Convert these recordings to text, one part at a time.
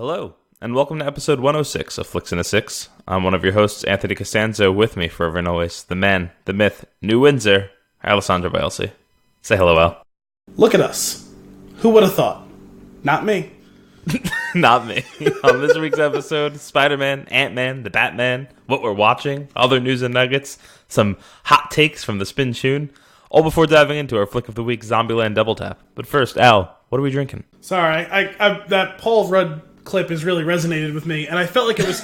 Hello, and welcome to episode 106 of Flix in a Six. I'm one of your hosts, Anthony Costanzo, with me forever and always, the man, the myth, New Windsor, Alessandro Bielsi. Say hello, Al. Look at us. Who would have thought? Not me. Not me. On this week's episode, Spider-Man, Ant-Man, the Batman, what we're watching, other news and nuggets, some hot takes from the Spinchoon, all before diving into our Flick of the Week Zombieland Double Tap. But first, Al, what are we drinking? Sorry, I that Paul Rudd clip has really resonated with me, and I felt like it was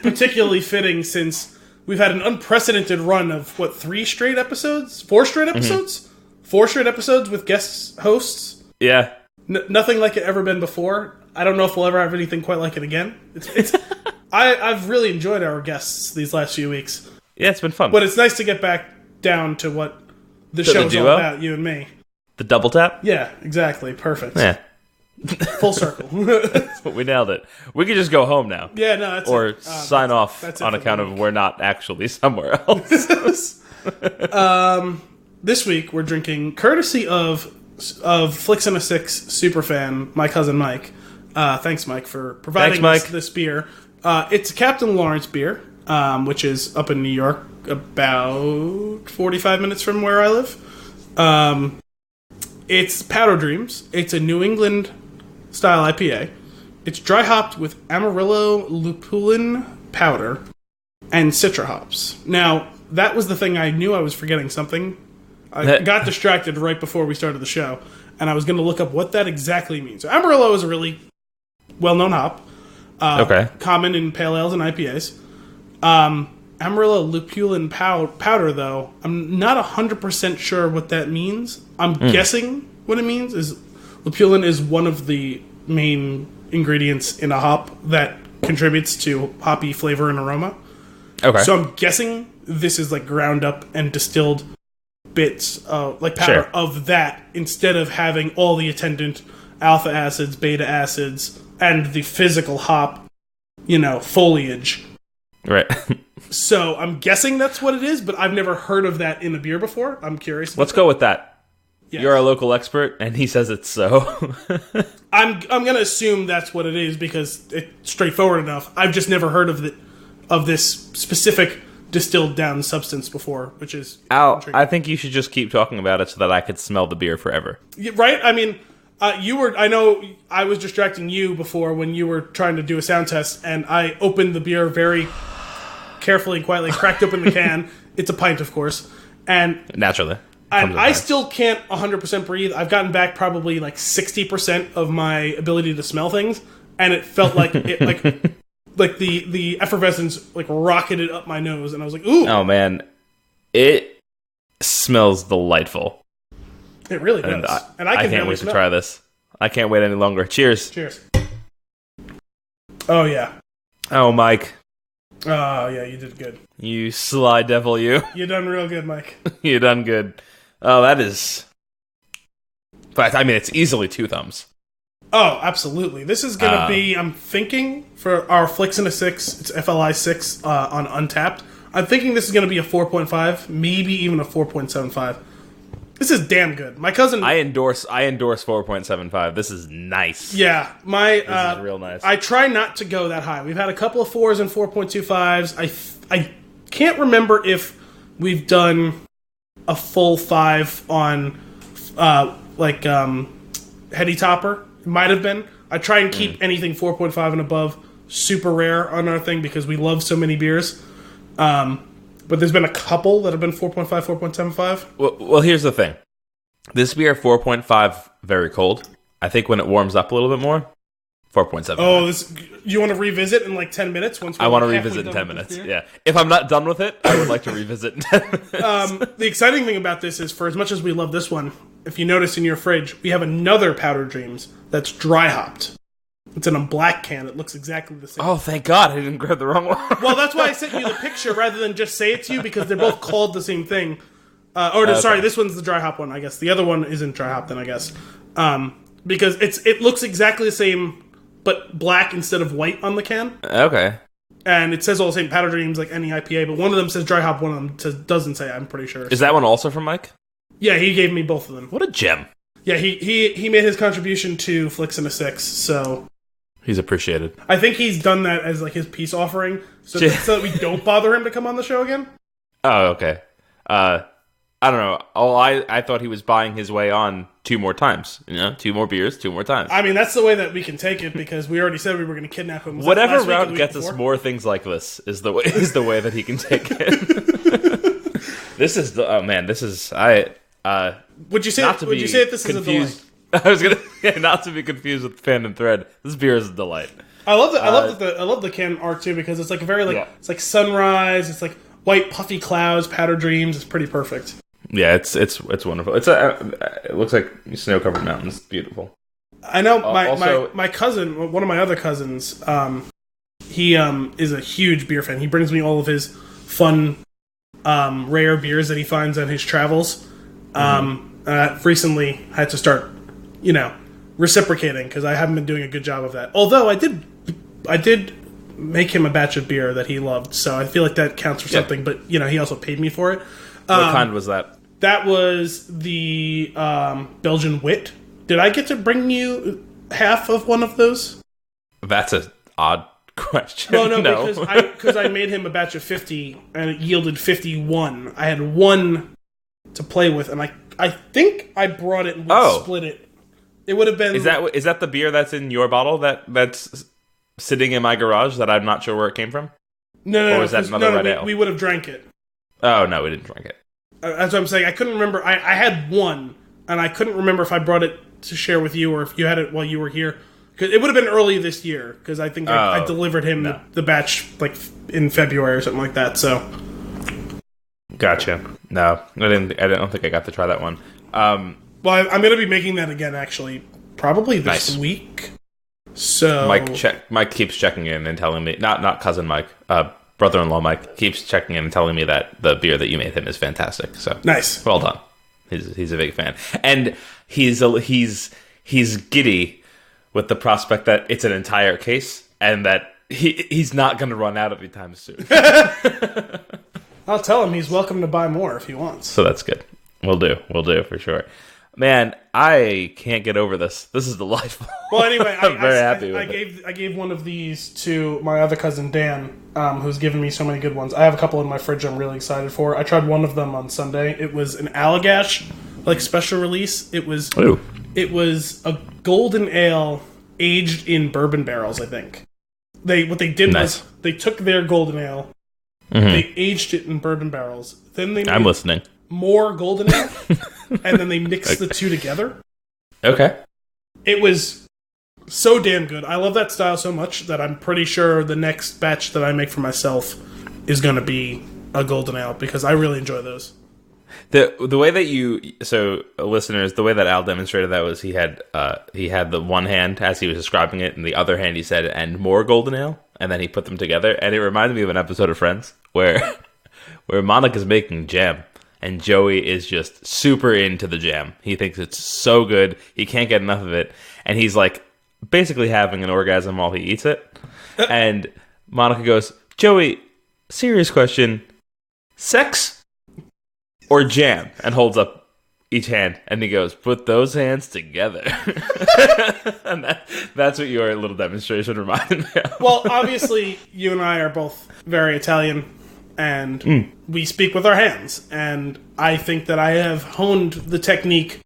particularly fitting since we've had an unprecedented run of, 4 straight episodes with guest hosts. Yeah. Nothing like it ever been before. I don't know if we'll ever have anything quite like it again. I've really enjoyed our guests these last few weeks. Yeah, it's been fun. But it's nice to get back down to what the show's all about, you and me. The Double Tap? Yeah, exactly. Perfect. Yeah. Full circle. We nailed it. We could just go home now. Yeah, no, that's or it. sign off on account of we're not actually somewhere else. This week we're drinking, courtesy of Flix in a Six superfan, my cousin Mike. Thanks, Mike, for providing this beer. It's a Captain Lawrence beer, which is up in New York, about 45 minutes from where I live. It's Powder Dreams. It's a New England style IPA. It's dry hopped with Amarillo lupulin powder and citra hops. Now, that was the thing I knew I was forgetting something. I got distracted right before we started the show, and I was going to look up what that exactly means. So Amarillo is a really well-known hop. Common in pale ales and IPAs. Amarillo lupulin powder, though, I'm not 100% sure what that means. I'm guessing what it means is lupulin is one of the main ingredients in a hop that contributes to hoppy flavor and aroma. Okay. So I'm guessing this is like ground up and distilled bits, like powder of that, instead of having all the attendant alpha acids, beta acids, and the physical hop, foliage. Right. So I'm guessing that's what it is, but I've never heard of that in a beer before. I'm curious. Let's go with that. Yes. You're a local expert, and he says it's so. I'm going to assume that's what it is because it's straightforward enough. I've just never heard of this specific distilled down substance before, which is Al, I think you should just keep talking about it so that I could smell the beer forever. Yeah, right? I mean, I know I was distracting you before when you were trying to do a sound test, and I opened the beer very carefully and quietly, cracked open the can. It's a pint, of course. And naturally. And I still can't 100% breathe. I've gotten back probably like 60% of my ability to smell things, and it felt like like the effervescence like rocketed up my nose, and I was like, ooh. Oh man, it smells delightful. It really does. And I can't wait to try this. I can't wait any longer. Cheers. Cheers. Oh yeah. Oh, Mike. Oh yeah, you did good. You sly devil, you. You done real good, Mike. You done good. Oh, that is. But I mean, it's easily 2 thumbs. Oh, absolutely. This is going to be, I'm thinking, for our Flix in a 6, it's FLI 6 on Untapped. I'm thinking this is going to be a 4.5, maybe even a 4.75. This is damn good. My cousin... I endorse 4.75. This is nice. Yeah. This is real nice. I try not to go that high. We've had a couple of 4s and 4.25s. I can't remember if we've done a full 5 on, Heady Topper. It might have been. I try and keep anything 4.5 and above super rare on our thing because we love so many beers. But there's been a couple that have been 4.5, 4.75. Well, here's the thing. This beer, 4.5, very cold. I think when it warms up a little bit more, 4.7. Oh, you want to revisit in like 10 minutes? I want to revisit in 10 minutes, yeah. If I'm not done with it, I would like to revisit in 10 minutes. The exciting thing about this is, for as much as we love this one, if you notice in your fridge, we have another Powder Dreams that's dry hopped. It's in a black can. It looks exactly the same. Oh, thank God I didn't grab the wrong one. Well, that's why I sent you the picture rather than just say it to you, because they're both called the same thing. Sorry, this one's the dry hop one, I guess. The other one isn't dry hop then, I guess. Because it looks exactly the same, but black instead of white on the can. Okay. And it says all the same Powder Dreams like any IPA, but one of them says dry hop, one of them doesn't say, I'm pretty sure. Is that one also from Mike? Yeah, he gave me both of them. What a gem. Yeah, he made his contribution to Flix in a 6, so... He's appreciated. I think he's done that as like his peace offering, so that we don't bother him to come on the show again. Oh, okay. I don't know. Oh, I thought he was buying his way on 2 more times. 2 more beers, 2 more times. I mean, that's the way that we can take it because we already said we were going to kidnap him. Whatever route gets us more things like this is the way that he can take it. This is Would you say that this confused. is a delight? I was gonna not to be confused with Fandom Thread. This beer is a delight. I love the can art too because it's like a very it's like sunrise. It's like white puffy clouds, powder dreams. It's pretty perfect. Yeah, it's wonderful. It looks like snow-covered mountains. Beautiful. I know my cousin, one of my other cousins, he is a huge beer fan. He brings me all of his fun, rare beers that he finds on his travels. Recently had to start, reciprocating because I haven't been doing a good job of that. Although I did make him a batch of beer that he loved, so I feel like that counts for something. But he also paid me for it. What kind was that? That was the Belgian Wit. Did I get to bring you half of one of those? That's an odd question. No. Because I made him a batch of 50, and it yielded 51. I had one to play with, and I think I brought it and we split it. It would have been... Is that the beer that's in your bottle that's sitting in my garage that I'm not sure where it came from? No. Or is that another red ale? We would have drank it. Oh, no, we didn't drink it. That's what I'm saying. I couldn't remember. I had one, and I couldn't remember if I brought it to share with you or if you had it while you were here. Because it would have been early this year, because I think I delivered him the batch like in February or something like that. So, gotcha. No, I don't think I got to try that one. Well, I'm going to be making that again, actually, probably this week. So Mike keeps checking in and telling me, not cousin Mike, brother-in-law Mike keeps checking in and telling me that the beer that you made him is fantastic. So nice, well done. He's a big fan, and he's giddy with the prospect that it's an entire case and that he's not going to run out anytime soon. I'll tell him he's welcome to buy more if he wants. So that's good. We'll do for sure. Man, I can't get over this. This is delightful. Well, anyway, I'm very happy with it. I gave one of these to my other cousin Dan, who's given me so many good ones. I have a couple in my fridge I'm really excited for. I tried one of them on Sunday. It was an Allagash, special release. It was a golden ale aged in bourbon barrels, I think. What they did was they took their golden ale, they aged it in bourbon barrels. Then they I'm listening. More golden ale, and then they mixed the two together. Okay. It was so damn good. I love that style so much that I'm pretty sure the next batch that I make for myself is going to be a golden ale because I really enjoy those. The way that listeners, the way that Al demonstrated that was he had the one hand as he was describing it, and the other hand he said, "and more golden ale," and then he put them together, and it reminded me of an episode of Friends where Monica's making jam. And Joey is just super into the jam. He thinks it's so good. He can't get enough of it. And he's like basically having an orgasm while he eats it. And Monica goes, "Joey, serious question. Sex or jam?" And holds up each hand. And he goes, "Put those hands together." And that's what your little demonstration reminded me of. Well, obviously, you and I are both very Italian. And we speak with our hands. And I think that I have honed the technique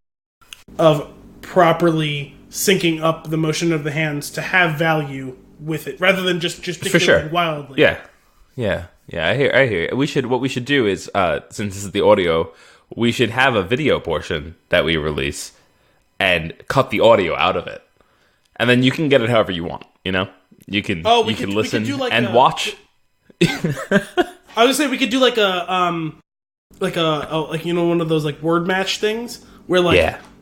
of properly syncing up the motion of the hands to have value with it, rather than just gesticulating wildly. Yeah. I hear. What we should do is, since this is the audio, we should have a video portion that we release and cut the audio out of it, and then you can get it however you want. You can listen and watch. I was gonna say we could do like one of those word match things where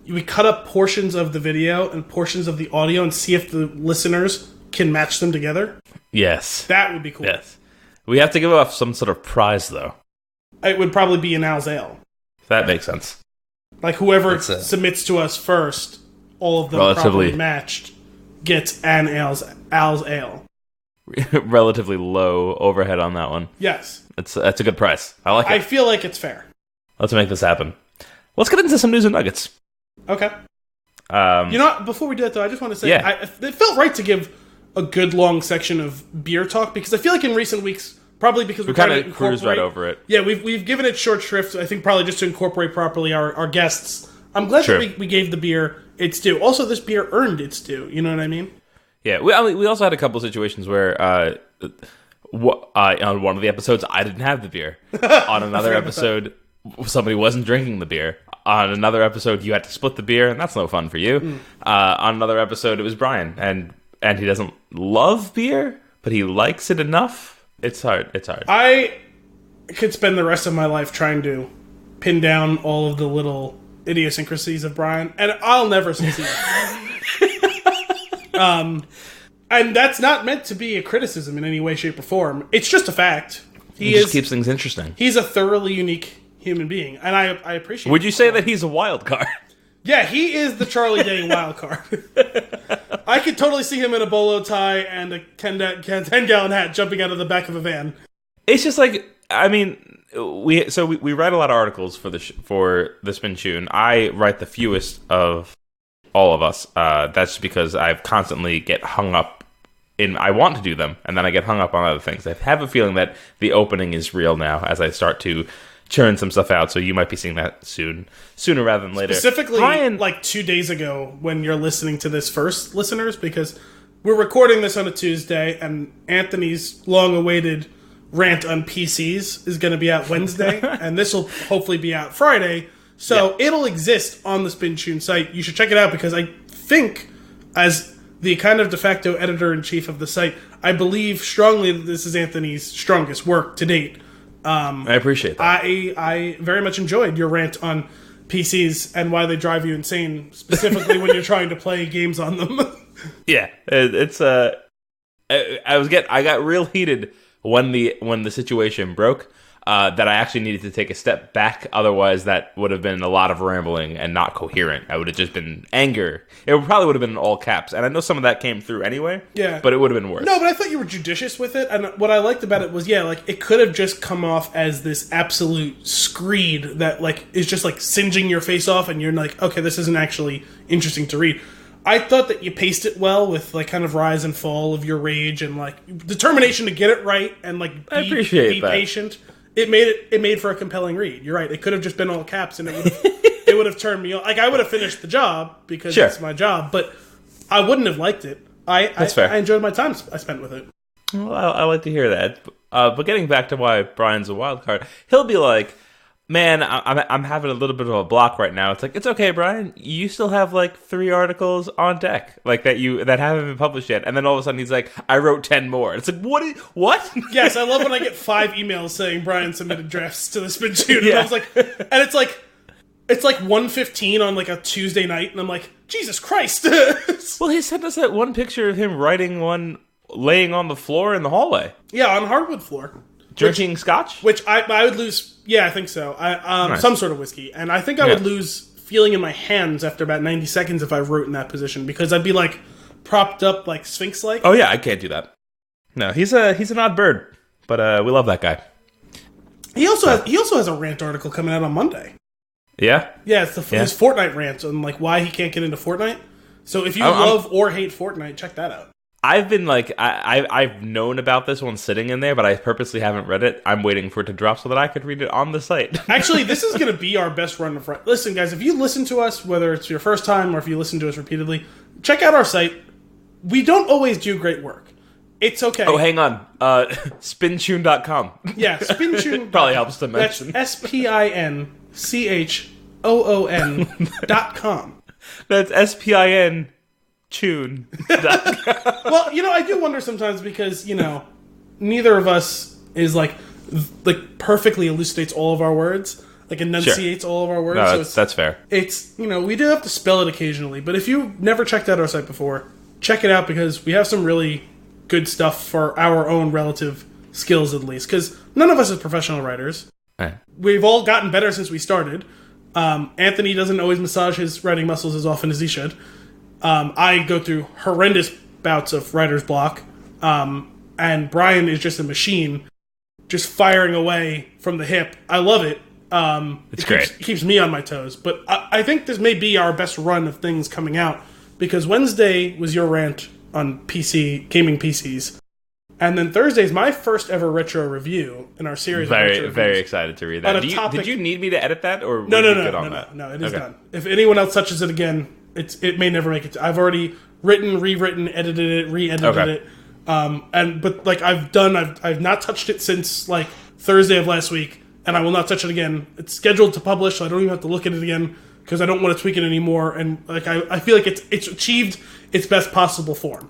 we cut up portions of the video and portions of the audio and see if the listeners can match them together. Yes, that would be cool. Yes, we have to give off some sort of prize though. It would probably be an Al's Ale. That makes sense. Whoever submits to us first, all of them properly matched, gets an Al's Ale. Relatively low overhead on that one. Yes. That's a good price. I like it. I feel like it's fair. Let's make this happen. Let's get into some news and nuggets. Okay. Before we do that, though, I just want to say, it felt right to give a good long section of beer talk, because I feel like in recent weeks, probably because we're kind of cruised right over it. Yeah, we've given it short shrift. I think probably just to incorporate properly our guests. I'm glad that we gave the beer its due. Also, this beer earned its due. You know what I mean? Yeah, we also had a couple of situations where on one of the episodes I didn't have the beer. On another episode, somebody wasn't drinking the beer. On another episode, you had to split the beer, and that's no fun for you. On another episode, it was Brian, and he doesn't love beer, but he likes it enough. It's hard. I could spend the rest of my life trying to pin down all of the little idiosyncrasies of Brian, and I'll never succeed. And that's not meant to be a criticism in any way, shape, or form. It's just a fact. He just keeps things interesting. He's a thoroughly unique human being, and I appreciate it. Would you say that he's a wild card? Yeah, he is the Charlie Day wild card. I could totally see him in a bolo tie and a 10-gallon hat jumping out of the back of a van. It's just like, I mean, we write a lot of articles for the Spinchoon. I write the fewest of all of us. That's because I constantly get hung up I want to do them, and then I get hung up on other things. I have a feeling that the opening is real now as I start to churn some stuff out, so you might be seeing that sooner rather than later. Specifically, Brian, like 2 days ago when you're listening to this first, listeners, because we're recording this on a Tuesday, and Anthony's long-awaited rant on PCs is going to be out Wednesday, and this will hopefully be out Friday, so it'll exist on the Spinchoon site. You should check it out, because I think, as the kind of de facto editor-in-chief of the site, I believe strongly that this is Anthony's strongest work to date. I appreciate that. I very much enjoyed your rant on PCs and why they drive you insane, specifically when you're trying to play games on them. Yeah, it's I got real heated when the situation broke. That I actually needed to take a step back. Otherwise, that would have been a lot of rambling and not coherent. I would have just been anger. It probably would have been in all caps. And I know some of that came through anyway. Yeah. But it would have been worse. No, but I thought you were judicious with it. And what I liked about it was, it could have just come off as this absolute screed that, is just, singeing your face off. And you're like, okay, this isn't actually interesting to read. I thought that you paced it well with, kind of rise and fall of your rage and, determination to get it right and, I appreciate that. Patient. It made for a compelling read. You're right. It could have just been all caps, and it would have turned me on. I would have finished the job because it's my job, but I wouldn't have liked it. That's fair. I enjoyed my time I spent with it. Well, I like to hear that. But getting back to why Brian's a wild card, he'll be like, "Man, I'm having a little bit of a block right now." It's like, it's okay, Brian. You still have 3 articles on deck, that haven't been published yet. And then all of a sudden he's like, "I wrote 10 more." It's like, what? Yes, I love when I get 5 emails saying Brian submitted drafts to the Spinchoon. Yeah. And I was like, and it's 1:15 on a Tuesday night, and I'm like, Jesus Christ. Well, he sent us that one picture of him writing one laying on the floor in the hallway. Yeah, on hardwood floor. Drinking scotch? Which I would lose. Yeah, I think so. Nice. Some sort of whiskey. And I think I would lose feeling in my hands after about 90 seconds if I wrote in that position, because I'd be propped up Sphinx-like. Oh yeah, I can't do that. No, he's an odd bird, but we love that guy. He also has a rant article coming out on Monday. Yeah? Yeah, it's his Fortnite rant on why he can't get into Fortnite. So if you love or hate Fortnite, check that out. I've been I've known about this one sitting in there, but I purposely haven't read it. I'm waiting for it to drop so that I could read it on the site. Actually, this is going to be our best run of... Listen, guys, if you listen to us, whether it's your first time or if you listen to us repeatedly, check out our site. We don't always do great work. It's okay. Oh, hang on. Spinchoon.com. Yeah, Spinchoon. Probably helps to mention. That's SPINCHOON.com. That's SPIN... Tune. Well, I do wonder sometimes because, neither of us is perfectly elucidates all of our words, enunciates all of our words. No, that's fair. It's, we do have to spell it occasionally, but if you've never checked out our site before, check it out because we have some really good stuff for our own relative skills, at least, because none of us is professional writers. We've all gotten better since we started. Anthony doesn't always massage his writing muscles as often as he should. I go through horrendous bouts of writer's block, and Brian is just a machine, just firing away from the hip. I love it. It's great. It keeps me on my toes. But I think this may be our best run of things coming out, because Wednesday was your rant PC gaming PCs. And then Thursday is my first ever retro review in our series. Very excited to read that. Did you need me to edit that, or no, it is done. If anyone else touches it again, it may never make it. I've already written, rewritten, edited it, re-edited it. I've not touched it since like Thursday of last week, and I will not touch it again. It's scheduled to publish, so I don't even have to look at it again because I don't want to tweak it anymore. And like I feel like it's achieved its best possible form.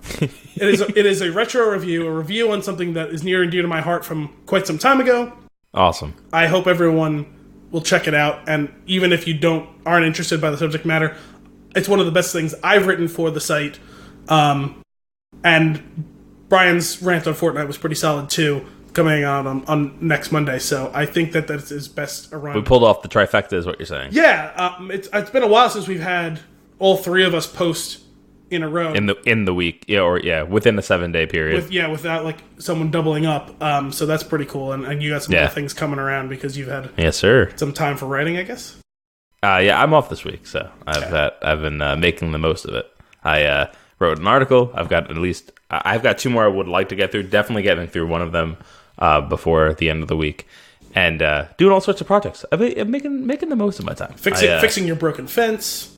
It is a retro review, a review on something that is near and dear to my heart from quite some time ago. Awesome. I hope everyone will check it out, and even if you aren't interested by the subject matter, it's one of the best things I've written for the site. And Brian's rant on Fortnite was pretty solid too, coming out on next Monday. So I think that that's his best run. We pulled off the trifecta, is what you're saying? Yeah, it's been a while since we've had all three of us post in a row in the week, within a 7-day period. Without like someone doubling up. So that's pretty cool. And you got some other things coming around because you've had some time for writing, I guess. I'm off this week, so I've been making the most of it. I wrote an article. I've got 2 more I would like to get through. Definitely getting through one of them before the end of the week, and doing all sorts of projects. I'm making the most of my time. Fixing your broken fence.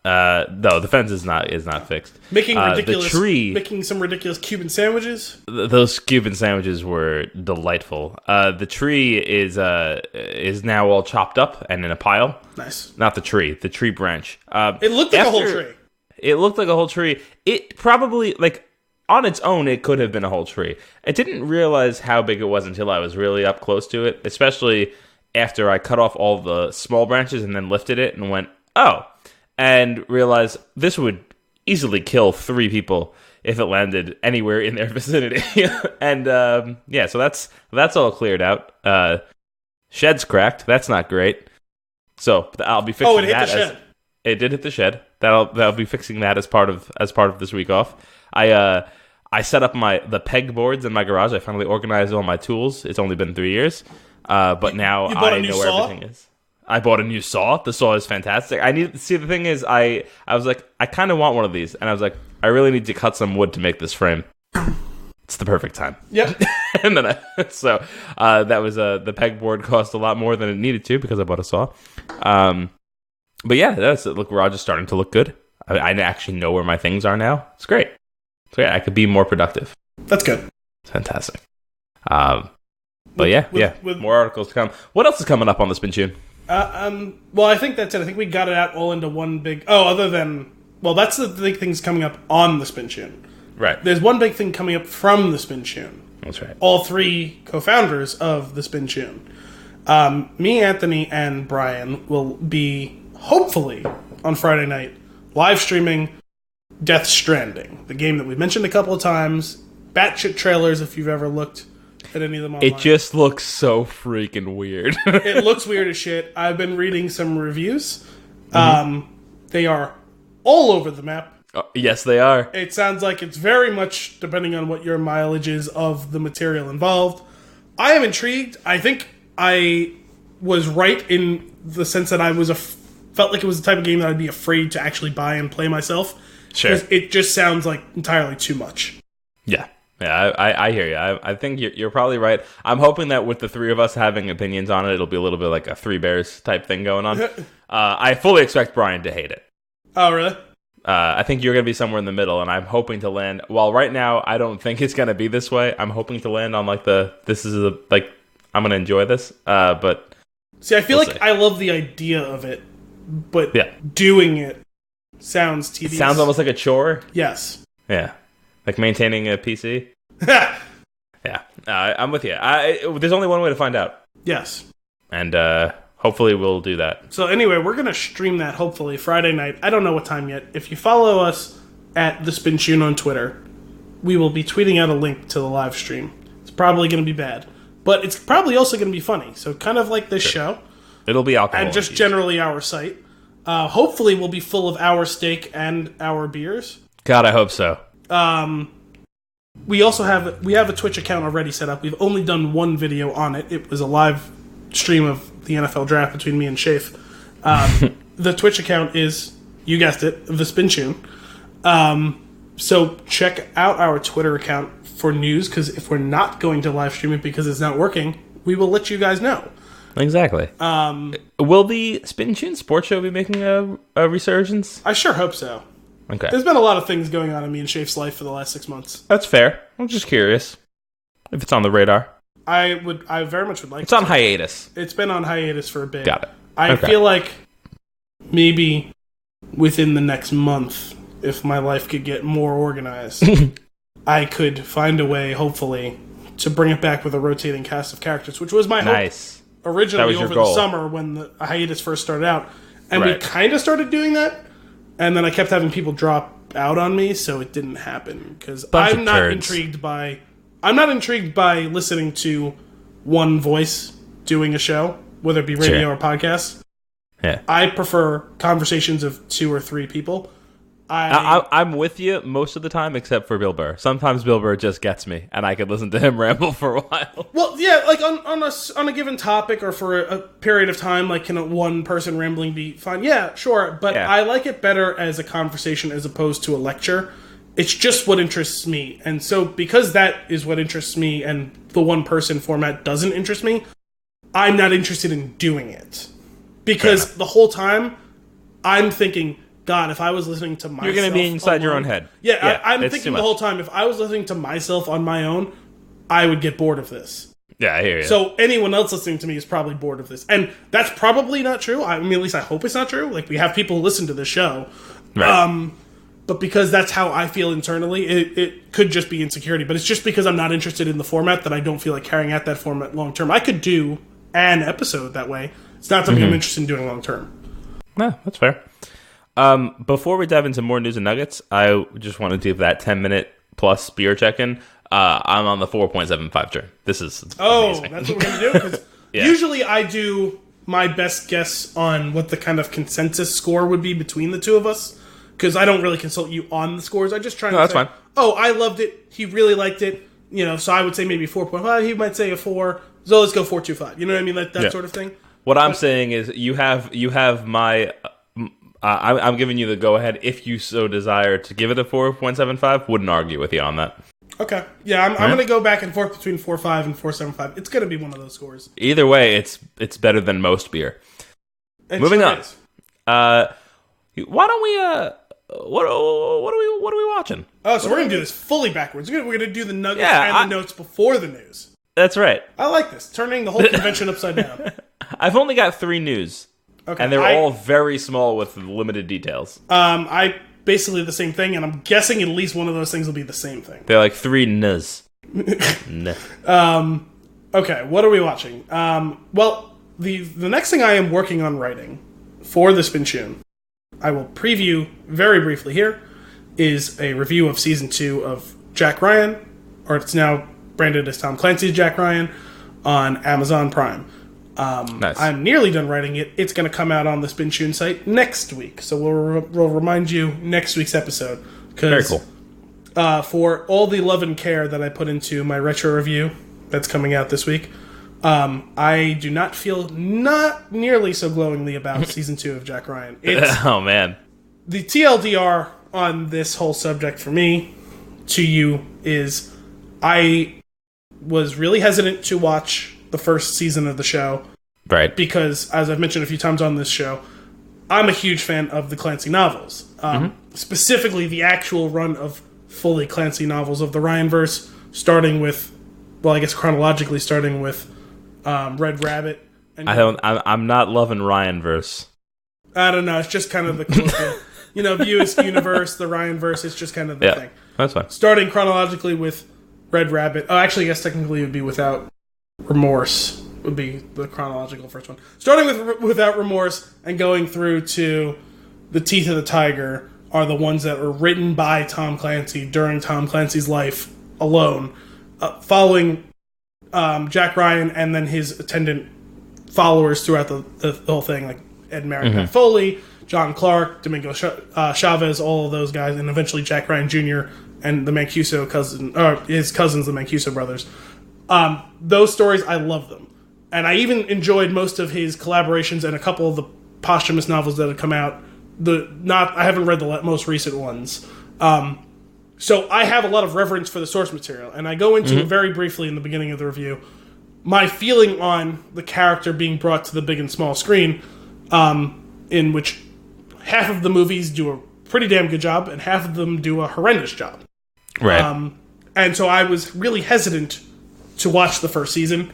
No, the fence is not fixed. Making some ridiculous Cuban sandwiches. Those Cuban sandwiches were delightful. The tree is now all chopped up and in a pile. Nice. Not the tree branch. It looked like a whole tree. It looked like a whole tree. It probably, like, on its own, it could have been a whole tree. I didn't realize how big it was until I was really up close to it, especially after I cut off all the small branches and then lifted it and went, oh, and realized this would easily kill 3 people if it landed anywhere in their vicinity. And, so that's all cleared out. Shed's cracked. That's not great. So I'll be fixing that. Hit the shed. It did hit the shed. That'll be fixing that as part of this week off. I set up the peg boards in my garage. I finally organized all my tools. It's only been 3 years, but now I know where everything is. I bought a new saw. The saw is fantastic. The thing is, I was like, I kind of want one of these, and I was like, I really need to cut some wood to make this frame. It's the perfect time. Yep. And then that was the pegboard cost a lot more than it needed to because I bought a saw. But yeah, the garage is starting to look good. I actually know where my things are now. It's great. So yeah, I could be more productive. That's good. It's fantastic. With more articles to come. What else is coming up on the Spinchoon? Well, I think that's it. I think we got it out all into one big... that's the big things coming up on the Spinchoon. Right. There's one big thing coming up from the Spinchoon. That's right. All 3 co-founders of the Spinchoon. Me, Anthony, and Brian will be, hopefully, on Friday night, live streaming Death Stranding, the game that we've mentioned a couple of times. Batshit trailers, if you've ever looked at any of them online. It just looks so freaking weird. It looks weird as shit. I've been reading some reviews. They are all over the map. Yes, they are. It sounds like it's very much depending on what your mileage is of the material involved. I am intrigued. I think I was right in the sense that I felt like it was the type of game that I'd be afraid to actually buy and play myself. Sure. Because it just sounds like entirely too much. Yeah. Yeah, I hear you. I think you're probably right. I'm hoping that with the 3 of us having opinions on it, it'll be a little bit like a 3 Bears type thing going on. I fully expect Brian to hate it. Oh, really? I think you're going to be somewhere in the middle, and I'm hoping to land... While right now, I don't think it's going to be this way. I'm hoping to land on I'm going to enjoy this, but... See, I feel I love the idea of it, but doing it sounds tedious. It sounds almost like a chore? Yes. Yeah. Like maintaining a PC? Yeah. I'm with you. There's only one way to find out. Yes. And hopefully we'll do that. So anyway, we're going to stream that hopefully Friday night. I don't know what time yet. If you follow us at the Spinchoon on Twitter, we will be tweeting out a link to the live stream. It's probably going to be bad, but it's probably also going to be funny. So kind of like this show. It'll be alcohol. And just generally our site. Hopefully we'll be full of our steak and our beers. God, I hope so. We have a Twitch account already set up. We've only done one video on it. It was a live stream of the NFL draft between me and Shafe. The Twitch account is, you guessed it, the Spinchoon. So check out our Twitter account for news, because if we're not going to live stream it because it's not working, we will let you guys know. Exactly. Will the Spinchoon Sports Show be making a resurgence? I sure hope so. Okay. There's been a lot of things going on in me and Shafe's life for the last 6 months. That's fair. I'm just curious if it's on the radar. I very much would like It's on hiatus. It's been on hiatus for a bit. Got it. I feel like maybe within the next month, if my life could get more organized, I could find a way, hopefully, to bring it back with a rotating cast of characters, which was my hope originally over the summer when the hiatus first started out. And we kind of started doing that, and then I kept having people drop out on me, so it didn't happen. Because I'm not intrigued by listening to one voice doing a show, whether it be radio or podcast. Yeah. I prefer conversations of 2 or 3 people. I'm with you most of the time, except for Bill Burr. Sometimes Bill Burr just gets me, and I could listen to him ramble for a while. Well, yeah, like on a given topic or for a period of time, like can a one person rambling be fine? Yeah, sure, but I like it better as a conversation as opposed to a lecture. It's just what interests me, and so because that is what interests me, and the one person format doesn't interest me, I'm not interested in doing it because the whole time I'm thinking, God, if I was listening to myself... You're going to be inside your own head. Yeah, I'm thinking the whole time, if I was listening to myself on my own, I would get bored of this. Yeah, I hear you. So anyone else listening to me is probably bored of this. And that's probably not true. I mean, at least I hope it's not true. Like, we have people who listen to this show. Right. But because that's how I feel internally, it could just be insecurity. But it's just because I'm not interested in the format that I don't feel like carrying out that format long term. I could do an episode that way. It's not something I'm interested in doing long term. No, that's fair. Before we dive into more news and nuggets, I just want to do that 10-minute plus beer check-in. I'm on the 4.75 turn. This is amazing. That's what we're going to do? Because usually I do my best guess on what the kind of consensus score would be between the two of us, because I don't really consult you on the scores. I just try to say, fine. Oh, I loved it. He really liked it. You know, so I would say maybe 4.5. He might say a 4. So let's go 4.25. You know what I mean? That sort of thing. What I'm saying is you have my... I'm giving you the go-ahead if you so desire to give it a 4.75. Wouldn't argue with you on that. Okay. Yeah, I'm going to go back and forth between 4.5 and 4.75. It's going to be one of those scores. Either way, it's better than most beer. Moving on. Why don't we... What are we watching? Oh, so we're going to do this fully backwards. We're going to do the nuggets and the notes before the news. That's right. I like this. Turning the whole convention upside down. I've only got 3 news. Okay, and they're all very small with limited details. I basically the same thing, and I'm guessing at least one of those things will be the same thing. They're like 3 n's. Okay, what are we watching? Well, the next thing I am working on writing for the Spinchoon, I will preview very briefly here, is a review of Season 2 of Jack Ryan, or it's now branded as Tom Clancy's Jack Ryan, on Amazon Prime. Nice. I'm nearly done writing it. It's going to come out on the Spinchoon site next week, so we'll remind you next week's episode. Very cool. For all the love and care that I put into my retro review that's coming out this week, I do not feel not nearly so glowingly about Season 2 of Jack Ryan. Oh, man. The TLDR on this whole subject for me to you is I was really hesitant to watch the first season of the show. Right. Because, as I've mentioned a few times on this show, I'm a huge fan of the Clancy novels. Specifically, the actual run of fully Clancy novels of the Ryanverse, starting with, well, I guess chronologically starting with Red Rabbit. And I'm not loving Ryanverse. I don't know. It's just kind of the colloquial, View as Universe, the Ryanverse. It's just kind of the thing. That's fine. Starting chronologically with Red Rabbit. Oh, actually, I guess technically it would be Without Remorse. Would be the chronological first one. Starting with Without Remorse and going through to The Teeth of the Tiger are the ones that were written by Tom Clancy during Tom Clancy's life alone, following Jack Ryan and then his attendant followers throughout the whole thing, like Ed Marion Foley, John Clark, Domingo Chavez, all of those guys, and eventually Jack Ryan Jr. and the Mancuso his cousins, the Mancuso brothers. Those stories, I love them. And I even enjoyed most of his collaborations and a couple of the posthumous novels that have come out. I haven't read the most recent ones. So I have a lot of reverence for the source material, and I go into it very briefly in the beginning of the review. My feeling on the character being brought to the big and small screen, in which half of the movies do a pretty damn good job, and half of them do a horrendous job. Right. And so I was really hesitant to watch the first season.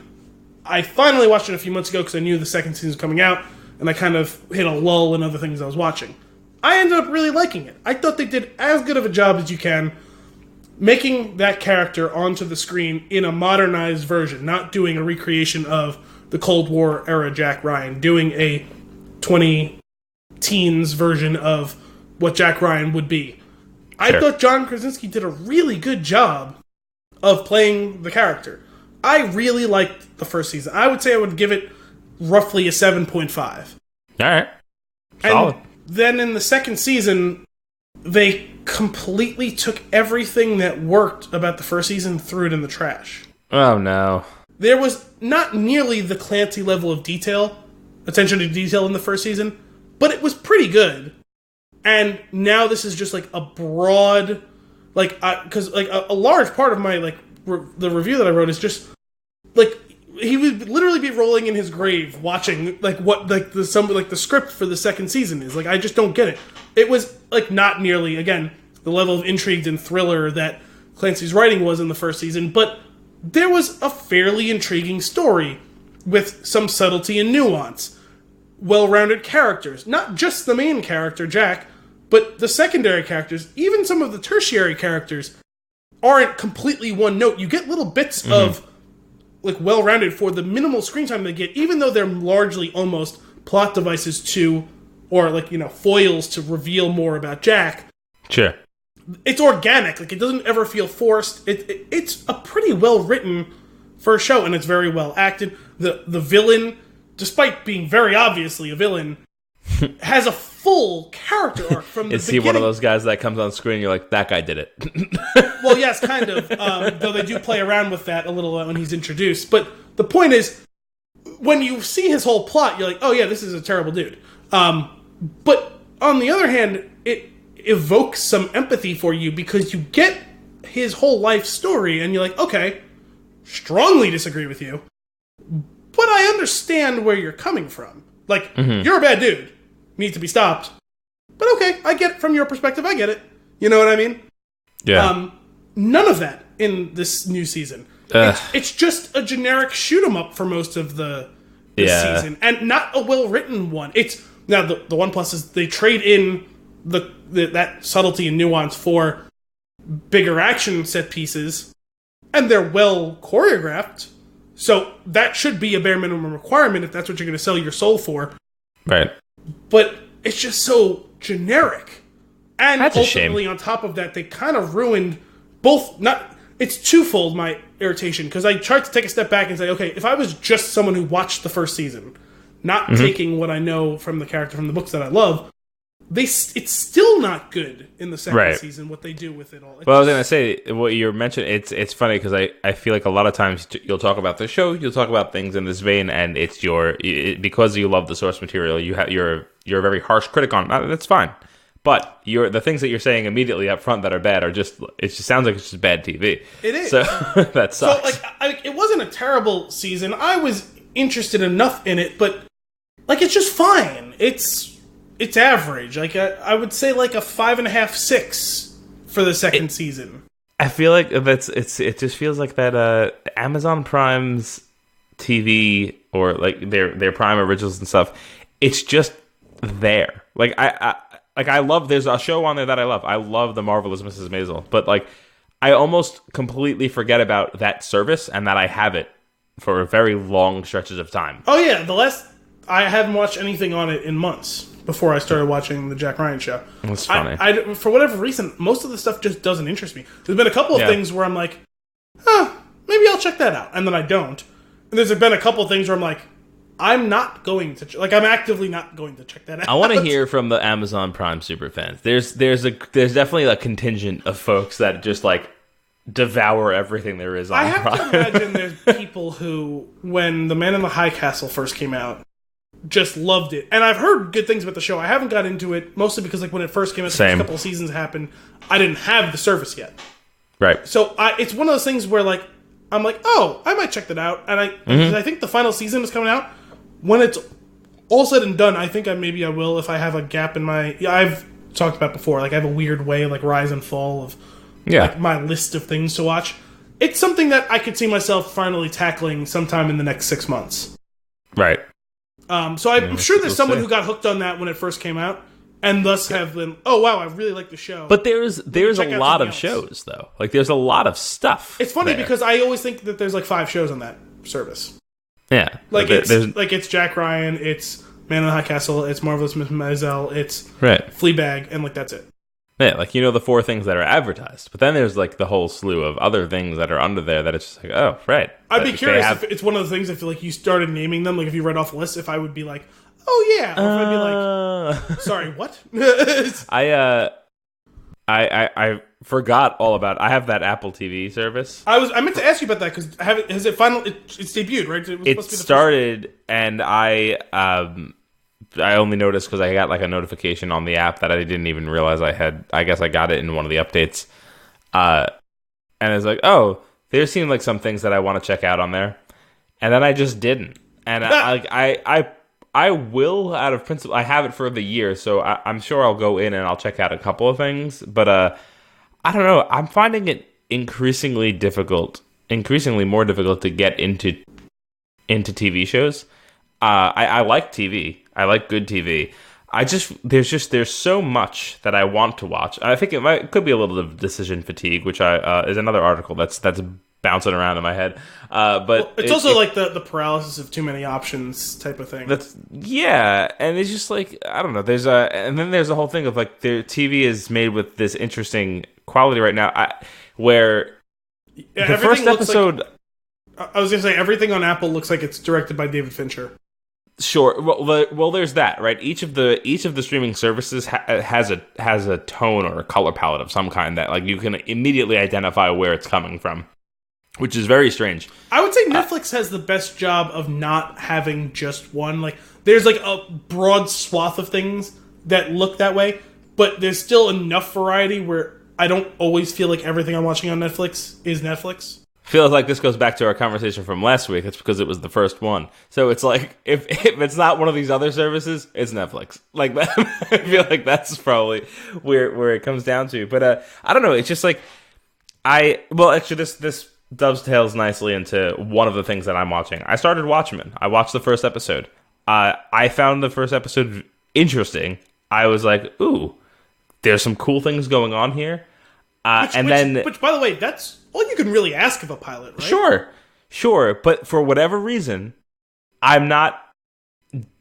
I finally watched it a few months ago because I knew the second season was coming out, and I kind of hit a lull in other things I was watching. I ended up really liking it. I thought they did as good of a job as you can making that character onto the screen in a modernized version, not doing a recreation of the Cold War era Jack Ryan, doing a 20-teens version of what Jack Ryan would be. I thought John Krasinski did a really good job of playing the character. I really liked the first season. I would say I would give it roughly a 7.5. All right. Solid. And then in the second season, they completely took everything that worked about the first season and threw it in the trash. Oh, no. There was not nearly the Clancy level of attention to detail in the first season, but it was pretty good. And now this is just like a broad, because a large part of my the review that I wrote is just like he would literally be rolling in his grave watching the script for the second season is. Like, I just don't get it. It was like not nearly, again, the level of intrigue and thriller that Clancy's writing was in the first season, but there was a fairly intriguing story with some subtlety and nuance. Well-rounded characters. Not just the main character, Jack, but the secondary characters. Even some of the tertiary characters aren't completely one note. You get little bits of well-rounded for the minimal screen time they get, even though they're largely almost plot devices or foils to reveal more about Jack. Sure. It's organic. Like, it doesn't ever feel forced. It's a pretty well-written first show, and it's very well acted. The villain, despite being very obviously a villain, has a full character arc from the beginning. Is he one of those guys that comes on screen and you're like, that guy did it? Well, yes, kind of. Though they do play around with that a little when he's introduced. But the point is, when you see his whole plot, you're like, oh yeah, this is a terrible dude. But on the other hand, it evokes some empathy for you because you get his whole life story and you're like, okay, strongly disagree with you, but I understand where you're coming from. Like, you're a bad dude. Need to be stopped. But okay, I get it from your perspective. I get it. You know what I mean? Yeah. None of that in this new season. It's just a generic shoot 'em up for most of the season, and not a well written one. It's now the one plus is they trade in that subtlety and nuance for bigger action set pieces, and they're well choreographed. So that should be a bare minimum requirement if that's what you're going to sell your soul for. Right. But it's just so generic. And that's ultimately, on top of that, they kind of ruined both. It's twofold, my irritation, because I tried to take a step back and say, okay, if I was just someone who watched the first season, not taking what I know from the character from the books that I love, it's still not good in the second season, what they do with it all. Well, I was going to say, what you're mentioning, it's funny, because I feel like a lot of times you'll talk about the show, you'll talk about things in this vein, and it's because you love the source material, you're a very harsh critic on it. That's fine. But the things that you're saying immediately up front that are bad it just sounds like it's just bad TV. It is. So that sucks. So, it wasn't a terrible season. I was interested enough in it, but, it's just fine. It's average. I would say a 5.5, 6 for the second season. I feel like it just feels like that Amazon Prime's TV or their Prime originals and stuff. It's just there. I love. There's a show on there that I love. I love The Marvelous Mrs. Maisel, but I almost completely forget about that service and that I have it for very long stretches of time. Oh yeah, I haven't watched anything on it in months before I started watching the Jack Ryan show. That's funny. I for whatever reason, most of the stuff just doesn't interest me. There's been a couple of things where I'm like, maybe I'll check that out, and then I don't. And there's been a couple of things where I'm like, I'm not going to I'm actively not going to check that out. I want to hear from the Amazon Prime superfans. There's definitely a contingent of folks that just devour everything there is on Prime. I have to imagine there's people who, when The Man in the High Castle first came out, just loved it. And I've heard good things about the show. I haven't got into it, mostly because like when it first came out, the first couple of seasons happened, I didn't have the service yet. Right. So it's one of those things where like I'm like, oh, I might check that out. And I think the final season is coming out. When it's all said and done, I think maybe I will if I have a gap in my... Yeah, I've talked about before. Like I have a weird way, like rise and fall of like, my list of things to watch. It's something that I could see myself finally tackling sometime in the next 6 months. Right. So I'm sure there's someone who got hooked on that when it first came out, and thus have been, oh wow, I really like the show. But there's a lot of shows though. Like there's a lot of stuff. It's funny because I always think that there's like 5 shows on that service. Yeah. Like it's Jack Ryan, it's Man in the High Castle, it's Marvelous Miss Maisel, it's Fleabag, and like that's it. Yeah, like the 4 things that are advertised, but then there's like the whole slew of other things that are under there that it's just like, oh, right. I'd be curious if it's one of the things. I feel like you started naming them, like if you read off the list, if I would be like, oh yeah, or if I'd be like, sorry, what? I forgot all about. I have that Apple TV service. I meant to ask you about that because has it finally it's debuted, right? It started, and I only noticed because I got like a notification on the app that I didn't even realize I had. I guess I got it in one of the updates, and it's like, oh, there seemed like some things that I want to check out on there, and then I just didn't. And I will, out of principle. I have it for the year, so I'm sure I'll go in and I'll check out a couple of things. But I don't know. I'm finding it increasingly more difficult to get into TV shows. I like TV. I like good TV. There's so much that I want to watch. I think it could be a little bit of decision fatigue, which is another article that's bouncing around in my head. But it's also like the paralysis of too many options type of thing. And it's just like, I don't know. And then there's the whole thing of like the TV is made with this interesting quality right now, where the first episode. I was gonna say everything on Apple looks like it's directed by David Fincher. Sure. Well, there's that, right? Each of the streaming services has a tone or a color palette of some kind that like you can immediately identify where it's coming from, which is very strange. I would say Netflix has the best job of not having just one. Like, there's like a broad swath of things that look that way, but there's still enough variety where I don't always feel like everything I'm watching on Netflix is Netflix. Feels like this goes back to our conversation from last week. It's because it was the first one. So it's like, if it's not one of these other services, it's Netflix. Like that, I feel like that's probably where it comes down to. But I don't know. It's just like, actually this dovetails nicely into one of the things that I'm watching. I started Watchmen. I watched the first episode. I found the first episode interesting. I was like, ooh, there's some cool things going on here. Which, by the way, that's all you can really ask of a pilot, right? Sure. But for whatever reason, I'm not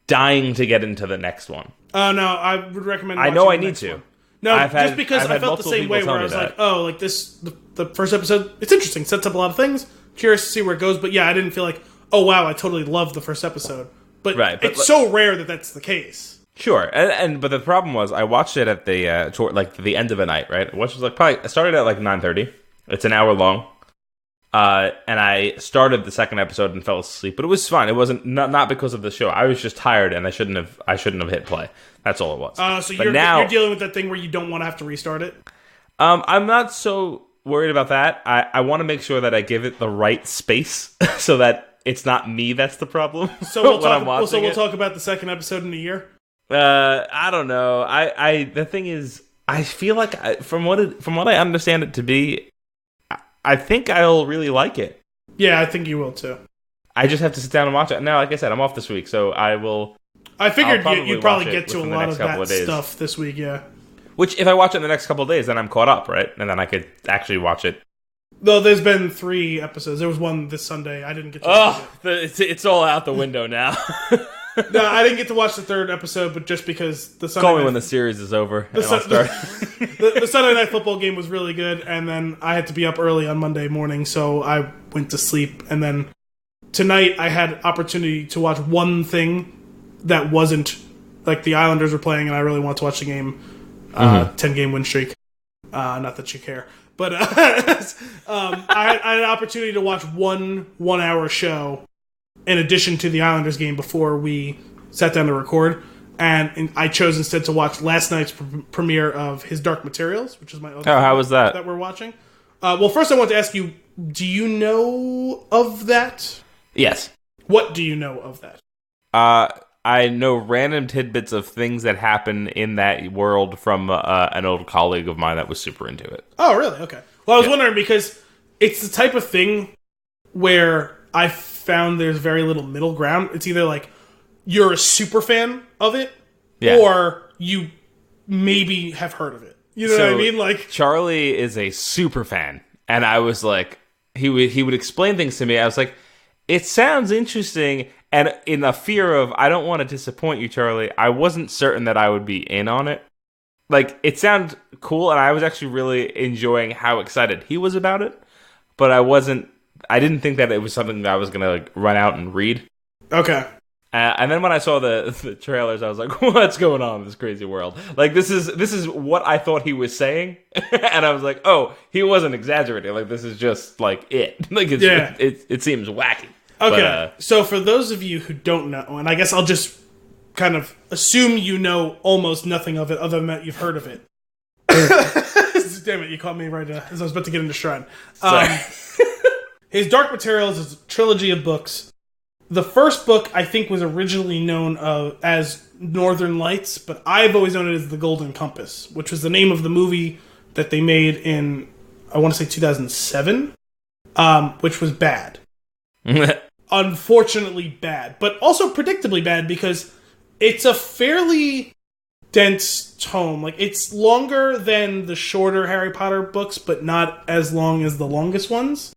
dying to get into the next one. No, I would recommend. I know I need to. One. No, just because I felt the same way where I was like, oh, like the first episode, it's interesting, sets up a lot of things. Curious to see where it goes, but yeah, I didn't feel like, oh wow, I totally loved the first episode. But it's so rare that that's the case. Sure, but the problem was I watched it at the toward like the end of the night, right? Which was like probably I started at like 9:30. It's an hour long, and I started the second episode and fell asleep. But it was fine. It wasn't not because of the show. I was just tired, and I shouldn't have hit play. That's all it was. So you're dealing with that thing where you don't want to have to restart it. I'm not so worried about that. I want to make sure that I give it the right space so that it's not me that's the problem. So we'll talk about the second episode in a year. I don't know. The thing is, I feel like from what I understand it to be, I think I'll really like it. Yeah, I think you will too. I just have to sit down and watch it. Now, like I said, I'm off this week, so I will. I figured you'd probably get to a lot of that stuff this week, yeah. Which, if I watch it in the next couple of days, then I'm caught up, right? And then I could actually watch it. Though there's been 3 episodes. There was one this Sunday. I didn't get to watch it. It's all out the window now. No, I didn't get to watch the 3rd episode, but just because the Sunday Call me when the series is over. The Sunday Night Football game was really good, and then I had to be up early on Monday morning, so I went to sleep. And then tonight I had opportunity to watch one thing that wasn't like the Islanders were playing, and I really want to watch the game. 10-game win streak. Not that you care, but I had an opportunity to watch one 1-hour show in addition to the Islanders game before we sat down to record, and I chose instead to watch last night's premiere of his Dark Materials, which is my other how was that? That we're watching. Well, first I want to ask you, do you know of that? Yes. What do you know of that? I know random tidbits of things that happen in that world from an old colleague of mine that was super into it. Oh, really? Okay. Well, I was wondering because it's the type of thing where I found there's very little middle ground. It's either like you're a super fan of it, or you maybe have heard of it. You know what I mean? Like Charlie is a super fan, and I was like, he would explain things to me. I was like, it sounds interesting, and in the fear of I don't want to disappoint you, Charlie, I wasn't certain that I would be in on it. Like, it sounded cool, and I was actually really enjoying how excited he was about it, but I didn't think that it was something that I was gonna like run out and read. Okay. And then when I saw the trailers, I was like, "What's going on in this crazy world?" Like this is what I thought he was saying, and I was like, "Oh, he wasn't exaggerating. Like this is just like it. Like it seems wacky." Okay, so for those of you who don't know, and I guess I'll just kind of assume you know almost nothing of it, other than that you've heard of it. Damn it! You caught me right as I was about to get into Shrine. His Dark Materials is a trilogy of books. The first book, I think, was originally known as Northern Lights, but I've always known it as The Golden Compass, which was the name of the movie that they made in, I want to say 2007, which was bad. Unfortunately bad, but also predictably bad because it's a fairly dense tome. Like, it's longer than the shorter Harry Potter books, but not as long as the longest ones.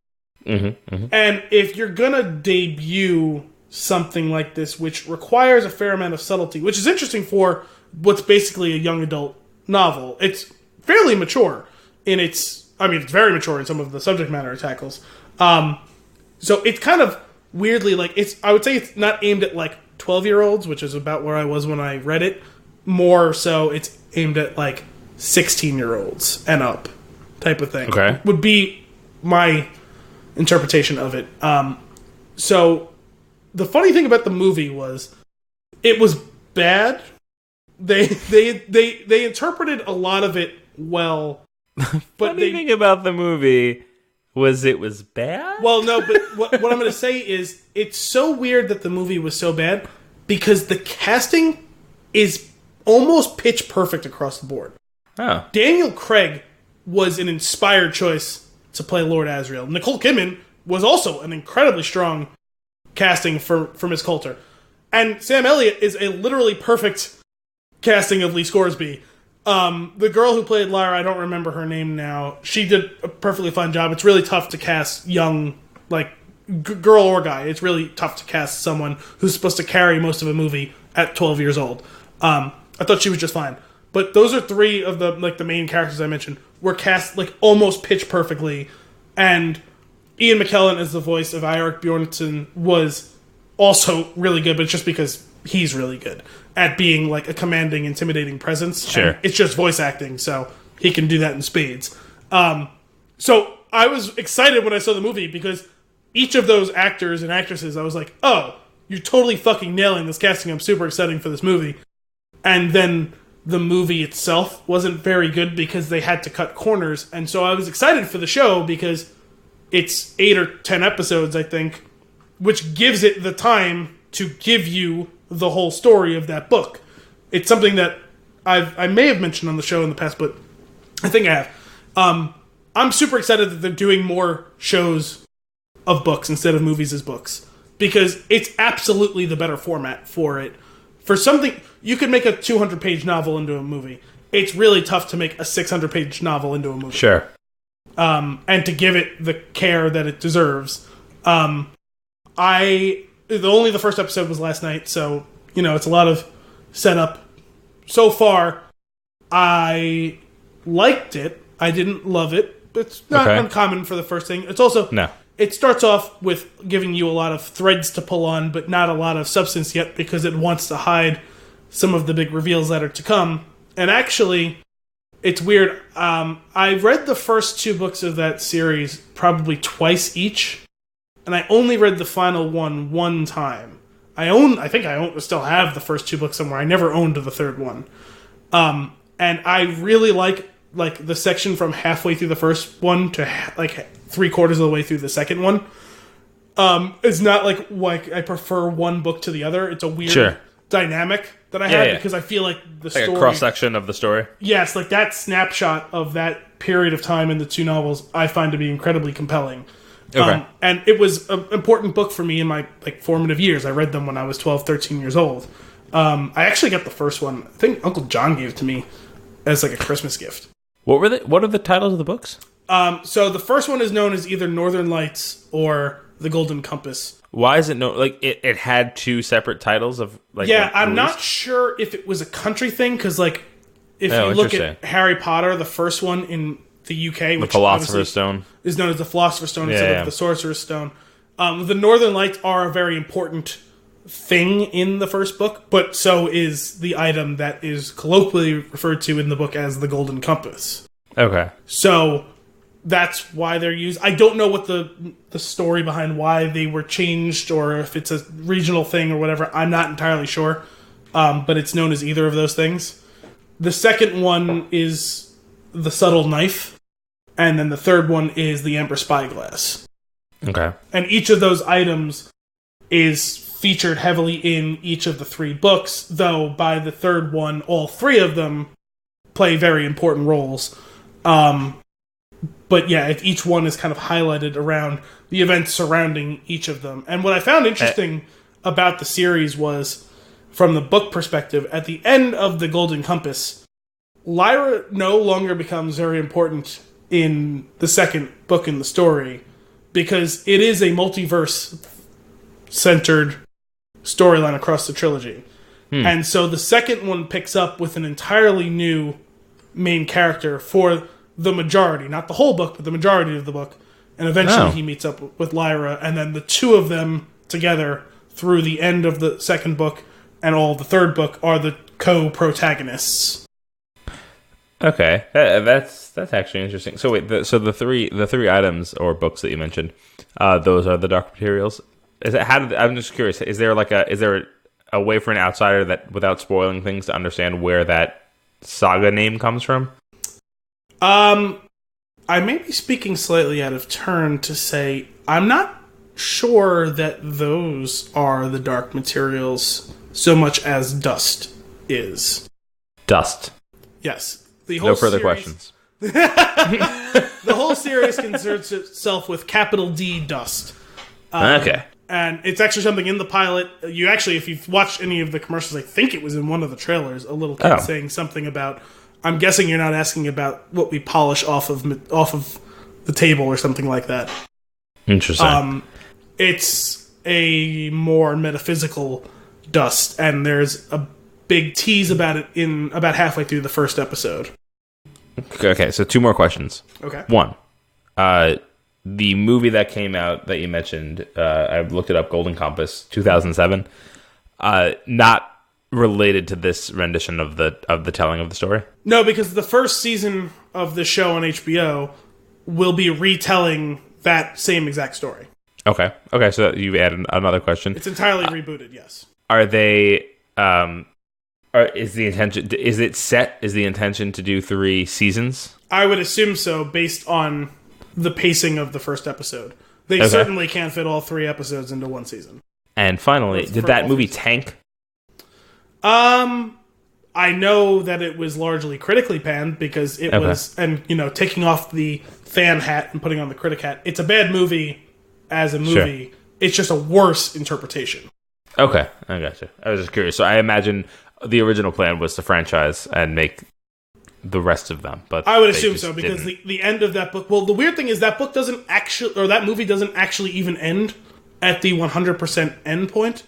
And if you're gonna debut something like this, which requires a fair amount of subtlety, which is interesting for what's basically a young adult novel, it's fairly mature in its... I mean, it's very mature in some of the subject matter it tackles. So it's kind of weirdly like... I would say it's not aimed at like 12-year-olds, which is about where I was when I read it. More so, it's aimed at like 16-year-olds and up type of thing. Okay. Would be my interpretation of it. So the funny thing about the movie was it was bad. They interpreted a lot of it well. But funny thing about the movie was it was bad? Well, no, but what I'm going to say is it's so weird that the movie was so bad because the casting is almost pitch perfect across the board. Oh. Daniel Craig was an inspired choice to play Lord Asriel. Nicole Kidman was also an incredibly strong casting for Miss Coulter. And Sam Elliott is a literally perfect casting of Lee Scoresby. The girl who played Lyra, I don't remember her name now, she did a perfectly fine job. It's really tough to cast young, like, girl or guy. It's really tough to cast someone who's supposed to carry most of a movie at 12 years old. I thought she was just fine. But those are three of the main characters I mentioned were cast like almost pitch perfectly, and Ian McKellen as the voice of Eirik Bjornsson was also really good, but it's just because he's really good at being like a commanding, intimidating presence. Sure. And it's just voice acting, so he can do that in spades. So I was excited when I saw the movie because each of those actors and actresses, I was like, oh, you're totally fucking nailing this casting. I'm super excited for this movie. And then the movie itself wasn't very good because they had to cut corners. And so I was excited for the show because it's 8 or 10 episodes, I think, which gives it the time to give you the whole story of that book. It's something that I may have mentioned on the show in the past, but I think I have. I'm super excited that they're doing more shows of books instead of movies as books because it's absolutely the better format for it. For something, you could make a 200-page novel into a movie. It's really tough to make a 600-page novel into a movie. Sure. And to give it the care that it deserves. Only the first episode was last night, so, it's a lot of setup. So far, I liked it. I didn't love it. It's not uncommon for the first thing. It's also... No. It starts off with giving you a lot of threads to pull on, but not a lot of substance yet because it wants to hide some of the big reveals that are to come. And actually, it's weird. I read the first 2 books of that series probably twice each, and I only read the final one time. I think I still have the first 2 books somewhere. I never owned the third one. And I really like the section from halfway through the first one to like 3/4 of the way through the second one. It's not like I prefer one book to the other. It's a weird dynamic that I have because I feel like the story, a cross section of the story. Yes, like that snapshot of that period of time in the 2 novels, I find to be incredibly compelling. Okay. And it was an important book for me in my formative years. I read them when I was 12, 13 years old. I actually got the first one. I think Uncle John gave it to me as like a Christmas gift. What are the titles of the books? So the first one is known as either Northern Lights or The Golden Compass. Why is it it had 2 separate titles of I'm not sure if it was a country thing because if you look at Harry Potter, the first one in the UK, which the Philosopher's Stone is known as the Philosopher's Stone instead of the Sorcerer's Stone. The Northern Lights are a very important thing in the first book, but so is the item that is colloquially referred to in the book as the Golden Compass. Okay. So that's why they're used. I don't know what the story behind why they were changed or if it's a regional thing or whatever. I'm not entirely sure, but it's known as either of those things. The second one is the Subtle Knife, and then the third one is the Amber Spyglass. Okay. And each of those items is featured heavily in each of the 3 books, though by the third one, all 3 of them play very important roles. But yeah, each one is kind of highlighted around the events surrounding each of them. And what I found interesting about the series was, from the book perspective, at the end of the Golden Compass, Lyra no longer becomes very important in the second book in the story because it is a multiverse-centered storyline across the trilogy. And so the second one picks up with an entirely new main character for the majority, not the whole book, but the majority of the book. And eventually he meets up with Lyra, and then the 2 of them together through the end of the second book and all of the third book are the co-protagonists. Okay, that's actually interesting. So wait, the three items or books that you mentioned, those are the Dark Materials. I'm just curious. Is there a way for an outsider that, without spoiling things, to understand where that saga name comes from? I may be speaking slightly out of turn to say I'm not sure that those are the Dark Materials so much as dust is. Dust. Yes. No further questions. The whole series concerns itself with capital D dust. Okay. And it's actually something in the pilot. You actually, if you've watched any of the commercials, I think it was in one of the trailers, a little kid saying something about, I'm guessing you're not asking about what we polish off of the table or something like that. Interesting. It's a more metaphysical dust, and there's a big tease about it in about halfway through the first episode. Okay, so 2 more questions. Okay. 1, the movie that came out that you mentioned, I looked it up, Golden Compass, 2007, not related to this rendition of the telling of the story? No, because the first season of the show on HBO will be retelling that same exact story. Okay, so you added another question. It's entirely rebooted, yes. Are they... is the intention to do 3 seasons? I would assume so, based on the pacing of the first episode. They certainly can't fit all 3 episodes into one season. And finally, did that movie tank? I know that it was largely critically panned because it was, and taking off the fan hat and putting on the critic hat. It's a bad movie as a movie. Sure. It's just a worse interpretation. Okay, I gotcha. I was just curious. So I imagine the original plan was to franchise and make the rest of them, but I would assume so because the end of that book. Well, the weird thing is that book doesn't actually, or that movie doesn't actually even end at the 100% end point.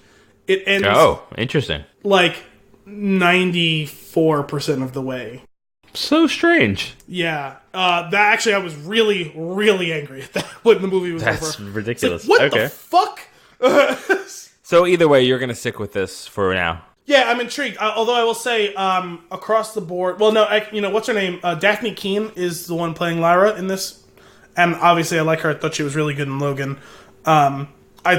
It ends. Oh, interesting. Like 94% of the way. So strange. Yeah. That actually, I was really, really angry at that when the movie was over. That's ridiculous. Like, what the fuck? So either way, you're going to stick with this for now. Yeah, I'm intrigued. Although I will say, across the board... Well, no, what's her name? Daphne Keane is the one playing Lyra in this. And obviously I like her. I thought she was really good in Logan. I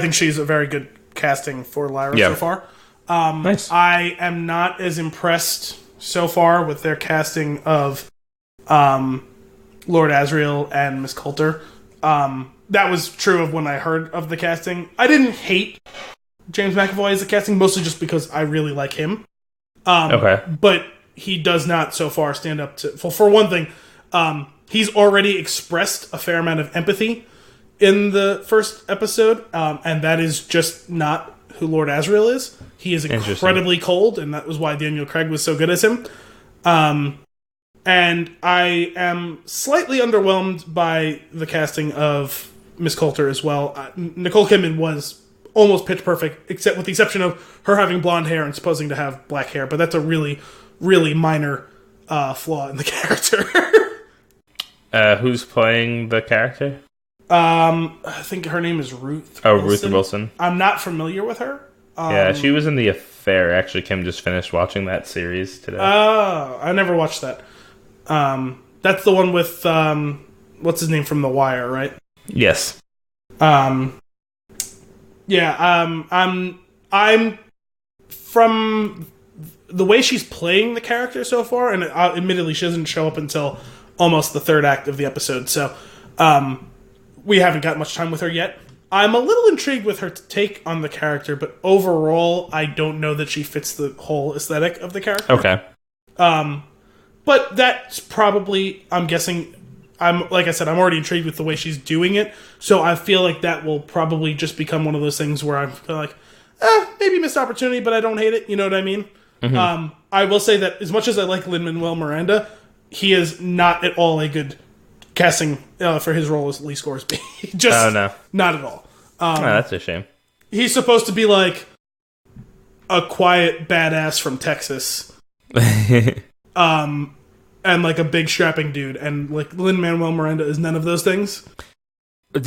think she's a very good casting for Lyra so far. Nice. I am not as impressed so far with their casting of Lord Asriel and Miss Coulter. That was true of when I heard of the casting. I didn't hate James McAvoy as a casting, mostly just because I really like him. But he does not so far stand up to... For one thing, he's already expressed a fair amount of empathy in the first episode, and that is just not who Lord Asriel is. He is incredibly cold, and that was why Daniel Craig was so good as him. And I am slightly underwhelmed by the casting of Miss Coulter as well. Nicole Kidman was almost pitch perfect, except with the exception of her having blonde hair and supposing to have black hair, but that's a really, really minor flaw in the character. Who's playing the character? I think her name is Ruth. Oh, Ruth Wilson. I'm not familiar with her. Yeah, she was in The Affair. Actually, Kim just finished watching that series today. Oh, I never watched that. That's the one with what's his name from The Wire, right? Yes. I'm from the way she's playing the character so far, and admittedly, she doesn't show up until almost the third act of the episode, so we haven't got much time with her yet. I'm a little intrigued with her take on the character, but overall, I don't know that she fits the whole aesthetic of the character. Okay. But that's probably, I'm guessing, like I said, I'm already intrigued with the way she's doing it, so I feel like that will probably just become one of those things where I'm like, maybe missed opportunity, but I don't hate it, you know what I mean? Mm-hmm. I will say that as much as I like Lin-Manuel Miranda, he is not at all a good casting for his role as Lee Scoresby. Just not at all. That's a shame. He's supposed to be like a quiet badass from Texas. And like a big strapping dude, and like Lin-Manuel Miranda is none of those things. Are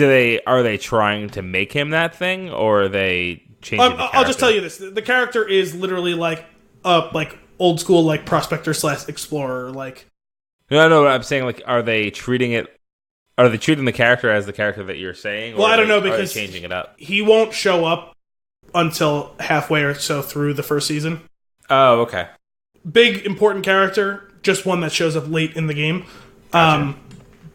they trying to make him that thing, or are they changing the character? I'll just tell you this: the character is literally like old school like prospector / explorer. Like, no, I'm saying like, are they treating the character as the character that you're saying? Or well, I don't know, because changing it up. He won't show up until halfway or so through the first season. Oh, okay. Big important character. Just one that shows up late in the game. Gotcha.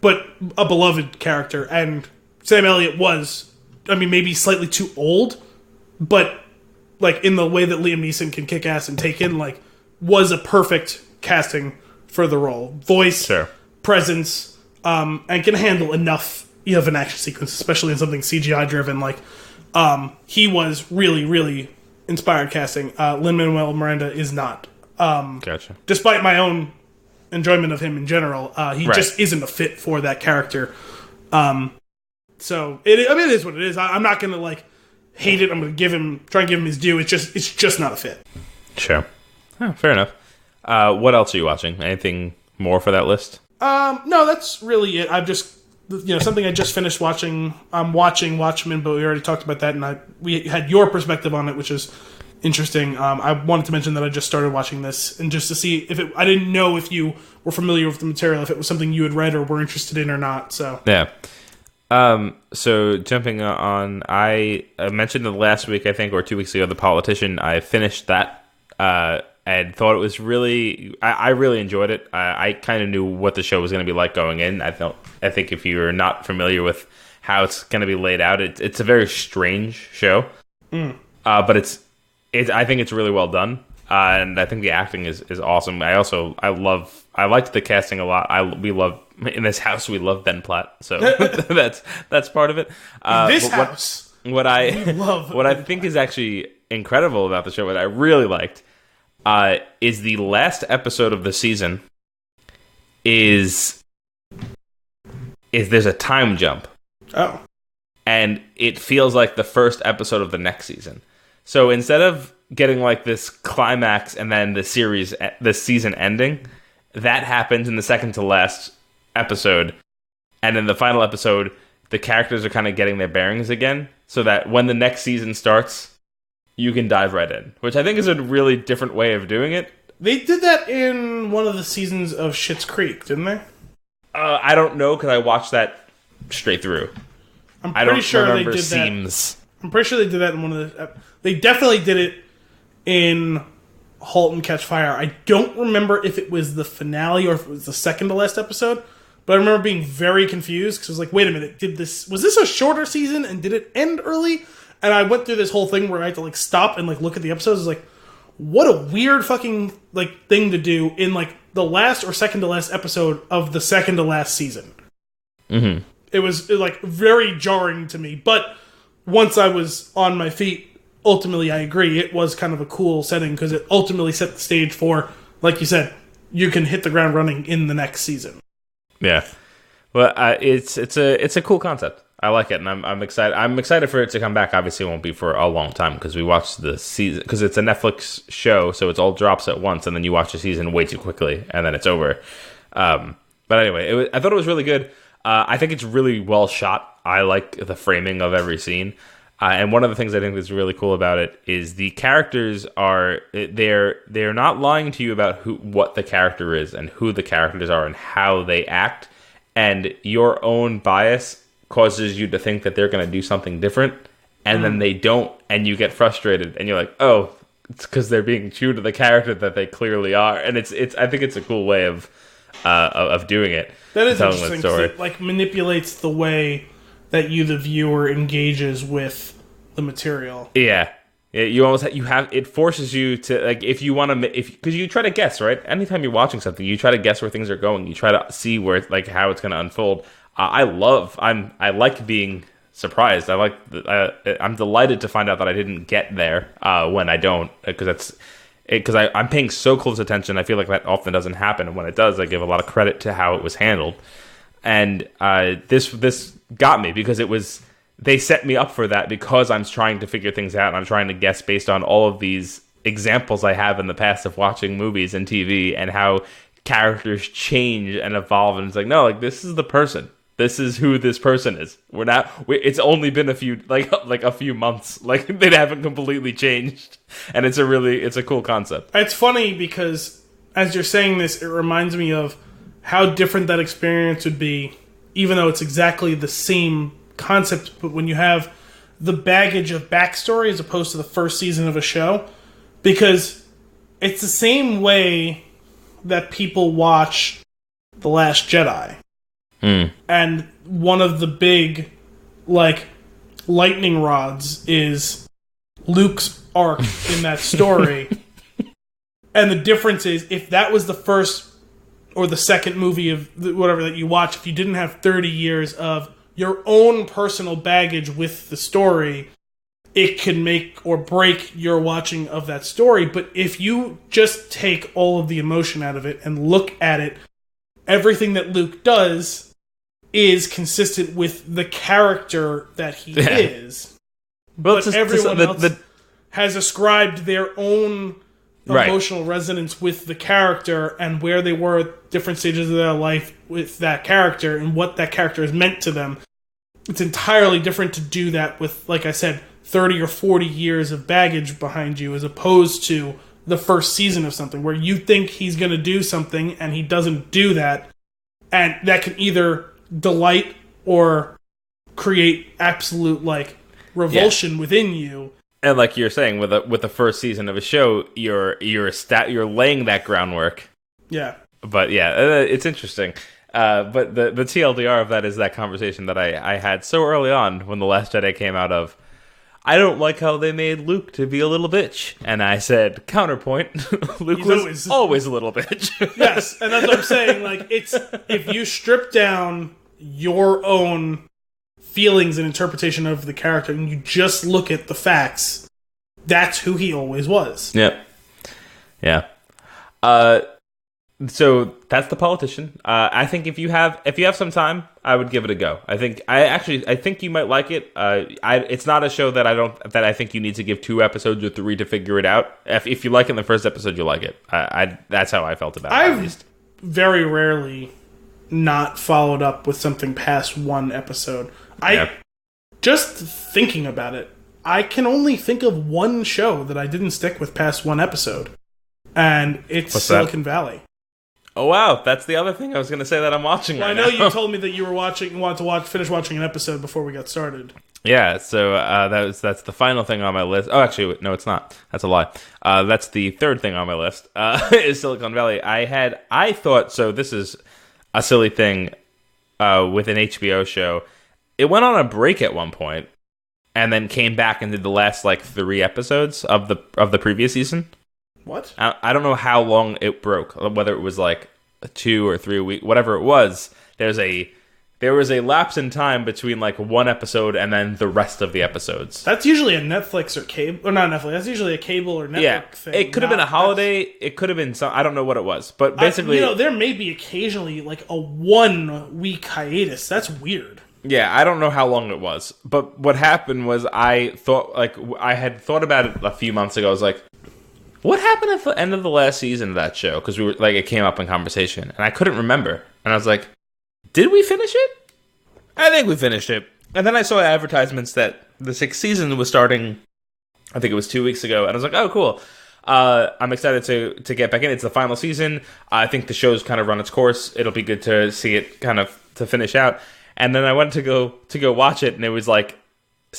But a beloved character. And Sam Elliott was, maybe slightly too old, but like in the way that Liam Neeson can kick ass and Taken, like, was a perfect casting for the role. Voice, presence, and can handle enough of an action sequence, especially in something CGI driven. Like, he was really, really inspired casting. Lin-Manuel Miranda is not. Gotcha. Despite my own enjoyment of him in general, he just isn't a fit for that character. So it is what it is. I'm not gonna like hate it. I'm gonna try and give him his due. It's just not a fit. Sure. Oh, fair enough. What else are you watching? Anything more for that list? No, that's really it. I've just something I just finished watching. I'm watching Watchmen, but we already talked about that, and we had your perspective on it, which is interesting. I wanted to mention that I just started watching this, and just to see I didn't know if you were familiar with the material, if it was something you had read or were interested in or not. So yeah. So jumping on, I mentioned it last week, I think, or 2 weeks ago, The Politician. I finished that and thought it was really, I really enjoyed it. I kind of knew what the show was going to be like going in. I think if you're not familiar with how it's going to be laid out, it's a very strange show, but I think it's really well done, and I think the acting is awesome. I liked the casting a lot. We love in this house. We love Ben Platt, so that's part of it. What I think is actually incredible about the show, what I really liked, is the last episode of the season. Is there's a time jump? Oh, and it feels like the first episode of the next season. So instead of getting like this climax and then the season ending, that happens in the second to last episode. And in the final episode, the characters are kind of getting their bearings again, so that when the next season starts, you can dive right in, which I think is a really different way of doing it. They did that in one of the seasons of Schitt's Creek, didn't they? I don't know, because I watched that straight through. I'm pretty sure they did seams. I'm pretty sure they did that in one of the... They definitely did it in Halt and Catch Fire. I don't remember if it was the finale or if it was the second to last episode, but I remember being very confused because I was like, wait a minute, was this a shorter season and did it end early? And I went through this whole thing where I had to like stop and like look at the episodes. I was like, what a weird fucking like thing to do in like the last or second to last episode of the second to last season. Mm-hmm. It was like very jarring to me, but once I was on my feet, ultimately, I agree. It was kind of a cool setting because it ultimately set the stage for, like you said, you can hit the ground running in the next season. Yeah, well, it's a cool concept. I like it, and I'm excited. I'm excited for it to come back. Obviously, it won't be for a long time because we watched the season because it's a Netflix show, so it's all drops at once, and then you watch the season way too quickly, and then it's over. But anyway, I thought it was really good. I think it's really well shot. I like the framing of every scene. And one of the things I think is really cool about it is the characters they're not lying to you about what the character is and who the characters are and how they act, and your own bias causes you to think that they're going to do something different, and then they don't, and you get frustrated, and you're like, oh, it's because they're being true to the character that they clearly are, and it's I think it's a cool way of doing it. That is interesting because it like manipulates the way that you, the viewer, engages with the material. Yeah. You almost it forces you to like if you want to because you try to guess, right? Anytime you're watching something, you try to guess where things are going. You try to see where like how it's going to unfold. I like being surprised. I'm delighted to find out that I didn't get there when I don't because I'm paying so close attention. I feel like that often doesn't happen, and when it does, I give a lot of credit to how it was handled. And this got me because they set me up for that because I'm trying to figure things out and I'm trying to guess based on all of these examples I have in the past of watching movies and TV and how characters change and evolve. And it's like, no, like this is the person. This is who this person is. It's only been a few a few months. Like they haven't completely changed, and it's a cool concept. It's funny because as you're saying this, it reminds me of how different that experience would be, even though it's exactly the same concept. But when you have the baggage of backstory as opposed to the first season of a show, because it's the same way that people watch The Last Jedi. And one of the big, like, lightning rods is Luke's arc in that story. And the difference is, if that was the first or the second movie of whatever that you watch, if you didn't have 30 years of your own personal baggage with the story, it can make or break your watching of that story. But if you just take all of the emotion out of it and look at it, everything that Luke does is consistent with the character that he is. But everyone else has ascribed their own emotional resonance with the character and where they were at different stages of their life with that character and what that character has meant to them. It's entirely different to do that with, like I said, 30 or 40 years of baggage behind you as opposed to the first season of something where you think he's going to do something and he doesn't do that. And that can either delight or create absolute like revulsion within you. And like you're saying, with the first season of a show, you're laying that groundwork. Yeah. But yeah, it's interesting. But the TLDR of that is that conversation that I had so early on when The Last Jedi came out of, I don't like how they made Luke to be a little bitch. And I said, counterpoint, Luke was always a little bitch. Yes, and that's what I'm saying. Like, it's if you strip down your own feelings and interpretation of the character and you just look at the facts, that's who he always was. Yep. Yeah. So that's The Politician. I think if you have some time, I would give it a go. I think you might like it. It's not a show that I think you need to give 2 episodes or 3 to figure it out. If you like it in the first episode, you like it. That's how I felt about it. At least very rarely not followed up with something past 1 episode. Just thinking about it, I can only think of 1 show that I didn't stick with past 1 episode, and it's Silicon Valley. Oh wow, that's the other thing I was going to say that I'm watching right now. I know you told me that you were wanted to finish watching an episode before we got started. Yeah, so that's the final thing on my list. Oh, actually, no, it's not. That's a lie. That's the third thing on my list. Is Silicon Valley. I thought so. This is a silly thing with an HBO show. It went on a break at one point, and then came back and did the last like 3 episodes of the previous season. What? I don't know how long it broke. Whether it was like 2 or 3 weeks, whatever it was. There was a lapse in time between like one episode and then the rest of the episodes. That's usually a Netflix or cable, or not Netflix. That's usually a cable or network thing. It could have been a holiday. It could have been some. I don't know what it was, but basically, there may be occasionally like a 1-week hiatus. That's weird. Yeah, I don't know how long it was, but what happened was I had thought about it a few months ago. I was like, what happened at the end of the last season of that show? Because we were like, it came up in conversation, and I couldn't remember, and I was like, did we finish it? I think we finished it. And then I saw advertisements that the 6th season was starting, I think it was 2 weeks ago. And I was like, oh, cool. I'm excited to get back in. It's the final season. I think the show's kind of run its course. It'll be good to see it kind of to finish out. And then I went to go watch it. And it was like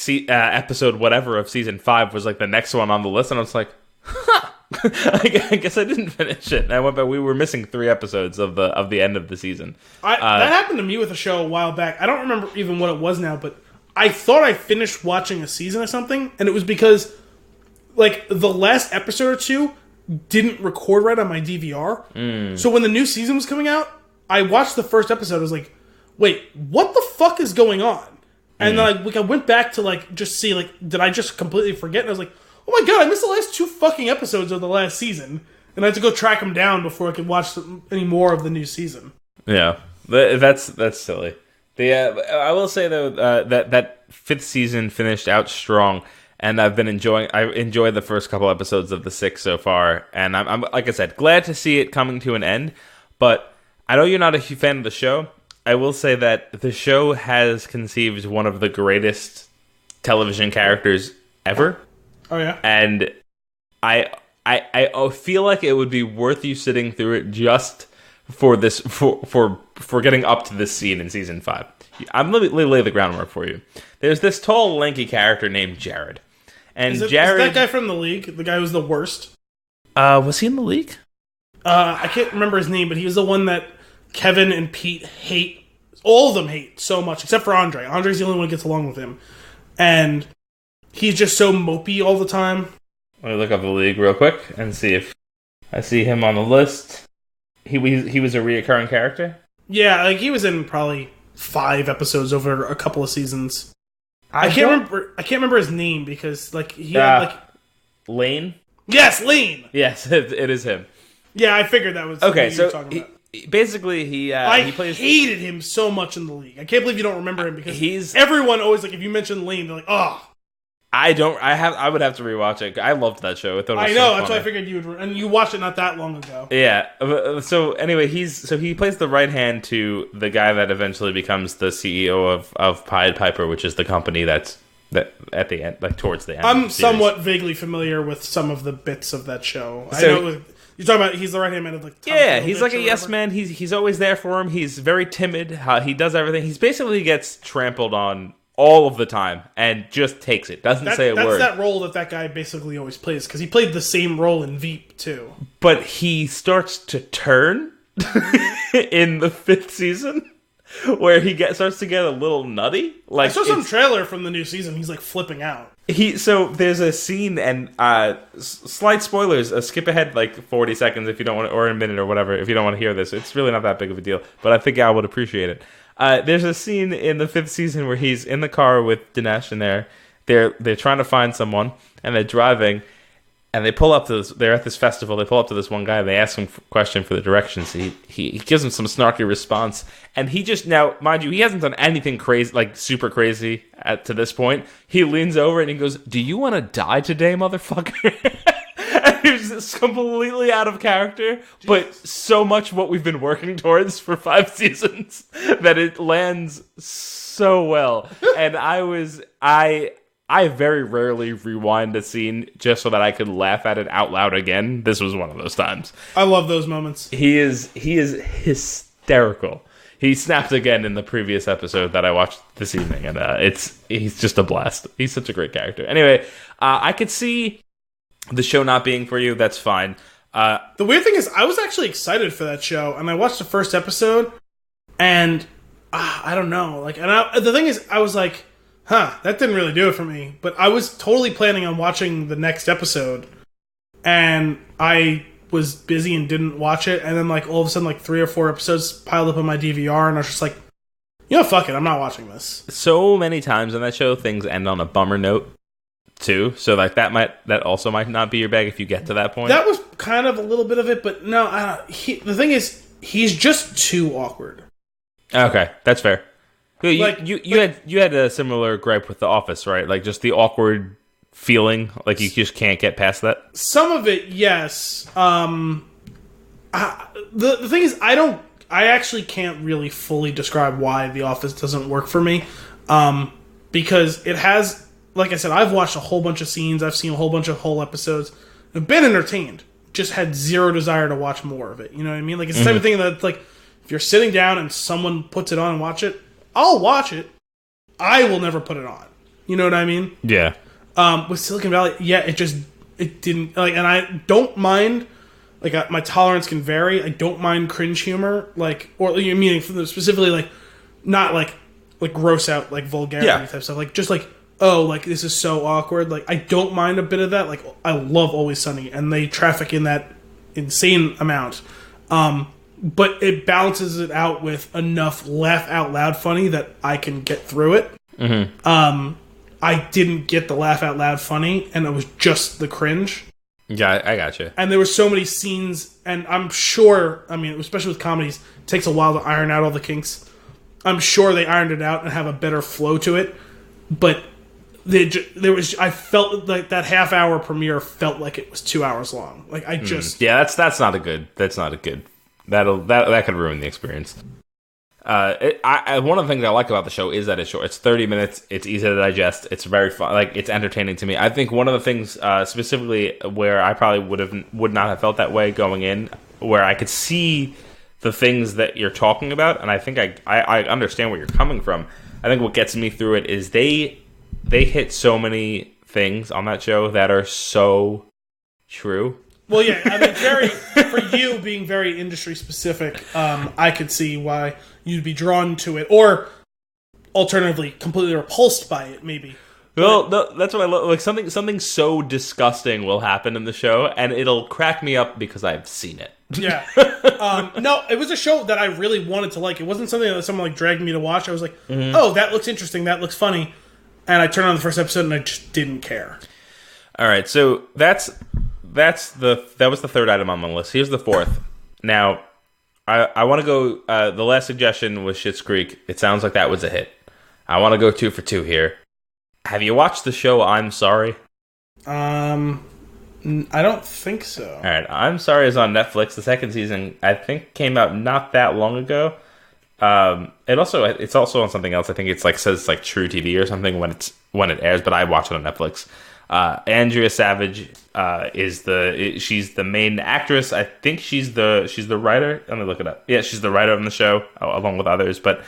episode whatever of season 5 was like the next one on the list. And I was like, huh. I guess I didn't finish it. And I went back. We were missing 3 episodes of the end of the season. That happened to me with a show a while back. I don't remember even what it was now, but I thought I finished watching a season or something, and it was because like the last episode or 2 didn't record right on my DVR. So when the new season was coming out, I watched the first episode. I was like, "Wait, what the fuck is going on?" And then I went back to like just see like, did I just completely forget? And I was like, oh my god, I missed the last 2 fucking episodes of the last season. And I had to go track them down before I could watch any more of the new season. Yeah, that's silly. I will say, though, that 5th season finished out strong. And I enjoyed the first couple episodes of the 6 so far. And I'm like I said, glad to see it coming to an end. But I know you're not a fan of the show. I will say that the show has conceived one of the greatest television characters ever. Oh yeah, and I feel like it would be worth you sitting through it just for this for getting up to this scene in season 5. Let me lay the groundwork for you. There's this tall, lanky character named Jared, and Jared is that guy from The League, the guy who was the worst. Was he in The League? I can't remember his name, but he was the one that Kevin and Pete hate. All of them hate so much, except for Andre. Andre's the only one who gets along with him, and he's just so mopey all the time. Let me look up The League real quick and see if I see him on the list. He was a reoccurring character? Yeah, like he was in probably 5 episodes over a couple of seasons. I can't remember his name because like he had like Lane? Yes, Lane. Yes, it is him. Yeah, I figured that was okay. Who So you were talking about. Basically, he plays. Hated him so much in The League. I can't believe you don't remember him because everyone always like if you mention Lane, they're like, oh. I would have to rewatch it. I loved that show. I know. That's why I figured you would. And you watched it not that long ago. Yeah. So anyway, he plays the right hand to the guy that eventually becomes the CEO of Pied Piper, which is the company that at the end, like towards the end. I'm somewhat vaguely familiar with some of the bits of that show. So, I know you're talking about. He's the right hand man of like. He's like a yes man. He's always there for him. He's very timid. He does everything. He's basically gets trampled on all of the time and just takes it. Doesn't say a word. That's that role that guy basically always plays because he played the same role in Veep too. But he starts to turn in the 5th season where he starts to get a little nutty. Like I saw some trailer from the new season. He's like flipping out. So there's a scene and slight spoilers. Skip ahead like 40 seconds if you don't want to, or a minute or whatever if you don't want to hear this. It's really not that big of a deal, but I think Al would appreciate it. There's a scene in the 5th season where he's in the car with Dinesh and they're trying to find someone and they're driving and they're at this festival. They pull up to this one guy and they ask him a question for the directions. He gives him some snarky response and he just, now mind you, he hasn't done anything crazy, like super crazy to this point. He leans over and he goes, "Do you want to die today, motherfucker?" He's just completely out of character, but so much what we've been working towards for 5 seasons that it lands so well. And I very rarely rewind a scene just so that I could laugh at it out loud again. This was one of those times. I love those moments. He is hysterical. He snapped again in the previous episode that I watched this evening, and he's just a blast. He's such a great character. Anyway, I could see the show not being for you. That's fine. The weird thing is, I was actually excited for that show, and I watched the first episode, and I don't know. Like, the thing is, I was like, that didn't really do it for me. But I was totally planning on watching the next episode, and I was busy and didn't watch it, and then like all of a sudden like 3 or 4 episodes piled up on my DVR, and I was just like, fuck it, I'm not watching this. So many times on that show things end on a bummer note too, so like that also might not be your bag if you get to that point. That was kind of a little bit of it, but no, the thing is, he's just too awkward. Okay, that's fair. You had a similar gripe with The Office, right? Like just the awkward feeling, like you just can't get past that. Some of it, yes. The thing is, I actually can't really fully describe why The Office doesn't work for me, because it has, like I said, I've watched a whole bunch of scenes, I've seen a whole bunch of whole episodes, I've been entertained, just had zero desire to watch more of it. You know what I mean? Like it's the type of thing that, like, if you're sitting down and someone puts it on and watch it, I'll watch it. I will never put it on. You know what I mean? Yeah. With Silicon Valley, it didn't, like, and I don't mind, like, my tolerance can vary. I don't mind cringe humor, like, or you mean specifically, like, not like gross out, like, vulgarity type stuff, like, just like, oh, like, this is so awkward, like, I don't mind a bit of that. Like, I love Always Sunny, and they traffic in that insane amount, but it balances it out with enough laugh out loud funny that I can get through it. I didn't get the laugh out loud funny, and it was just the cringe. Yeah, I gotcha. And there were so many scenes, and I'm sure, I mean, especially with comedies, it takes a while to iron out all the kinks. I'm sure they ironed it out and have a better flow to it, but I felt like that half-hour premiere felt like it was 2 hours long. Like, I just... Yeah, that's not a good... That could ruin the experience. One of the things I like about the show is that it's short. It's 30 minutes. It's easy to digest. It's very fun. Like, it's entertaining to me. I think one of the things specifically where I probably would not have felt that way going in, where I could see the things that you're talking about, and I think I understand where you're coming from. I think what gets me through it is they hit so many things on that show that are so true. Well, yeah, I mean, for you being very industry specific, I could see why you'd be drawn to it, or alternatively, completely repulsed by it, maybe. Well, no, that's what I love. Like something so disgusting will happen in the show, and it'll crack me up because I've seen it. Yeah. No, it was a show that I really wanted to like. It wasn't something that someone like dragged me to watch. I was like, oh, that looks interesting. That looks funny. And I turned on the first episode, and I just didn't care. All right, so that was the third item on my list. Here's the fourth. Now, I want to go. The last suggestion was Schitt's Creek. It sounds like that was a hit. I want to go 2 for 2 here. Have you watched the show I'm Sorry? I don't think so. All right, I'm Sorry is on Netflix. The second season, I think, came out not that long ago. It's also on something else. I think it's like says like True TV or something when it airs, but I watch it on Netflix. Andrea Savage she's the main actress. I think she's the writer. Let me look it up. Yeah, she's the writer on the show along with others. But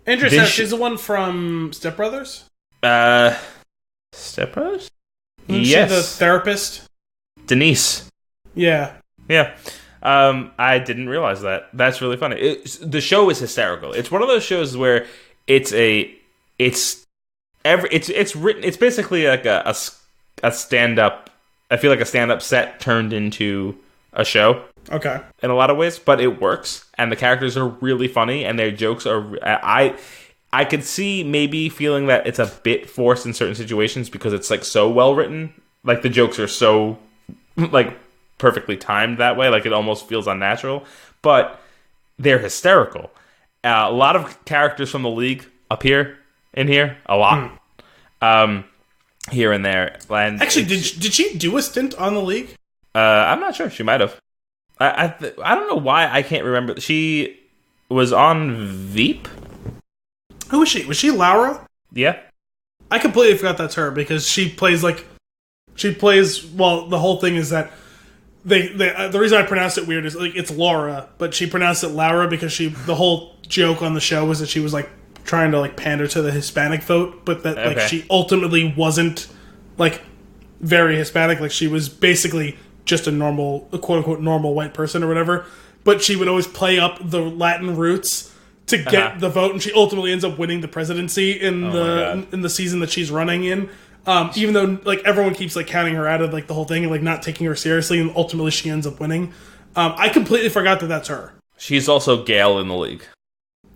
Andrea Savage, she's the one from Step Brothers. Step Brothers. Isn't she the therapist? Denise. Yeah. I didn't realize that. That's really funny. The show is hysterical. It's one of those shows where it's written. It's basically like a stand up. I feel like a stand up set turned into a show. Okay. In a lot of ways, but it works, and the characters are really funny, and their jokes are. I could see maybe feeling that it's a bit forced in certain situations because it's like so well written. Like the jokes are so like perfectly timed that way. Like it almost feels unnatural, but they're hysterical. A lot of characters from the League appear in here. A lot. Here and there. And actually, did she do a stint on the League? I'm not sure. She might have. I don't know why I can't remember. She was on Veep. Who was she? Was she Laura? Yeah. I completely forgot that's her because she plays. Well, the whole thing is that the reason I pronounced it weird is like it's Laura, but she pronounced it Laura because the whole joke on the show was that she was like trying to like pander to the Hispanic vote, but that like she ultimately wasn't like very Hispanic. Like she was basically just a quote unquote normal white person or whatever. But she would always play up the Latin roots to get the vote, and she ultimately ends up winning the presidency in the season that she's running in. Even though like everyone keeps like counting her out of like the whole thing and like not taking her seriously, and ultimately she ends up winning. I completely forgot that that's her. She's also Gail in the league.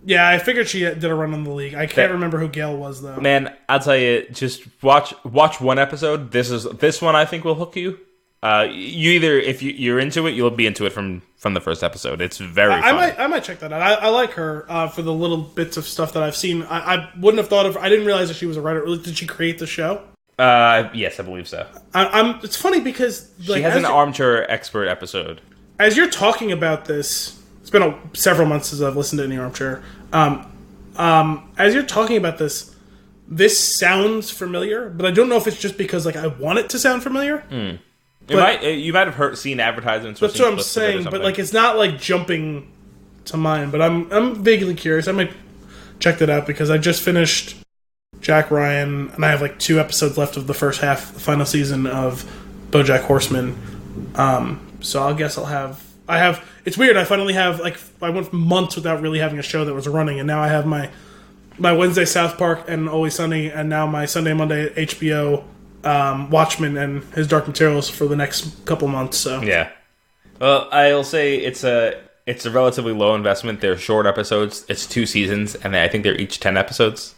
Yeah, I figured she did a run in the league. I can't remember who Gail was though. Man, I'll tell you, just watch one episode. This one I think will hook you. You either if you're into it, you'll be into it from the first episode. It's very funny. I might check that out. I like her for the little bits of stuff that I've seen. I wouldn't have thought of. I didn't realize that she was a writer. Did she create the show? Yes, I believe so. It's funny because like, she has an armchair expert episode. As you're talking about this, it's been several months since I've listened to any armchair. As you're talking about this sounds familiar, but I don't know if it's just because like I want it to sound familiar. But, you might have seen advertisements. That's what I'm saying, but like it's not like jumping to mind. But I'm vaguely curious. I might check that out because I just finished Jack Ryan, and I have like 2 episodes left of the first half, the final season of BoJack Horseman. So I guess I have. It's weird. I finally have like I went months without really having a show that was running, and now I have my Wednesday South Park and Always Sunny, and now my Sunday Monday HBO. Watchmen and his Dark Materials for the next couple months. So yeah, well, I'll say it's a relatively low investment. They're short episodes. It's 2 seasons, and I think they're each 10 episodes.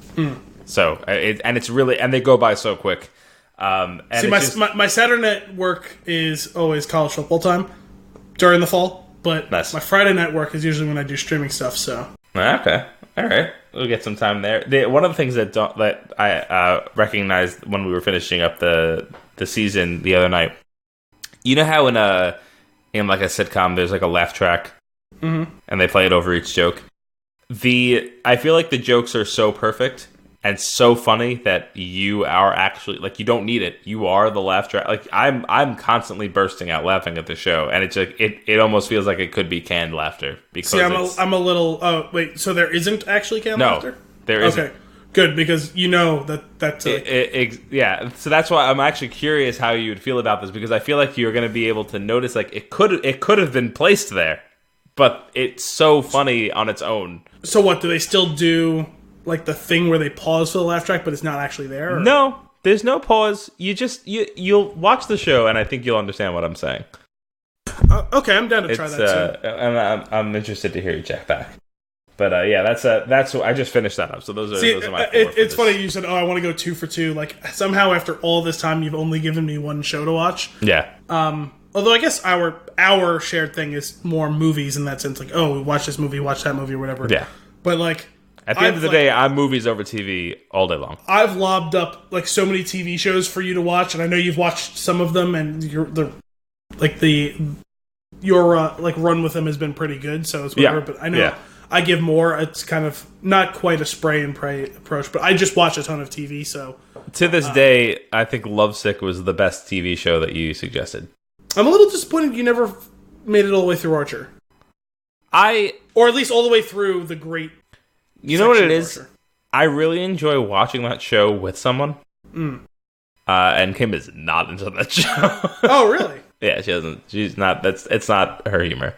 So it's really they go by so quick. And see, my Saturday night work is always college football time during the fall, but my Friday night work is usually when I do streaming stuff. So okay, all right. We'll get some time there. One of the things that I recognized when we were finishing up the season the other night, you know how in like a sitcom there's like a laugh track, and they play it over each joke. I feel like the jokes are so perfect and so funny that you are actually like you don't need it. You are the laugh track. Like I'm constantly bursting out laughing at the show, and it's like it almost feels like it could be canned laughter. Because see, I'm a little. Oh wait, so there isn't actually canned laughter? There isn't. Okay, good, because you know that's like... yeah. So that's why I'm actually curious how you would feel about this, because I feel like you're going to be able to notice like it could have been placed there, but it's so funny on its own. So what do they still do? Like the thing where they pause for the laugh track, but it's not actually there? Or? No, there's no pause. You'll watch the show, and I think you'll understand what I'm saying. Okay, I'm down to try that soon. I'm interested to hear you check back. But yeah, that's what I just finished that up. So those are my. It's funny you said, "Oh, I want to go 2 for 2." Like somehow after all this time, you've only given me one show to watch. Yeah. Although I guess our shared thing is more movies in that sense. Like, oh, we watch this movie, watch that movie, or whatever. Yeah. But like. At the end of the day, I'm movies over TV all day long. I've lobbed up like so many TV shows for you to watch, and I know you've watched some of them, and your run with them has been pretty good. So it's whatever. Yeah. But I know I give more. It's kind of not quite a spray and pray approach, but I just watch a ton of TV. So to this day, I think Lovesick was the best TV show that you suggested. I'm a little disappointed you never made it all the way through Archer. Or at least all the way through the great. You know what it is? Archer. I really enjoy watching that show with someone. And Kim is not into that show. Oh, really? Yeah, she doesn't. She's not. It's not her humor.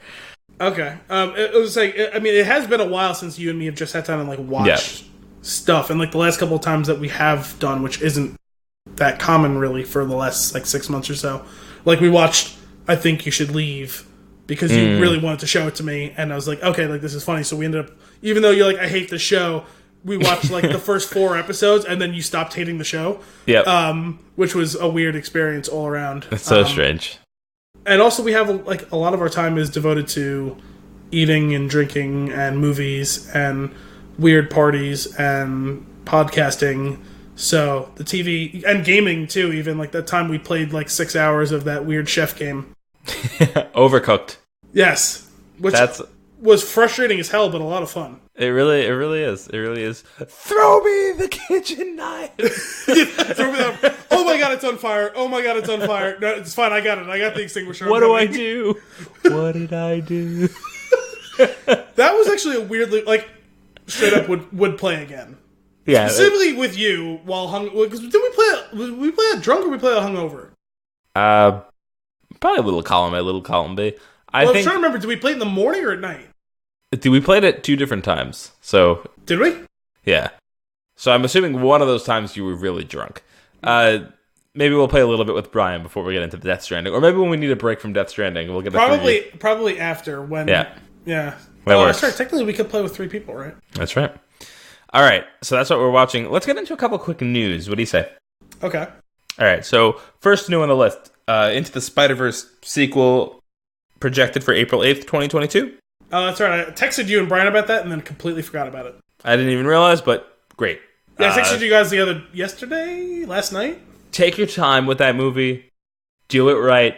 Okay. It was like. I mean, it has been a while since you and me have just sat down and like watched stuff, and like the last couple of times that we have done, which isn't that common really for the last like 6 months or so. Like we watched I Think You Should Leave because you really wanted to show it to me, and I was like, okay, like this is funny. So we ended up. Even though you're like, I hate the show, we watched like the first 4 episodes, and then you stopped hating the show. Yep. Which was a weird experience all around. It's so strange. And also, we have like a lot of our time is devoted to eating and drinking and movies and weird parties and podcasting. So the TV and gaming too. Even like that time we played like 6 hours of that weird chef game. Overcooked. Yes. Which was frustrating as hell, but a lot of fun. It really is. It really is. Throw me the kitchen knife. Throw me that. Oh my god, it's on fire. Oh my god, it's on fire. No, it's fine. I got it. I got the extinguisher. What do I do? What did I do? That was actually a weirdly, like, straight up would play again. Yeah. Specifically with you while because did we play it drunk or we play it hungover? Probably a little column A, little column B. I was trying to remember, did we play it in the morning or at night? We played it 2 different times. So did we? Yeah. So I'm assuming one of those times you were really drunk. Maybe we'll play a little bit with Brian before we get into Death Stranding, or maybe when we need a break from Death Stranding, we'll get probably after when. Yeah. Sorry. Technically, we could play with 3 people, right? That's right. All right. So that's what we're watching. Let's get into a couple quick news. What do you say? Okay. All right. So first new on the list: Into the Spider-Verse sequel projected for April 8th, 2022. Oh, that's right. I texted you and Brian about that, and then completely forgot about it. I didn't even realize, but great. Yeah, I texted you guys last night. Take your time with that movie. Do it right.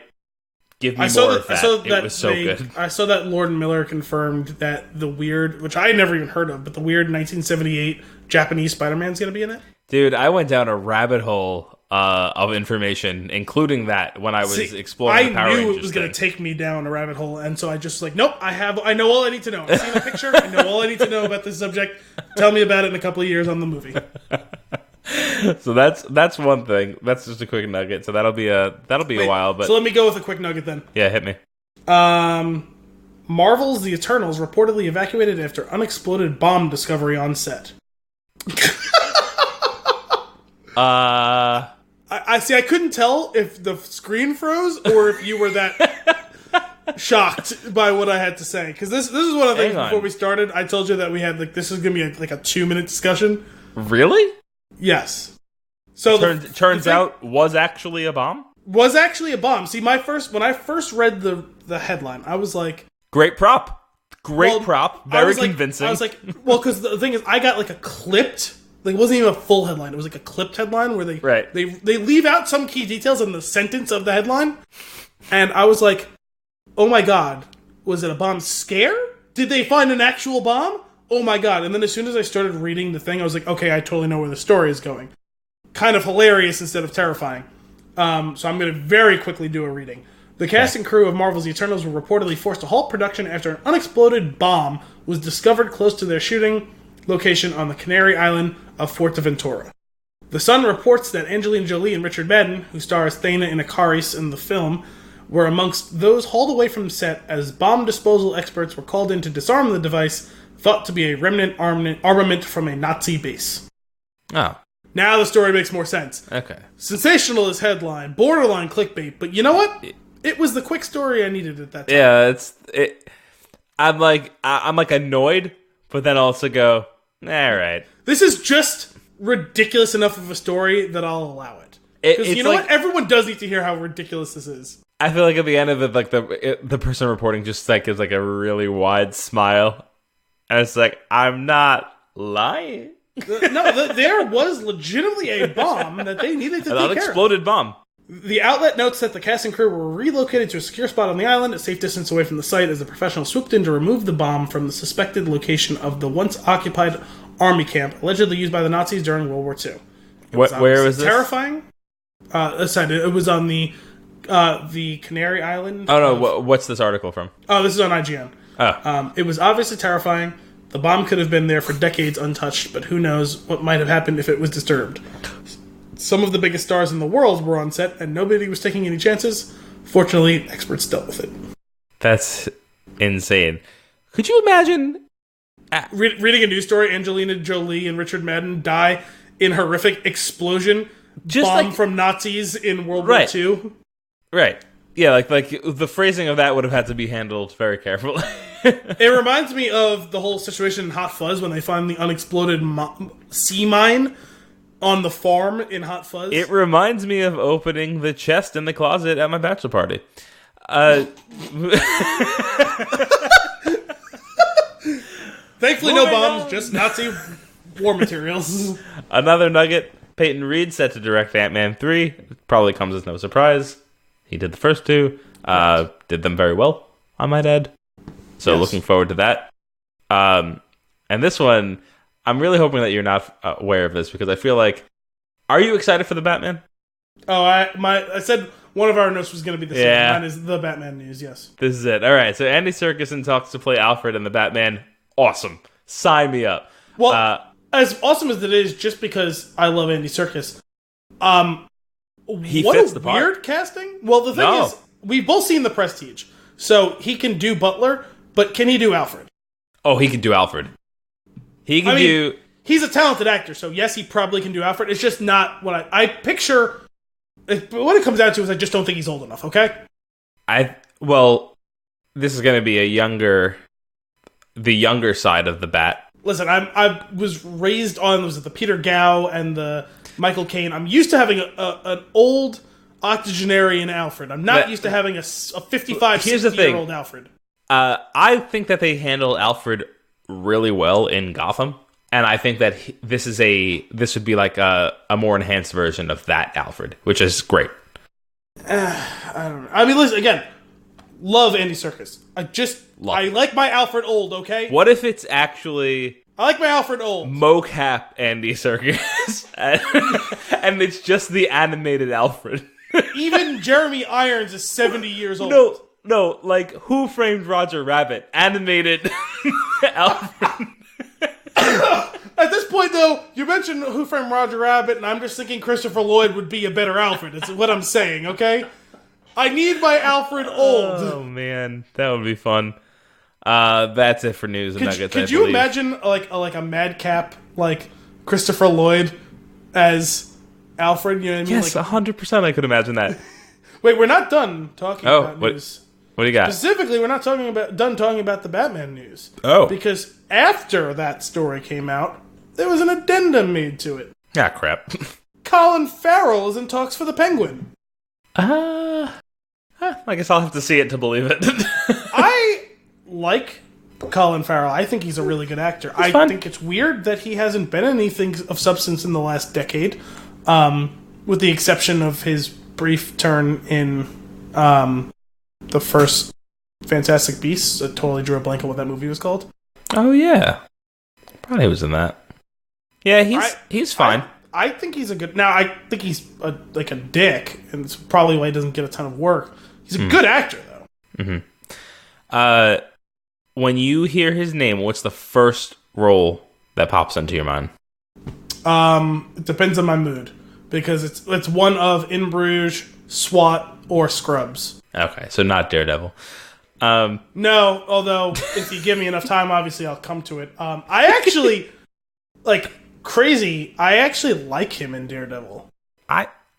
Give me more of that. It was so good. I saw that Lord Miller confirmed that the weird, which I had never even heard of, but the weird 1978 Japanese Spider-Man's going to be in it. Dude, I went down a rabbit hole of information, including that when I was exploring the Power Rangers. I knew it was going to take me down a rabbit hole, and so I just nope, I know all I need to know. I've seen the picture. I know all I need to know about this subject. Tell me about it in a couple of years on the movie. So that's one thing. That's just a quick nugget. So that'll be a while. But so let me go with a quick nugget then. Yeah, hit me. Marvel's The Eternals reportedly evacuated after unexploded bomb discovery on set. I see. I couldn't tell if the screen froze or if you were that shocked by what I had to say. Because this is one of the things before we started. I told you that we had this is going to be a 2-minute discussion. Really? Yes. So turns out was actually a bomb. Was actually a bomb. See, when I first read the headline, I was like, "Great prop, prop, very convincing." I was like, "Well," because the thing is, I got a clipped. It wasn't even a full headline. It was a clipped headline where they leave out some key details in the sentence of the headline, and I was like, "Oh my god, was it a bomb scare? Did they find an actual bomb? Oh my god." And then as soon as I started reading the thing, I was like, okay, I totally know where the story is going. Kind of hilarious instead of terrifying. So I'm going to very quickly do a reading. The cast and crew of Marvel's The Eternals were reportedly forced to halt production after an unexploded bomb was discovered close to their shooting location on the Canary Island of Fuerteventura. The Sun reports that Angelina Jolie and Richard Madden, who star as Thana and Icaris in the film, were amongst those hauled away from set as bomb disposal experts were called in to disarm the device, thought to be a remnant armament from a Nazi base. Oh. Now the story makes more sense. Okay. Sensationalist headline, borderline clickbait, but you know what? It was the quick story I needed at that time. Yeah, I'm annoyed, but then also go, all right. This is just ridiculous enough of a story that I'll allow it. Because you know what? Everyone does need to hear how ridiculous this is. I feel like at the end of it, the person reporting just gives a really wide smile. And it's like, I'm not lying. No, there was legitimately a bomb that they needed to take care of. An unexploded bomb. The outlet notes that the cast and crew were relocated to a secure spot on the island, a safe distance away from the site, as the professionals swooped in to remove the bomb from the suspected location of the once-occupied army camp, allegedly used by the Nazis during World War II. Where was this? Terrifying. It was on the Canary Island. Oh, no. What's this article from? Oh, this is on IGN. Oh. It was obviously terrifying. The bomb could have been there for decades untouched, but who knows what might have happened if it was disturbed. Some of the biggest stars in the world were on set, and nobody was taking any chances. Fortunately, experts dealt with it. That's insane. Could you imagine... reading a news story, Angelina Jolie and Richard Madden die in horrific explosion, bomb from Nazis in World War II? Right. Yeah, like the phrasing of that would have had to be handled very carefully. It reminds me of the whole situation in Hot Fuzz when they find the unexploded sea mine on the farm in Hot Fuzz. It reminds me of opening the chest in the closet at my bachelor party. Thankfully, no bombs, just Nazi war materials. Another nugget. Peyton Reed set to direct Ant-Man 3. Probably comes as no surprise. He did the first 2. Did them very well, I might add. So looking forward to that. And this one, I'm really hoping that you're not aware of this because I feel like, are you excited for the Batman? Oh, I said one of our notes was going to be the same. Yeah. Mine is the Batman news, yes. This is it. All right, so Andy Serkis in talks to play Alfred in the Batman. Awesome. Sign me up. Well, as awesome as it is, just because I love Andy Serkis, he what fits a the part. Weird casting. Well, the thing is, we've both seen The Prestige, so he can do Butler, but can he do Alfred? Oh, he can do Alfred. He can do... He's a talented actor, so yes, he probably can do Alfred. It's just not what I picture. What it comes down to is I just don't think he's old enough, okay? Well, this is going to be the younger side of the Bat. Listen, I was raised on the Peter Gow and the Michael Caine. I'm used to having an old octogenarian Alfred. I'm not used to having a 55, 60-year-old Alfred. I think that they handle Alfred really well in Gotham, and I think that this would be like a more enhanced version of that Alfred, which is great. I don't know. I mean, listen, again, love Andy Serkis. I like my Alfred old, okay? What if it's actually... I like my Alfred old. Mocap Andy Serkis, and it's just the animated Alfred. Even Jeremy Irons is 70 years old. No, like Who Framed Roger Rabbit, animated Alfred. At this point, though, you mentioned Who Framed Roger Rabbit, and I'm just thinking Christopher Lloyd would be a better Alfred. That's what I'm saying, okay? I need my Alfred old. Oh, man. That would be fun. That's it for news and nuggets. Could you imagine like a madcap like Christopher Lloyd as Alfred? You know what I mean? Yes, 100%. I could imagine that. Wait, we're not done talking about news. What do you got? Specifically, we're not done talking about the Batman news. Oh, because after that story came out, there was an addendum made to it. Ah, crap. Colin Farrell is in talks for the Penguin. I guess I'll have to see it to believe it. I like Colin Farrell. I think he's a really good actor. I think it's weird that he hasn't been anything of substance in the last decade, with the exception of his brief turn in the first Fantastic Beasts. I totally drew a blank on what that movie was called. Oh, yeah. Probably was in that. Yeah, he's fine. I think he's a good... Now, I think he's a dick, and it's probably why he doesn't get a ton of work. He's a good actor, though. Mm-hmm. When you hear his name, what's the first role that pops into your mind? It depends on my mood, because it's one of In Bruges, SWAT, or Scrubs. Okay, so not Daredevil. No, although if you give me enough time, obviously I'll come to it. I actually I actually like him in Daredevil.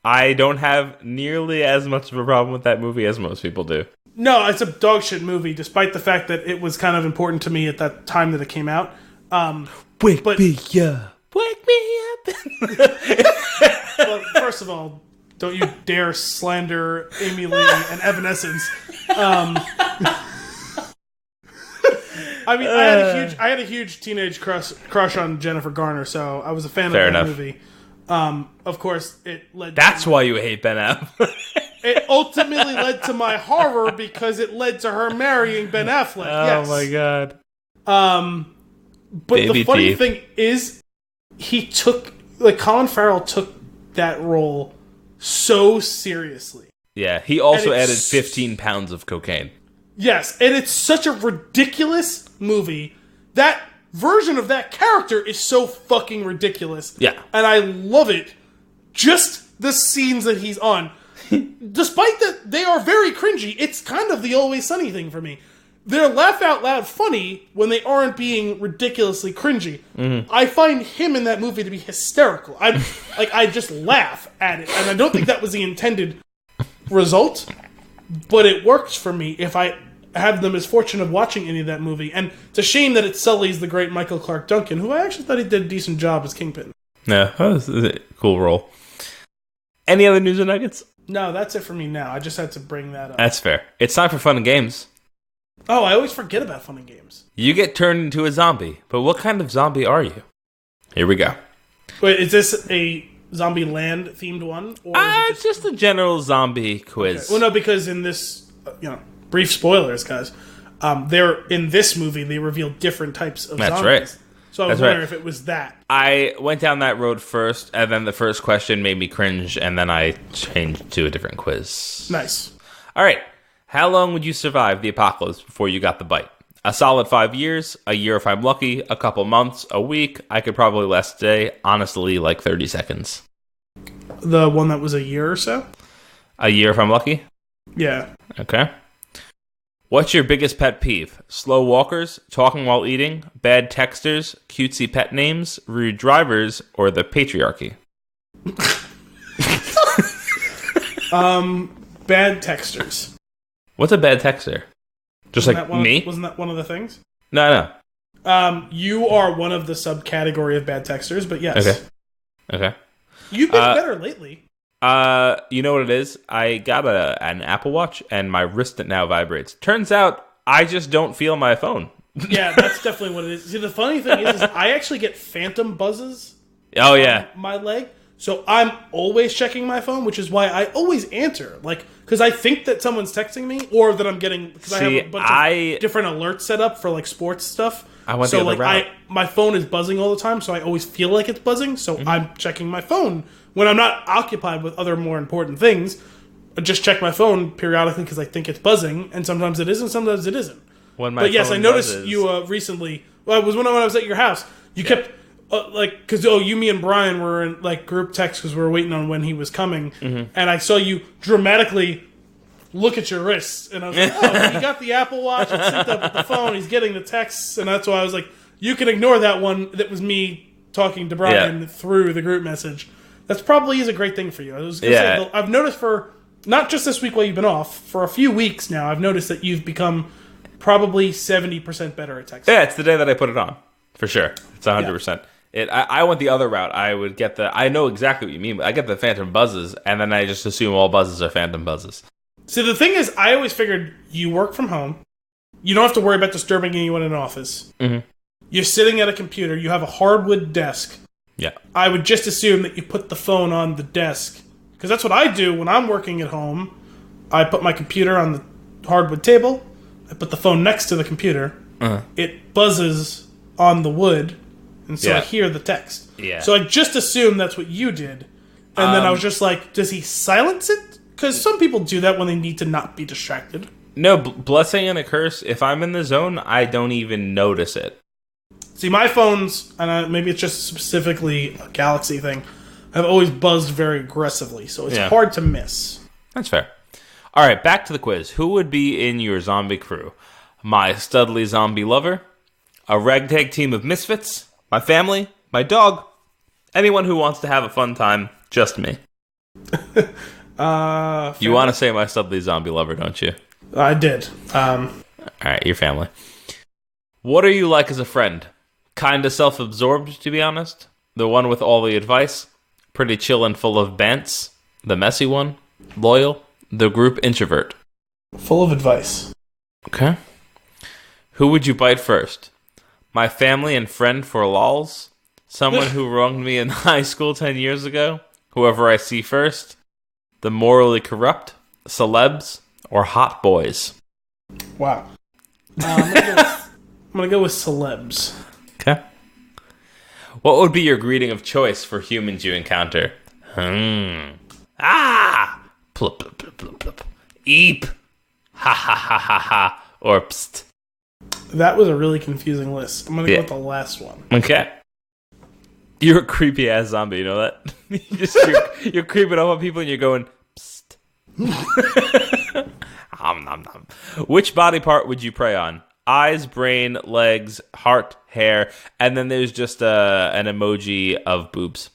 I don't have nearly as much of a problem with that movie as most people do. No, it's a dog shit movie, despite the fact that it was kind of important to me at that time that it came out. Wake me up. Wake me up. Well, first of all, don't you dare slander Amy Lee and Evanescence. I mean, I had a huge teenage crush on Jennifer Garner, so I was a fan of that movie. Of course, it led. That's why you hate Ben Affleck. It ultimately led to my horror because it led to her marrying Ben Affleck. Yes. Oh my god. But the funny thing is, Colin Farrell took that role so seriously. Yeah, he also added 15 pounds of cocaine. Yes, and it's such a ridiculous movie. That version of that character is so fucking ridiculous. Yeah. And I love it. Just the scenes that he's on. Despite that they are very cringy, it's kind of the Always Sunny thing for me. They're laugh out loud funny when they aren't being ridiculously cringy. Mm-hmm. I find him in that movie to be hysterical. I just laugh at it, and I don't think that was the intended result, but it works for me if I have the misfortune of watching any of that movie. And it's a shame that it sullies the great Michael Clarke Duncan, who I actually thought he did a decent job as Kingpin. Yeah, that was a cool role. Any other news or nuggets? No, that's it for me now. I just had to bring that up. That's fair. It's time for fun and games. Oh, I always forget about fun and games. You get turned into a zombie, but what kind of zombie are you? Here we go. Wait, is this a Zombieland themed one? Or is it just a general zombie quiz. Okay. Well, no, because in this, brief spoilers, guys. In this movie, they reveal different types of zombies. That's right. So I was wondering if it was that. I went down that road first, and then the first question made me cringe, and then I changed to a different quiz. Nice. All right. How long would you survive the apocalypse before you got the bite? A solid 5 years, a year if I'm lucky, a couple months, a week. I could probably last a day. Honestly, like 30 seconds. The one that was a year or so? A year if I'm lucky? Yeah. Okay. What's your biggest pet peeve? Slow walkers, talking while eating, bad texters, cutesy pet names, rude drivers, or the patriarchy? Bad texters. What's a bad texter? Just Wasn't like me? Wasn't that one of the things? No. You are one of the subcategory of bad texters, but yes. Okay. You've been better lately. You know what it is? I got an Apple Watch, and my wrist now vibrates. Turns out, I just don't feel my phone. Yeah, that's definitely what it is. See, the funny thing is I actually get phantom buzzes. Oh, yeah. On my leg. So I'm always checking my phone, which is why I always answer. Like, because I think that someone's texting me, or that I'm getting... Because I have a bunch of different alerts set up for, like, sports stuff. I went the other route. My phone is buzzing all the time, so I always feel like it's buzzing. So I'm checking my phone when I'm not occupied with other more important things. I just check my phone periodically because I think it's buzzing, and sometimes it is, and sometimes it isn't. But yes, I noticed you recently. Well, it was when I was at your house. You kept because you, me, and Brian were in like group text because we were waiting on when he was coming, and I saw you dramatically look at your wrists, and I was like, "Oh, he got the Apple Watch and synced up with the phone. He's getting the texts," and that's why I was like, "You can ignore that one. That was me talking to Brian through the group message." That's probably is a great thing for you. I was gonna say, I've noticed for not just this week while you've been off, for a few weeks now, I've noticed that you've become probably 70% better at texting. Yeah, it's the day that I put it on, for sure. It's 100%. I went the other route. I would get I know exactly what you mean, but I get the phantom buzzes, and then I just assume all buzzes are phantom buzzes. See, the thing is, I always figured you work from home. You don't have to worry about disturbing anyone in an office. Mm-hmm. You're sitting at a computer. You have a hardwood desk. Yeah. I would just assume that you put the phone on the desk. Because that's what I do when I'm working at home. I put my computer on the hardwood table. I put the phone next to the computer. Uh-huh. It buzzes on the wood. And so I hear the text. Yeah. So I just assumed that's what you did. And then I was just like, does he silence it? Because some people do that when they need to not be distracted. No, blessing and a curse. If I'm in the zone, I don't even notice it. See, my phones, and maybe it's just specifically a Galaxy thing, have always buzzed very aggressively. So it's hard to miss. That's fair. All right, back to the quiz. Who would be in your zombie crew? My studly zombie lover? A ragtag team of misfits? My family? My dog? Anyone who wants to have a fun time? Just me. You want to say my studly zombie lover, don't you? I did. All right, your family. What are you like as a friend? Kinda self-absorbed, to be honest. The one with all the advice. Pretty chill and full of bants. The messy one. Loyal. The group introvert. Full of advice. Okay. Who would you bite first? My family and friend for lols? Someone who wronged me in high school 10 years ago? Whoever I see first? The morally corrupt? Celebs? Or hot boys? Wow. I'm going to go with celebs. Okay. What would be your greeting of choice for humans you encounter? Ah! Plup, plup, plup, plup, plup. Eep! Ha ha ha ha ha. Or psst. That was a really confusing list. I'm going to go with the last one. Okay. You're a creepy ass zombie, you know that? you're creeping up on people and you're going, psst. Nom, nom, nom. Which body part would you prey on? Eyes, brain, legs, heart, hair, and then there's just an emoji of boobs.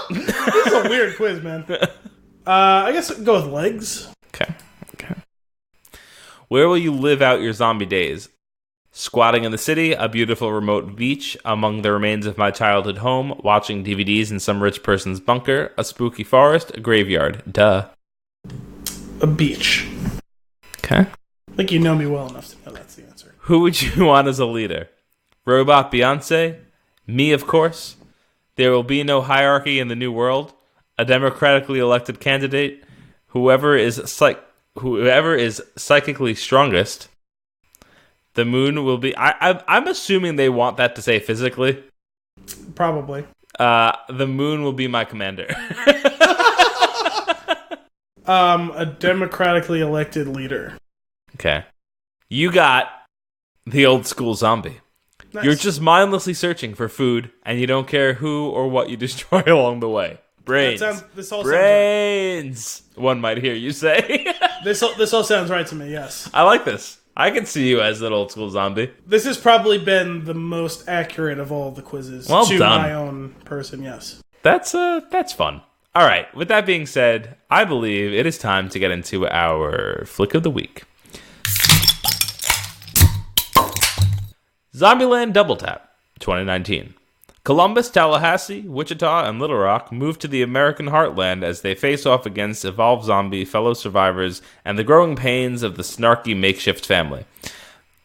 This is a weird quiz, man. I guess I'll go with legs. Okay. Where will you live out your zombie days? Squatting in the city, a beautiful remote beach, among the remains of my childhood home, watching DVDs in some rich person's bunker, a spooky forest, a graveyard. Duh. A beach. Okay. I think you know me well enough to know that's the answer. Who would you want as a leader? Robot Beyonce? Me, of course. There will be no hierarchy in the new world. A democratically elected candidate. Whoever is psychically strongest. The moon will be... I'm assuming they want that to say physically. Probably. The moon will be my commander. A democratically elected leader. Okay. You got the old school zombie. Nice. You're just mindlessly searching for food, and you don't care who or what you destroy along the way. Brains. This all Brains. Sounds right. One might hear you say. This all sounds right to me, yes. I like this. I can see you as that old school zombie. This has probably been the most accurate of all the quizzes to my own person, yes. That's fun. All right, with that being said, I believe it is time to get into our Flick of the Week. Zombieland Double Tap, 2019. Columbus, Tallahassee, Wichita, and Little Rock move to the American heartland as they face off against evolved zombie fellow survivors and the growing pains of the snarky makeshift family.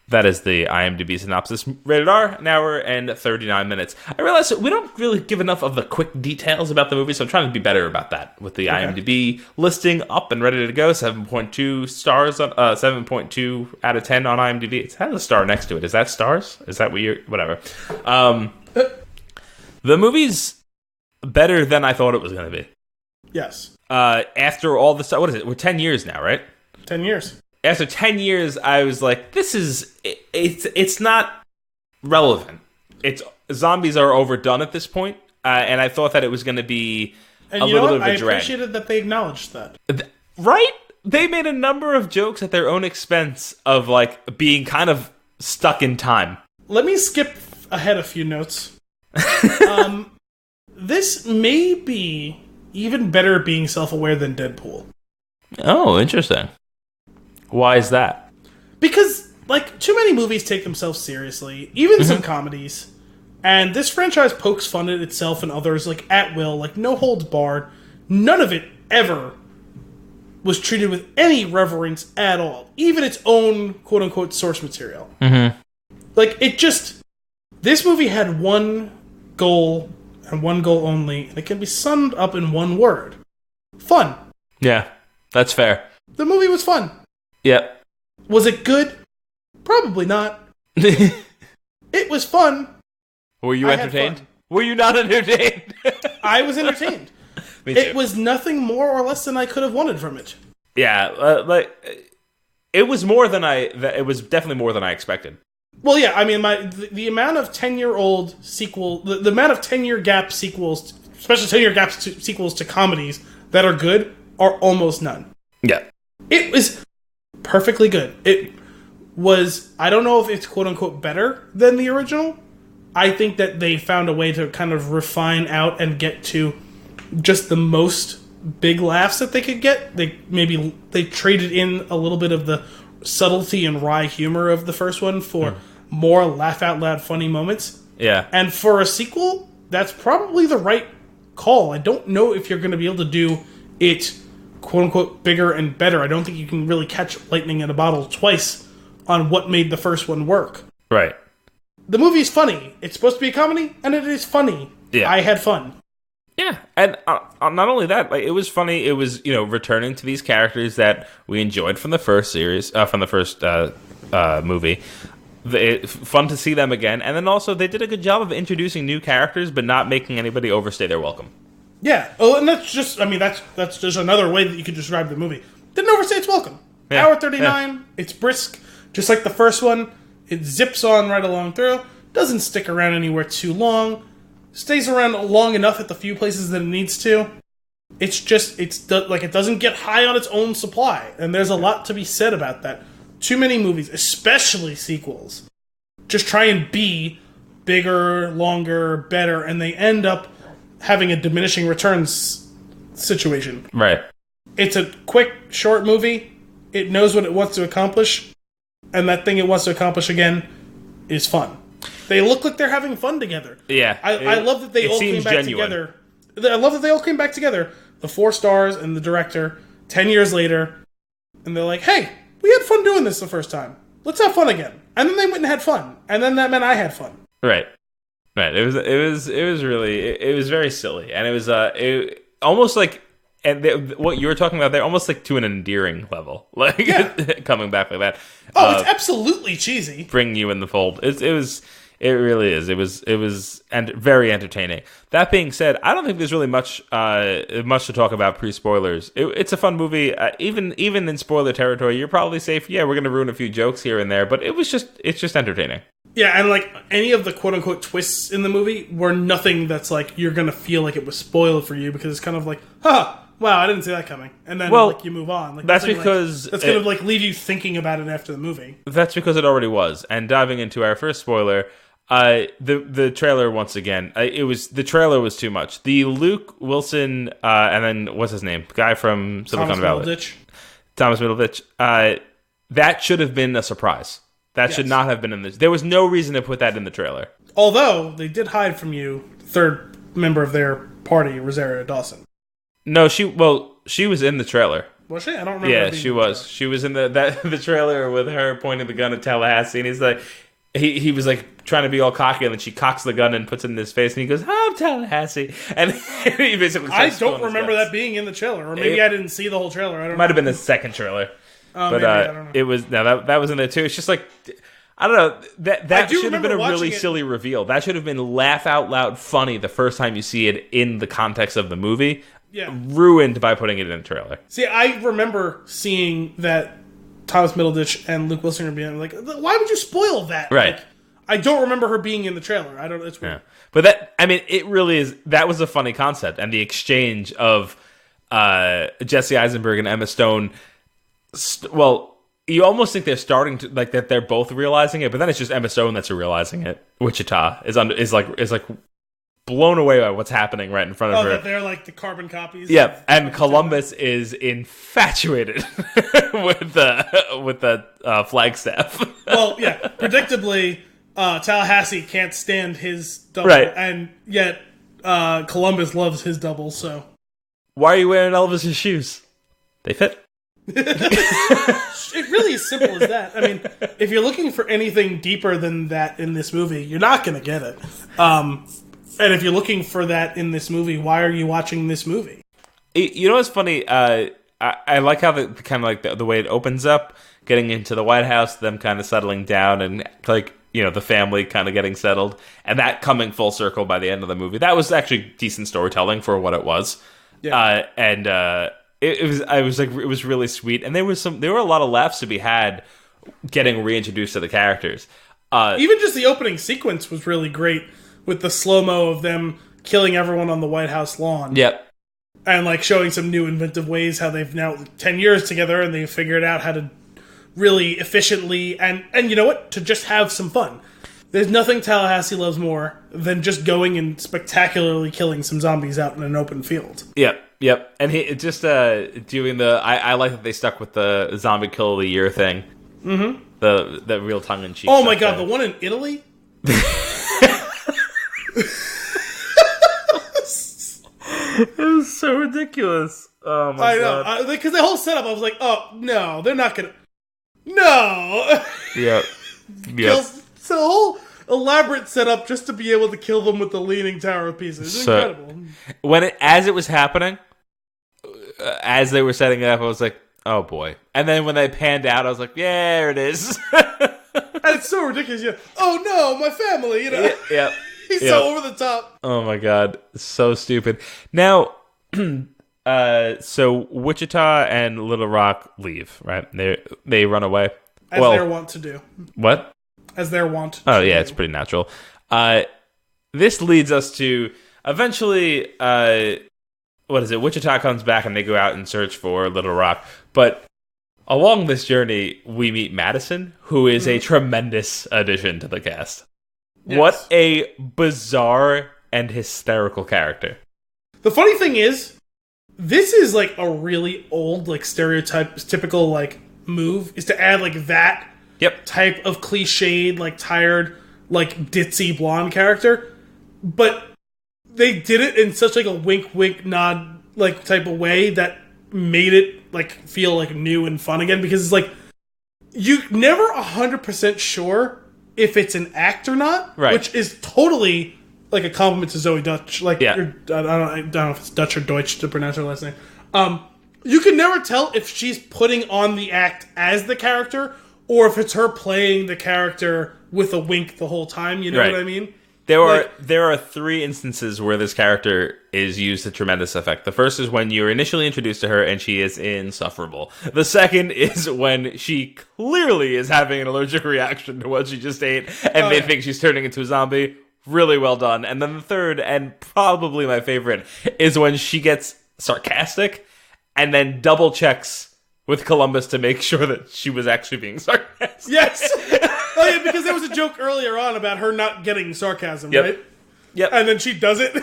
That is the IMDb synopsis. Rated R, an hour and 39 minutes. I realize we don't really give enough of the quick details about the movie, so I'm trying to be better about that with the IMDb listing up and ready to go. 7.2 stars on 7.2 out of 10 on IMDb. It has a star next to it. Is that stars? Is that what you're... Whatever. The movie's better than I thought it was going to be. Yes. After all the stuff... What is it? We're 10 years now, right? 10 years. After 10 years, I was like, it's not relevant. Zombies are overdone at this point, and I thought that it was going to be a little bit of a drag. I appreciated that they acknowledged that. Right? They made a number of jokes at their own expense of, like, being kind of stuck in time. Let me skip ahead a few notes. This may be even better being self-aware than Deadpool. Oh, interesting. Why is that? Because, like, too many movies take themselves seriously, even some comedies, and this franchise pokes fun at itself and others, like, at will, like, no holds barred. None of it ever was treated with any reverence at all, even its own quote-unquote source material. Mm-hmm. Like, it just... This movie had one goal, and one goal only, and it can be summed up in one word. Fun. Yeah, that's fair. The movie was fun. Yep. Was it good? Probably not. It was fun. Were you entertained? Were you not entertained? I was entertained. Me too. It was nothing more or less than I could have wanted from it. Yeah, it was more than it was definitely more than I expected. Well, yeah, I mean, the amount of 10-year-old sequel, the amount of 10-year gap sequels, especially 10-year gap sequels to comedies that are good, are almost none. Yeah. It was perfectly good. It was, I don't know if it's quote-unquote better than the original. I think that they found a way to kind of refine out and get to just the most big laughs that they could get. They traded in a little bit of the subtlety and wry humor of the first one for more laugh-out-loud funny moments. Yeah. And for a sequel, that's probably the right call. I don't know if you're going to be able to do it, quote-unquote, bigger and better. I don't think you can really catch lightning in a bottle twice on what made the first one work. Right. The movie's funny. It's supposed to be a comedy, and it is funny. Yeah. I had fun. Yeah, and not only that, like, it was funny. It was, returning to these characters that we enjoyed from the first series, from the first movie. Fun to see them again, and then also they did a good job of introducing new characters, but not making anybody overstay their welcome. Yeah. Oh, and that's just another way that you could describe the movie. Didn't overstay its welcome. Yeah. Hour 39. Yeah. It's brisk, just like the first one. It zips on right along through. Doesn't stick around anywhere too long. Stays around long enough at the few places that it needs to. It doesn't get high on its own supply, and there's a lot to be said about that. Too many movies, especially sequels, just try and be bigger, longer, better, and they end up having a diminishing returns situation. Right. It's a quick, short movie. It knows what it wants to accomplish, and that thing it wants to accomplish again is fun. They look like they're having fun together. Yeah. I love that they all came back together. I love that they all came back together. The 4 stars and the director, 10 years later, and they're like, hey, we had fun doing this the first time. Let's have fun again. And then they went and had fun. And then that meant I had fun. Right. It was very silly. And it was almost like what you were talking about, they're almost like to an endearing level, like coming back like that. Oh, it's absolutely cheesy. Bringing you in the fold. It really is. It was and very entertaining. That being said, I don't think there's really much to talk about pre-spoilers. It's a fun movie. Even in spoiler territory, you're probably safe. Yeah, we're going to ruin a few jokes here and there, but it's just entertaining. Yeah, and like any of the quote-unquote twists in the movie were nothing that's like you're going to feel like it was spoiled for you, because it's kind of like, wow, I didn't see that coming. And then like you move on. Like, that's because that's going to like leave you thinking about it after the movie. That's because it already was. And diving into our first spoiler, the trailer once again, the trailer was too much. The Luke Wilson and then what's his name? The guy from Silicon Valley. Thomas Middleditch. That should have been a surprise. That should not have been in this. There was no reason to put that in the trailer. Although they did hide from you third member of their party, Rosario Dawson. No, she was in the trailer. Was she? I don't remember. Yeah, she was. She was in the trailer with her pointing the gun at Tallahassee, and he's like, he was like trying to be all cocky, and then she cocks the gun and puts it in his face, and he goes, "I'm Tallahassee," and he basically. I don't remember that being in the trailer, or maybe I didn't see the whole trailer. I don't. Might have been the second trailer. But maybe, I don't know. It was that was in there too. It's just like, I don't know, that should have been a really silly reveal. That should have been laugh out loud funny the first time you see it in the context of the movie. Yeah. Ruined by putting it in a trailer. See, I remember seeing that Thomas Middleditch and Luke Wilson are being like, why would you spoil that? Right. Like, I don't remember her being in the trailer. I don't. It's weird. Yeah. But it really is. That was a funny concept, and the exchange of Jesse Eisenberg and Emma Stone. You almost think they're starting to like that. They're both realizing it, but then it's just Emma Stone that's realizing it. Wichita is like blown away by what's happening right in front of her. That they're like the carbon copies. Yeah, and Columbus is infatuated with the Flagstaff. Well, yeah, predictably, Tallahassee can't stand his double, right, and yet Columbus loves his double. So why are you wearing Elvis's shoes? They fit. It really is simple as that. I mean, if you're looking for anything deeper than that in this movie, you're not going to get it. And if you're looking for that in this movie, why are you watching this movie? You know what's funny? I like how the way it opens up, getting into the White House, them kind of settling down, and like the family kind of getting settled, and that coming full circle by the end of the movie. That was actually decent storytelling for what it was. Yeah. It was really sweet, and there were a lot of laughs to be had getting reintroduced to the characters. Even just the opening sequence was really great with the slow-mo of them killing everyone on the White House lawn. Yep. And like showing some new inventive ways how they've now 10 years together and they've figured out how to really efficiently and you know what? To just have some fun. There's nothing Tallahassee loves more than just going and spectacularly killing some zombies out in an open field. Yep. And he just doing the. I like that they stuck with the zombie kill of the year thing. Mm-hmm. The real tongue in cheek. Oh my god, the one in Italy. It was so ridiculous. Oh my god! I know because the whole setup, I was like, oh no, they're not gonna. No. Yep. So the whole elaborate setup just to be able to kill them with the leaning tower of pieces. It's incredible. As it was happening, as they were setting it up, I was like, oh boy. And then when they panned out, I was like, yeah, there it is. And it's so ridiculous. Oh no, my family, Yep. He's so over the top. Oh my god. So stupid. Now, so Wichita and Little Rock leave, right? They run away. As they're wont to do. What? As they're wont. Oh yeah, it's pretty natural. This leads us to eventually. What is it? Wichita comes back and they go out and search for Little Rock. But along this journey, we meet Madison, who is a tremendous addition to the cast. Yes. What a bizarre and hysterical character. The funny thing is, this is like a really old, like stereotypical like move is to add like that type of cliched, like tired, like ditzy blonde character. But they did it in such like a wink nod like type of way that made it like feel like new and fun again, because it's like you never 100% sure if it's an act or not, right? Which is totally like a compliment to Zoe Dutch. Like I don't know if it's Dutch or Deutsch to pronounce her last name. You can never tell if she's putting on the act as the character or if it's her playing the character with a wink the whole time. You know what I mean? There are 3 instances where this character is used to tremendous effect. The first is when you're initially introduced to her and she is insufferable. The second is when she clearly is having an allergic reaction to what she just ate and they think she's turning into a zombie. Really well done. And then the third, and probably my favorite, is when she gets sarcastic and then double checks with Columbus to make sure that she was actually being sarcastic. Yes! Oh, yeah, because there was a joke earlier on about her not getting sarcasm, right? Yep. And then she does it.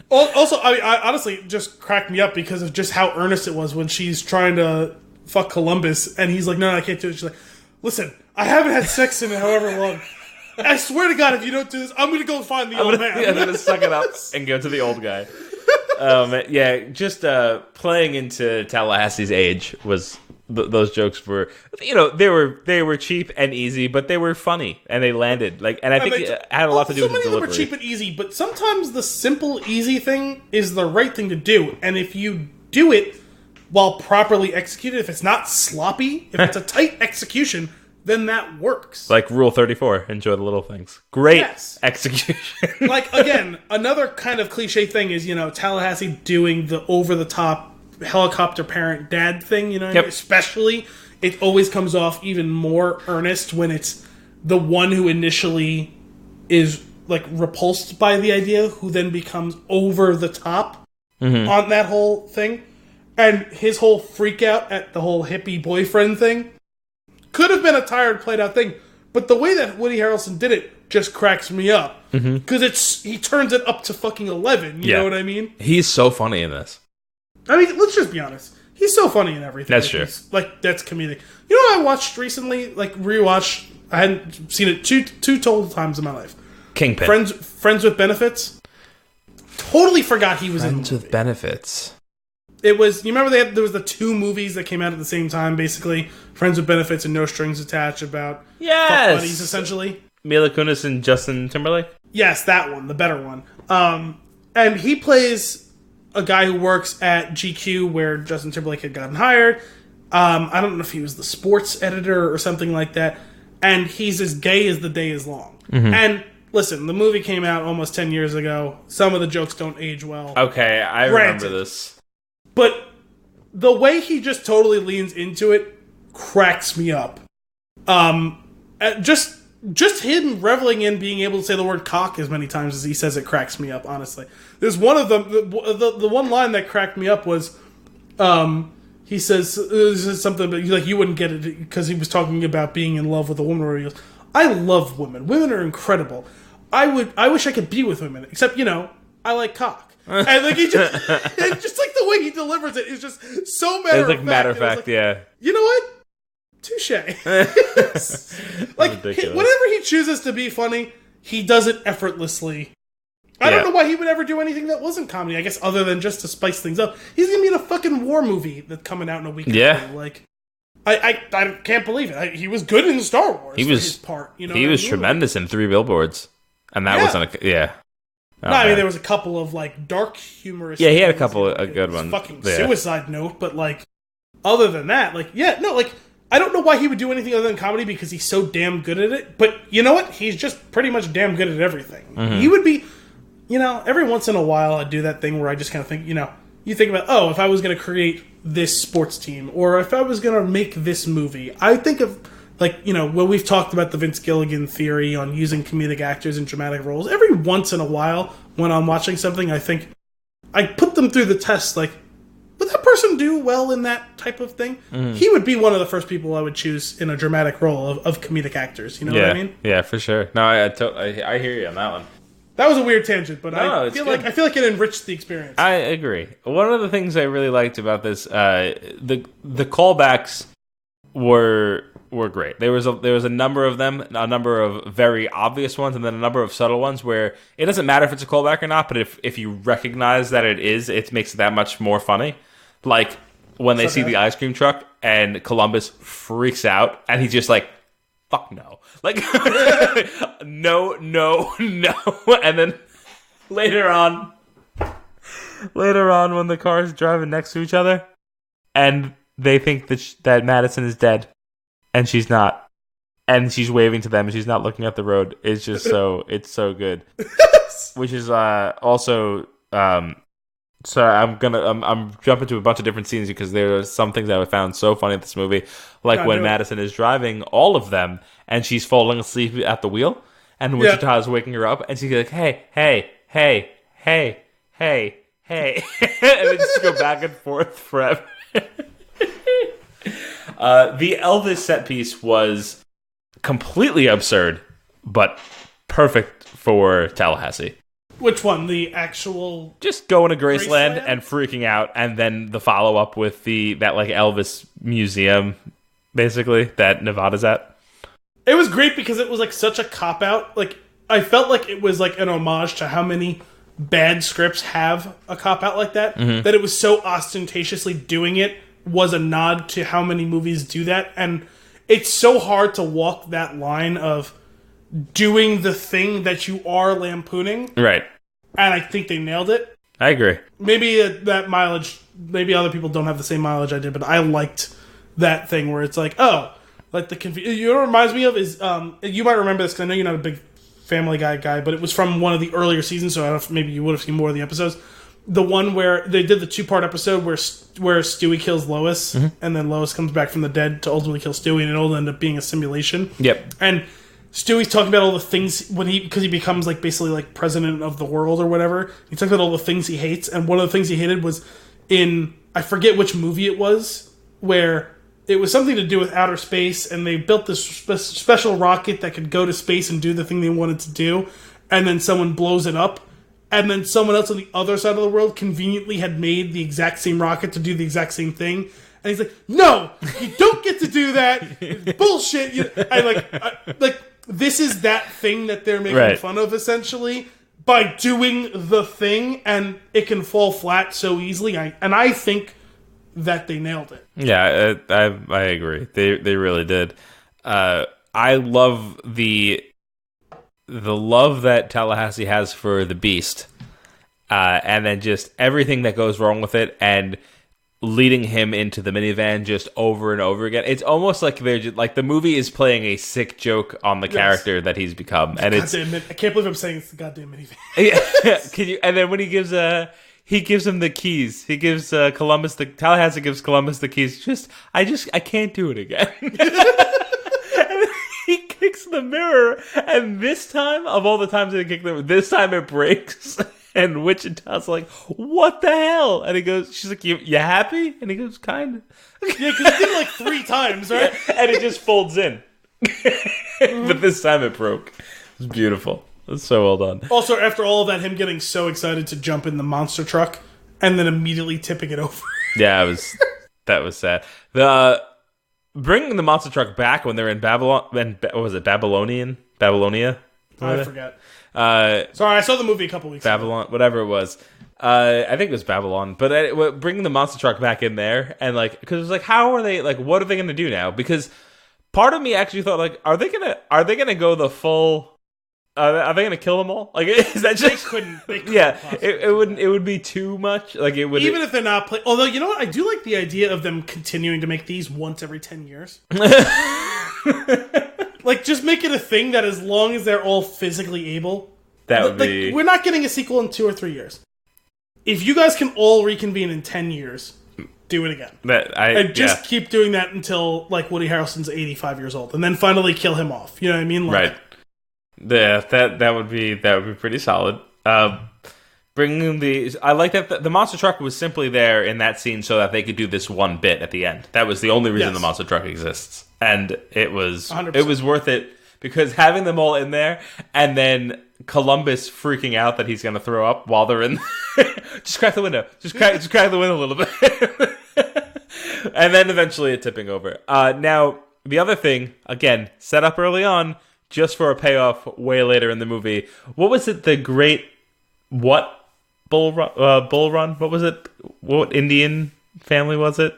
Also, I honestly just cracked me up because of just how earnest it was when she's trying to fuck Columbus, and he's like, no, I can't do it. She's like, listen, I haven't had sex in however long. I swear to God, if you don't do this, I'm going to go find the old man. I'm going to suck it up and go to the old guy. Just playing into Tallahassee's age was... those jokes were, they were cheap and easy, but they were funny and they landed. And I think it had a lot to do with the delivery. So many of them are cheap and easy, but sometimes the simple, easy thing is the right thing to do. And if you do it while properly executed, if it's not sloppy, if it's a tight execution, then that works. Like Rule 34, enjoy the little things. Great execution. Again, another kind of cliche thing is, Tallahassee doing the over-the-top helicopter parent dad thing, especially it always comes off even more earnest when it's the one who initially is repulsed by the idea who then becomes over the top on that whole thing, and his whole freak out at the whole hippie boyfriend thing could have been a tired played out thing, but the way that Woody Harrelson did it just cracks me up because he turns it up to fucking 11. You know what I mean? He's so funny in this. I mean, let's just be honest. He's so funny in everything. That's true. That's comedic. You know what I watched recently? Rewatched. I hadn't seen it two total times in my life. Kingpin. Friends with Benefits. Totally forgot he was in the movie. Friends with Benefits. It was. You remember there was the 2 movies that came out at the same time, basically. Friends with Benefits and No Strings Attached, about fuck buddies, essentially. Mila Kunis and Justin Timberlake? Yes, that one. The better one. And he plays a guy who works at GQ where Justin Timberlake had gotten hired. I don't know if he was the sports editor or something like that. And he's as gay as the day is long. And listen, the movie came out almost 10 years ago. Some of the jokes don't age well. Okay, I remember this. But the way he just totally leans into it cracks me up. Just him reveling in being able to say the word cock as many times as he says it cracks me up, honestly. There's one of them, the one line that cracked me up was, he says something, but you wouldn't get it because he was talking about being in love with a woman where he goes, I love women. Women are incredible. I wish I could be with women, except, I like cock. And he just the way he delivers it is just so matter of fact. Matter of fact, yeah. You know what? Touche. Whenever he chooses to be funny, he does it effortlessly. I don't know why he would ever do anything that wasn't comedy, I guess, other than just to spice things up. He's going to be in a fucking war movie that's coming out in a week. Yeah. I can't believe it. He was good in Star Wars for his part. He was tremendous in 3 Billboards. And that wasn't I mean, there was a couple of, dark humorous... Yeah, he had a couple of good ones. Fucking Suicide Note, but, other than that, I don't know why he would do anything other than comedy because he's so damn good at it. But you know what? He's just pretty much damn good at everything. He would be... every once in a while I'd do that thing where I just kind of think, you think about, if I was going to create this sports team, or if I was going to make this movie, I think of, when we've talked about the Vince Gilligan theory on using comedic actors in dramatic roles, every once in a while when I'm watching something, I think, I put them through the test, would that person do well in that type of thing? He would be one of the first people I would choose in a dramatic role of comedic actors. You know what I mean? Yeah, for sure. No, I hear you on that one. That was a weird tangent, but I feel like it enriched the experience. I agree. One of the things I really liked about this, the callbacks were great. There was a number of them, a number of very obvious ones, and then a number of subtle ones where it doesn't matter if it's a callback or not, but if you recognize that it makes it that much more funny. Like when they see the ice cream truck and Columbus freaks out and he's just like, fuck no. No. And then later on, later on when the car's driving next to each other, and they think that Madison is dead, and she's not, and she's waving to them, and she's not looking at the road. It's just it's so good. Which is also. So I'm jumping to a bunch of different scenes because there are some things that I found so funny in this movie, like when Madison is driving all of them and she's falling asleep at the wheel, and Wichita is waking her up, and she's like, hey, hey, hey, hey, hey, hey, and they just go back and forth forever. The Elvis set piece was completely absurd, but perfect for Tallahassee. Which one? The actual... Just going to Graceland and freaking out, and then the follow-up with that like Elvis museum, basically, that Nevada's at. It was great because it was like such a cop-out. Like, I felt like it was like an homage to how many bad scripts have a cop-out like that, that it was so ostentatiously doing it was a nod to how many movies do that, and it's so hard to walk that line of doing the thing that you are lampooning. Right. And I think they nailed it. I agree. Maybe that mileage, maybe other people don't have the same mileage I did, but I liked that thing where it's like, oh, like the confusion. You know what it reminds me of is, you might remember this because I know you're not a big Family Guy guy, but it was from one of the earlier seasons, so I don't know if maybe you would have seen more of the episodes. The one where they did the 2-part episode where Stewie kills Lois, and then Lois comes back from the dead to ultimately kill Stewie, and it all ended up being a simulation. Yep. And Stewie's talking about all the things because he becomes like basically like president of the world or whatever. He talks about all the things he hates, and one of the things he hated was in, I forget which movie it was, where it was something to do with outer space, and they built this special rocket that could go to space and do the thing they wanted to do, and then someone blows it up, and then someone else on the other side of the world conveniently had made the exact same rocket to do the exact same thing. And he's like, no, you don't get to do that. It's bullshit. This is that thing that they're making fun of, essentially, by doing the thing, and it can fall flat so easily. I think that they nailed it. Yeah, I agree. They really did. I love the love that Tallahassee has for the Beast, and then just everything that goes wrong with it, and leading him into the minivan just over and over again. It's almost like they're just, like the movie is playing a sick joke on the character that he's become, and I can't believe I'm saying it's the goddamn minivan. Can you? And then when he gives him the keys. He gives Tallahassee gives Columbus the keys. I can't do it again. And he kicks the mirror, and this time of all the times that he kicked the mirror, this time it breaks. And Wichita's like, what the hell? And she's like, you happy? And he goes, kind of. Yeah, because it did it like 3 times, right? Yeah, and it just folds in. But this time it broke. It was beautiful. It was so well done. Also, after all of that, him getting so excited to jump in the monster truck and then immediately tipping it over. Yeah, that was sad. Bringing the monster truck back when they're in Babylon, what was it, Babylonia? I forget. Sorry, I saw the movie a couple weeks ago. Whatever it was. I think it was Babylon. But bringing the monster truck back in there, and like, because it was like, how are they, like, what are they going to do now? Because part of me actually thought, like, are they gonna go the full? Are they gonna kill them all? Like, is that just? They couldn't yeah, it would be too much. Like, it would, even if they're not playing. Although, you know what, I do like the idea of them continuing to make these once every 10 years. Like, just make it a thing that as long as they're all physically able, that would be. We're not getting a sequel in 2 or 3 years. If you guys can all reconvene in 10 years, do it again. And just keep doing that until, like, Woody Harrelson's 85 years old, and then finally kill him off. You know what I mean? Like, right. Yeah, that would be pretty solid. Bringing I like that the monster truck was simply there in that scene so that they could do this one bit at the end. That was the only reason the monster truck exists, and it was 100%. It was worth it because having them all in there, and then Columbus freaking out that he's going to throw up while they're in. Just crack the window. Just crack the window a little bit, and then eventually it tipping over. Now the other thing, again, set up early on. Just for a payoff way later in the movie. What was it? The Great Bull Run? What was it? What Indian family was it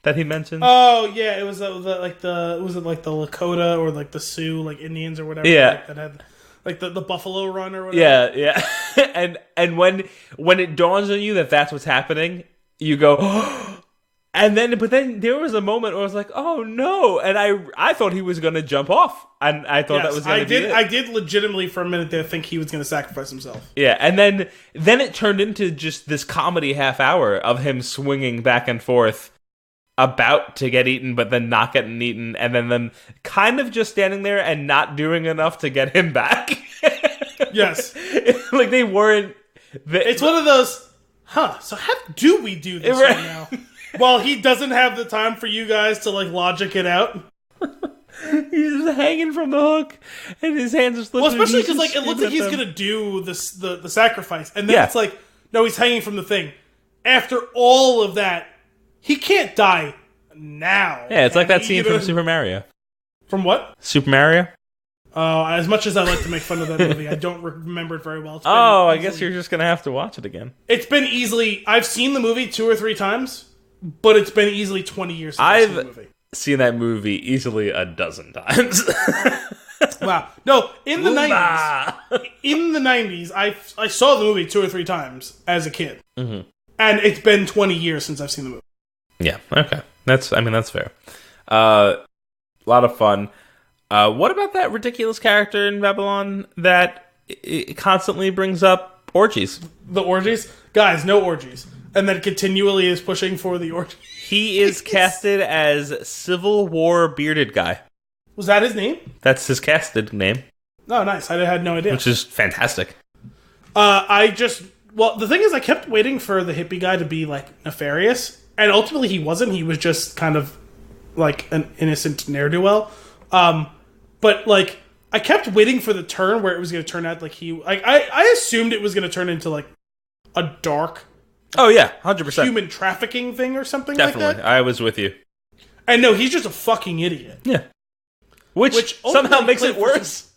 that he mentioned? Oh yeah, it was was it like the Lakota or like the Sioux, like Indians or whatever? Yeah, that had Like the Buffalo Run or whatever. Yeah. and when it dawns on you that that's what's happening, you go, but then there was a moment where I was like, oh no, and I thought he was going to jump off, and I thought that was going to be it. I did legitimately for a minute there think he was going to sacrifice himself. Yeah, and then it turned into just this comedy half hour of him swinging back and forth, about to get eaten, but then not getting eaten, and then them kind of just standing there and not doing enough to get him back. Yes. Like they weren't... It's one of those, so how do we do this right now? Well, he doesn't have the time for you guys to, like, logic it out. He's just hanging from the hook, and his hands are slipping. Well, especially because, like, it looks like he's going to do the sacrifice, and then it's like, no, he's hanging from the thing. After all of that, he can't die now. Yeah, it's like that scene from Super Mario. From what? Super Mario? As much as I like to make fun of that movie, I don't remember it very well. I guess you're just going to have to watch it again. It's been easily... I've seen the movie 2 or 3 times, but it's been easily 20 years since I've seen the movie. Seen that movie easily a dozen times. Wow. No, in the 90s, I saw the movie 2 or 3 times as a kid. Mm-hmm. And it's been 20 years since I've seen the movie. Yeah, okay. That's fair. A lot of fun. What about that ridiculous character in Babylon that it constantly brings up orgies? The orgies? Guys, no orgies. And then continually is pushing for the orgies. He is casted as Civil War bearded guy. Was that his name? That's his casted name. Oh, nice. I had no idea. Which is fantastic. Well, the thing is, I kept waiting for the hippie guy to be, like, nefarious. And ultimately he wasn't. He was just kind of, like, an innocent ne'er-do-well. But, like, I kept waiting for the turn where it was going to turn out like he... Like, I assumed it was going to turn into, like, a dark... Oh, yeah, 100%. Human trafficking thing or something Definitely. like that. I was with you. And no, he's just a fucking idiot. Yeah. Which somehow makes it worse.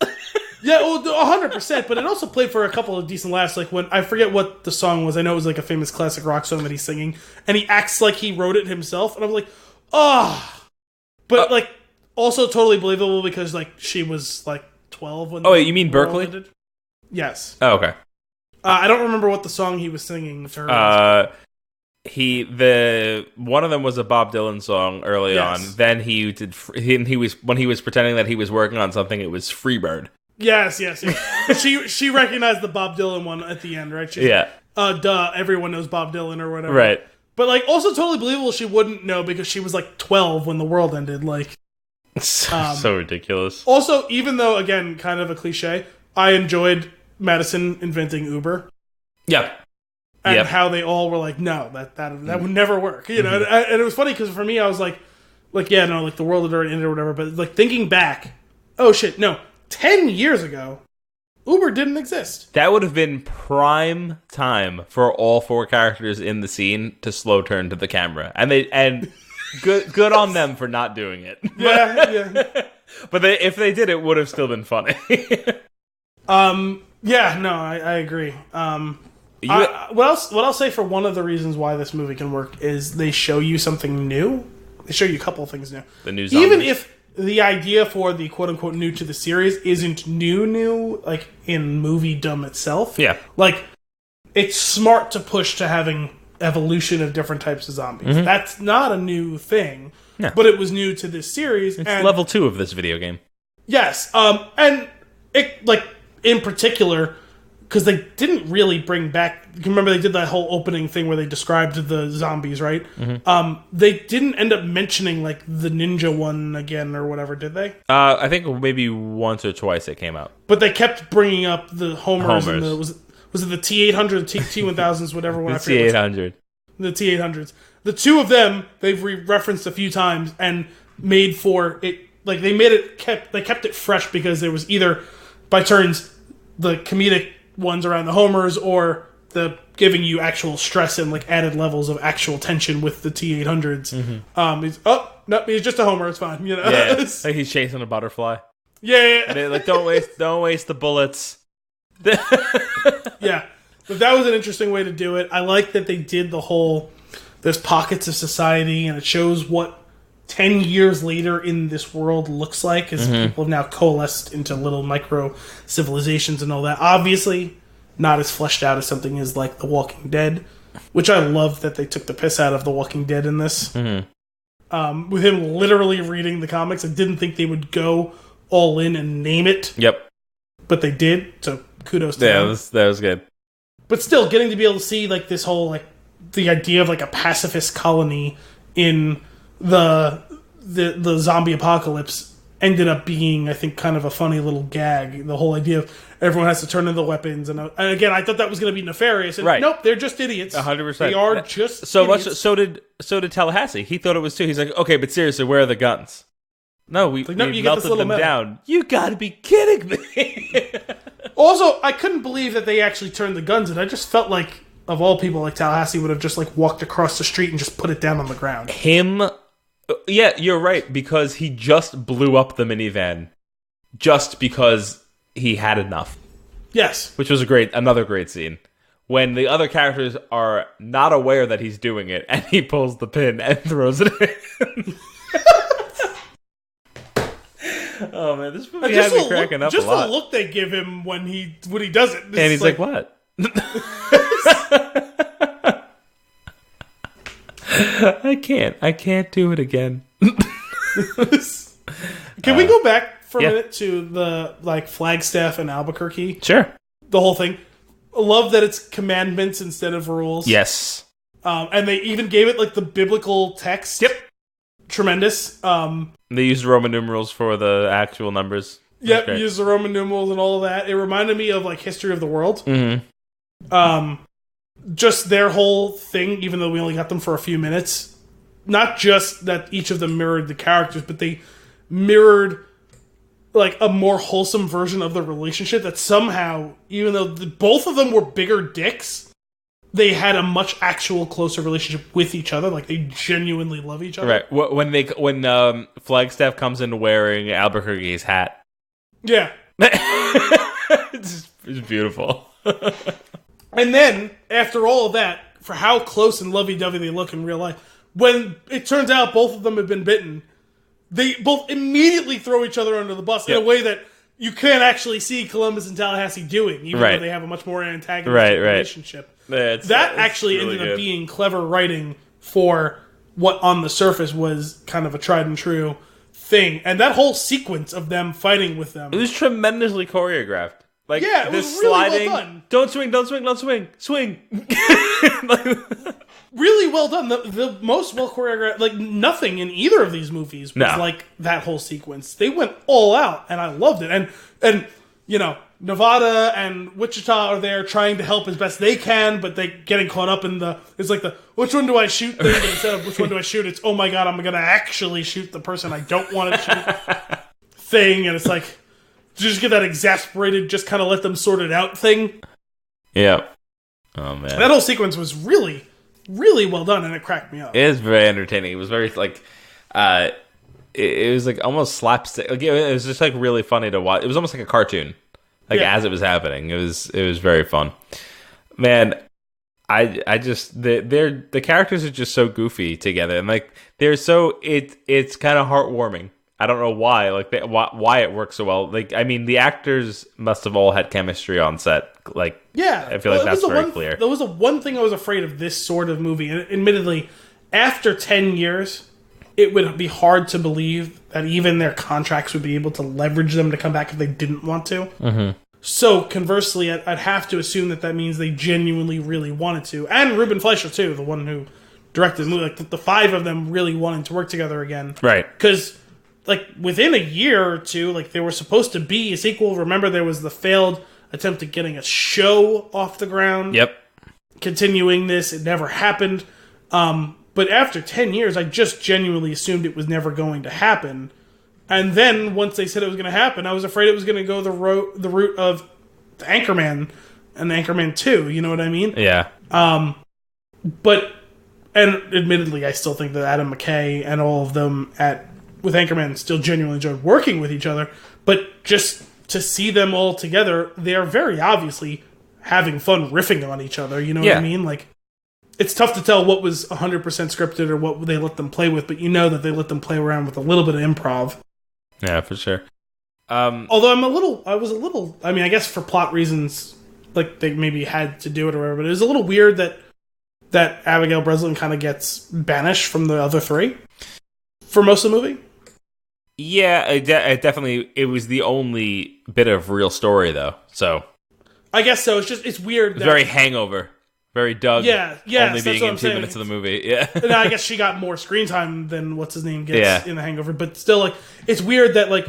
Yeah, well, 100%, but it also played for a couple of decent laughs. Like when I forget what the song was. I know it was like a famous classic rock song that he's singing, and he acts like he wrote it himself, and I'm like, but like also totally believable because like she was like 12 when. Oh, wait, you mean Berkeley? Ended. Yes. Oh, okay. I don't remember what the song he was singing to her. One of them was a Bob Dylan song early on. Then he did. He was when he was pretending that he was working on something. It was Freebird. Yes. she recognized the Bob Dylan one at the end, right? She's duh, everyone knows Bob Dylan or whatever. Right. But, like, also totally believable she wouldn't know because she was, like, 12 when the world ended. Like, so ridiculous. Also, even though, again, kind of a cliche, I enjoyed Madison inventing Uber. Yeah. And how they all were like, no, that would never work. You know, and it was funny because for me, I was like, yeah, no, like, the world had already ended or whatever. But, like, thinking back, oh, shit, no. 10 years ago, Uber didn't exist. That would have been prime time for all 4 characters in the scene to slow turn to the camera, and good on them for not doing it. Yeah. But if they did, it would have still been funny. Yeah, no, I agree. What I'll say for one of the reasons why this movie can work is they show you something new. They show you a couple of things new. The new zombies. Even if the idea for the quote-unquote new to the series isn't new, like, in movie-dom itself. Yeah. Like, it's smart to push to having evolution of different types of zombies. Mm-hmm. That's not a new thing, but it was new to this series. It's level 2 of this video game. Yes. And, it, like, in particular, because they didn't really bring back... Remember they did that whole opening thing where they described the zombies, right? Mm-hmm. They didn't end up mentioning, like, the ninja one again or whatever, did they? I think maybe once or twice it came out. But they kept bringing up the Homers. And was it the T-800, T-1000s, whatever one? The T-800. The T-800s. The 2 of them, they've referenced a few times and made for it... Like, they kept it fresh because there was either, by turns, the comedic ones around the Homers or... the giving you actual stress and like added levels of actual tension with the T-800s. Mm-hmm. He's just a Homer. It's fine. You know, like he's chasing a butterfly. Yeah. And like don't waste the bullets. Yeah, but that was an interesting way to do it. I like that they did the whole. There's pockets of society, and it shows what 10 years later in this world looks like, as people have now coalesced into little micro civilizations and all that. Obviously, not as fleshed out as something as like The Walking Dead, which I love that they took the piss out of The Walking Dead in this. With him literally reading the comics, I didn't think they would go all in and name it. Yep. But they did, so kudos to them. That was good. But still, getting to be able to see like this whole like the idea of like a pacifist colony in the zombie apocalypse ended up being, I think, kind of a funny little gag. The whole idea of everyone has to turn in the weapons, and again, I thought that was going to be nefarious. And nope, they're just idiots. 100%. They are just so idiots. much. So did Tallahassee. He thought it was too. He's like, okay, but seriously, where are the guns? No, we melted them down. You got to be kidding me. Also, I couldn't believe that they actually turned the guns in. I just felt like, of all people, like Tallahassee would have just like walked across the street and just put it down on the ground. Yeah, you're right, because he just blew up the minivan just because he had enough. Yes. Which was another great scene. When the other characters are not aware that he's doing it, and he pulls the pin and throws it in. Oh man, this movie had me cracking up a lot. Just the look they give him when he does it. And he's like, what? I can't do it again. Can we go back for a minute to the like Flagstaff and Albuquerque? Sure. The whole thing. I love that it's commandments instead of rules. Yes. And they even gave it like the biblical text. Yep. Tremendous. They used Roman numerals for the actual numbers. Yep, used the Roman numerals and all of that. It reminded me of like History of the World. Just their whole thing, even though we only got them for a few minutes. Not just that each of them mirrored the characters, but they mirrored like a more wholesome version of the relationship that somehow, even though both of them were bigger dicks, they had a much actual closer relationship with each other. Like, they genuinely love each other. Right. When Flagstaff comes in wearing Albuquerque's hat. Yeah. It's beautiful. And then, after all of that, for how close and lovey-dovey they look in real life, when it turns out both of them have been bitten, they both immediately throw each other under the bus in a way that you can't actually see Columbus and Tallahassee doing, even though they have a much more antagonistic relationship. That actually ended up being clever writing for what on the surface was kind of a tried and true thing. And that whole sequence of them fighting with them. It was tremendously choreographed. Like, yeah, it was really sliding, well done. Don't swing. Swing. Really well done. The most well choreographed, like nothing in either of these movies was like that whole sequence. They went all out, and I loved it. And you know, Nevada and Wichita are there trying to help as best they can, but they getting caught up in it's like the which one do I shoot thing, but instead of which one do I shoot, it's oh my god, I'm gonna actually shoot the person I don't want to shoot thing, and it's like just get that exasperated, just kind of let them sort it out thing. Yeah. Oh man, that whole sequence was really, really well done, and it cracked me up. It is very entertaining. It was very like, it was like almost slapstick. Like it was just like really funny to watch. It was almost like a cartoon, like as it was happening. It was very fun. Man, I just the characters are just so goofy together, and like they're so it's kind of heartwarming. I don't know why, why it works so well. Like, I mean, the actors must have all had chemistry on set. Like, yeah, I feel like that's very clear. That was the one thing I was afraid of this sort of movie. And admittedly, after 10 years, it would be hard to believe that even their contracts would be able to leverage them to come back if they didn't want to. Mm-hmm. So, conversely, I'd have to assume that means they genuinely really wanted to. And Ruben Fleischer, too, the one who directed the movie. Like, the five of them really wanted to work together again. Right. Because like within a year or two, like there was supposed to be a sequel. Remember, there was the failed attempt at getting a show off the ground. Yep. Continuing this, it never happened. But after 10 years, I just genuinely assumed it was never going to happen. And then once they said it was going to happen, I was afraid it was going to go the route of the Anchorman and Anchorman 2. You know what I mean? Yeah. But admittedly, I still think that Adam McKay and all of them with Anchorman still genuinely enjoyed working with each other, but just to see them all together, they are very obviously having fun riffing on each other, you know what I mean? Like, it's tough to tell what was 100% scripted or what they let them play with, but you know that they let them play around with a little bit of improv. Yeah, for sure. Although I mean, I guess for plot reasons, like they maybe had to do it or whatever, but it was a little weird that Abigail Breslin kind of gets banished from the other three for most of the movie. Yeah, it was the only bit of real story, though. So I guess so. It's weird. It's very Hangover, very Doug. Yeah, only being in 2 minutes of the movie. Yeah, and I guess she got more screen time than what's his name gets in The Hangover. But still, like, it's weird that like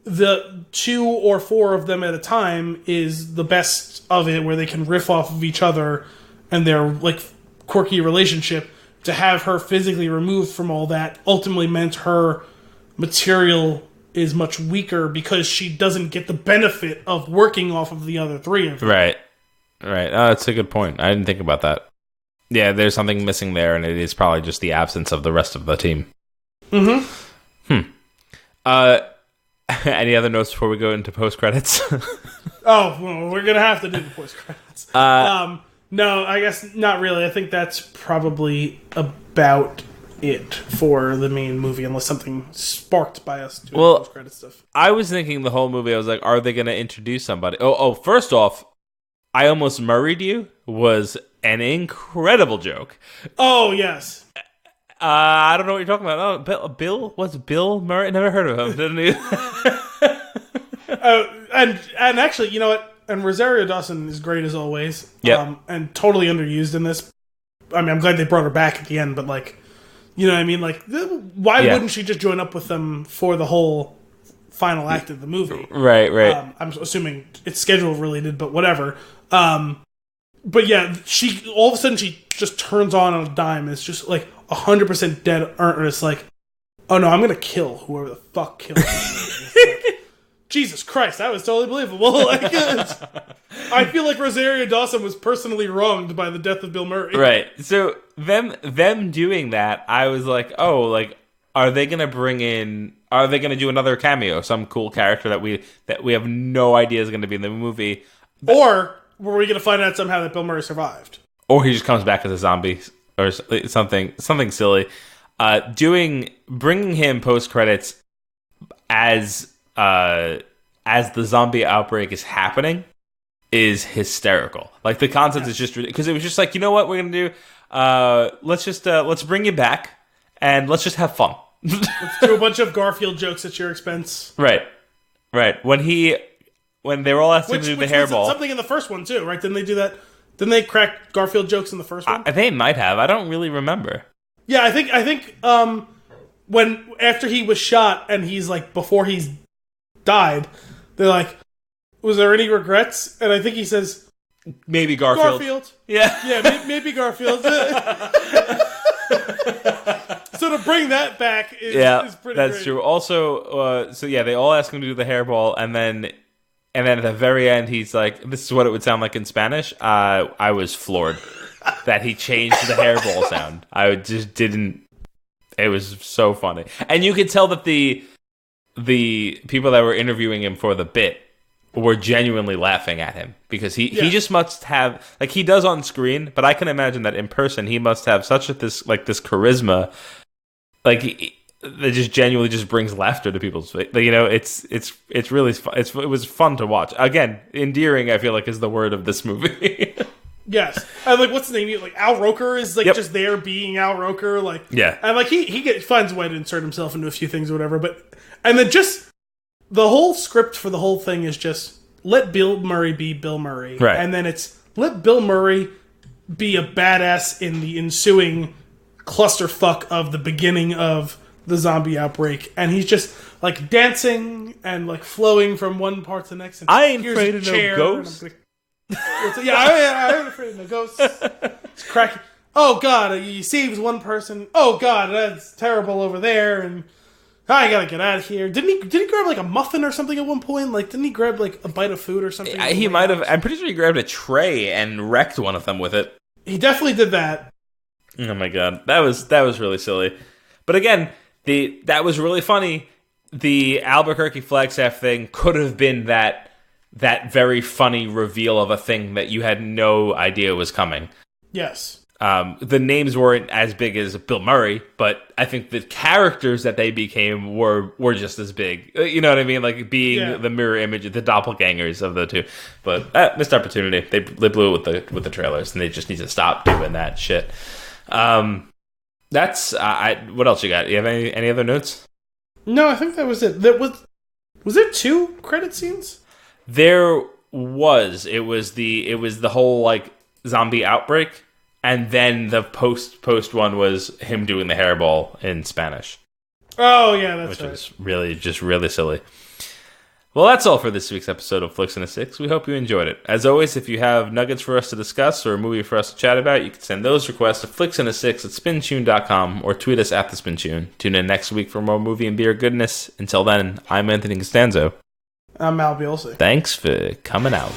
the 2 or 4 of them at a time is the best of it, where they can riff off of each other and their like quirky relationship. To have her physically removed from all that ultimately meant her material is much weaker because she doesn't get the benefit of working off of the other 3 of them. Right. Oh, that's a good point. I didn't think about that. Yeah, there's something missing there, and it is probably just the absence of the rest of the team. Any other notes before we go into post-credits? Well, we're going to have to do the post-credits. No, I guess not really. I think that's probably about it for the main movie, unless something sparked by us doing post-credit stuff. I was thinking the whole movie, I was like, are they going to introduce somebody? First off, I Almost Murrayed You was an incredible joke. Oh, yes. I don't know what you're talking about. Oh, Bill? What's Bill Murray? Never heard of him, didn't he? And actually, you know what? And Rosario Dawson is great as always. Yeah. And totally underused in this. I mean, I'm glad they brought her back at the end, but like, you know what I mean? Like, why wouldn't she just join up with them for the whole final act of the movie? Right. I'm assuming it's schedule related, but whatever. But yeah, all of a sudden she just turns on a dime. It's just like 100% dead earnest. Like, oh no, I'm gonna kill whoever the fuck kills me. Jesus Christ, that was totally believable. Like, I feel like Rosario Dawson was personally wronged by the death of Bill Murray. Right. So them doing that, I was like, oh, like, are they gonna do another cameo, some cool character that we have no idea is gonna be in the movie, or were we gonna find out somehow that Bill Murray survived, or he just comes back as a zombie or something silly? Bringing him post credits as the zombie outbreak is happening is hysterical. Like, the concept is just, because it was just like, you know what we're gonna do? Let's bring you back and let's just have fun. Let's do a bunch of Garfield jokes at your expense. Right. When they were all asking to do the hairball, something in the first one too, right? Didn't they do that? Didn't they crack Garfield jokes in the first one? They might have. I don't really remember. Yeah, I think when after he was shot and he's like, before he's died, they're like, was there any regrets? And I think he says, maybe Garfield. Yeah, maybe Garfield. So to bring that back is pretty that's great. true. Also, they all ask him to do the hairball, and then at the very end, he's like, this is what it would sound like in Spanish. I was floored that he changed the hairball sound. I just didn't. It was so funny. And you could tell that the people that were interviewing him for the bit were genuinely laughing at him, because he just must have, like, he does on screen, but I can imagine that in person he must have such this charisma, like, that just genuinely just brings laughter to people's face. You know, it's really fun. It was fun to watch. Again, endearing, I feel like, is the word of this movie. Yes, and like, what's the name? Like, Al Roker is like just there being Al Roker, like, and like he finds a way to insert himself into a few things or whatever. But and then just the whole script for the whole thing is just let Bill Murray be Bill Murray, right? And then it's let Bill Murray be a badass in the ensuing clusterfuck of the beginning of the zombie outbreak, and he's just like dancing and like flowing from one part to the next. And I ain't afraid of no ghosts. I ain't afraid of no ghosts. It's cracking. Oh God, he saves one person. Oh God, that's terrible over there, and I gotta get out of here. Didn't he grab like a muffin or something at one point? Like, didn't he grab like a bite of food or something? He might have. I'm pretty sure he grabbed a tray and wrecked one of them with it. He definitely did that. Oh my God, that was really silly. But again, that was really funny. The Albuquerque Flagstaff thing could have been that very funny reveal of a thing that you had no idea was coming. Yes. The names weren't as big as Bill Murray, but I think the characters that they became were just as big. You know what I mean? Like being the mirror image, the doppelgangers of the two. But missed opportunity. They blew it with the trailers, and they just need to stop doing that shit. That's what else you got? You have any other notes? No, I think that was it. Was there 2 credit scenes? There was. It was the whole like zombie outbreak. And then the post one was him doing the hairball in Spanish. Oh, yeah, that's right. Which was really silly. Well, that's all for this week's episode of Flix and a Six. We hope you enjoyed it. As always, if you have nuggets for us to discuss or a movie for us to chat about, you can send those requests to flixandasix@spinchoon.com or tweet us at the Spinchoon. Tune in next week for more movie and beer goodness. Until then, I'm Anthony Costanzo. I'm Mal Bielsi. Thanks for coming out.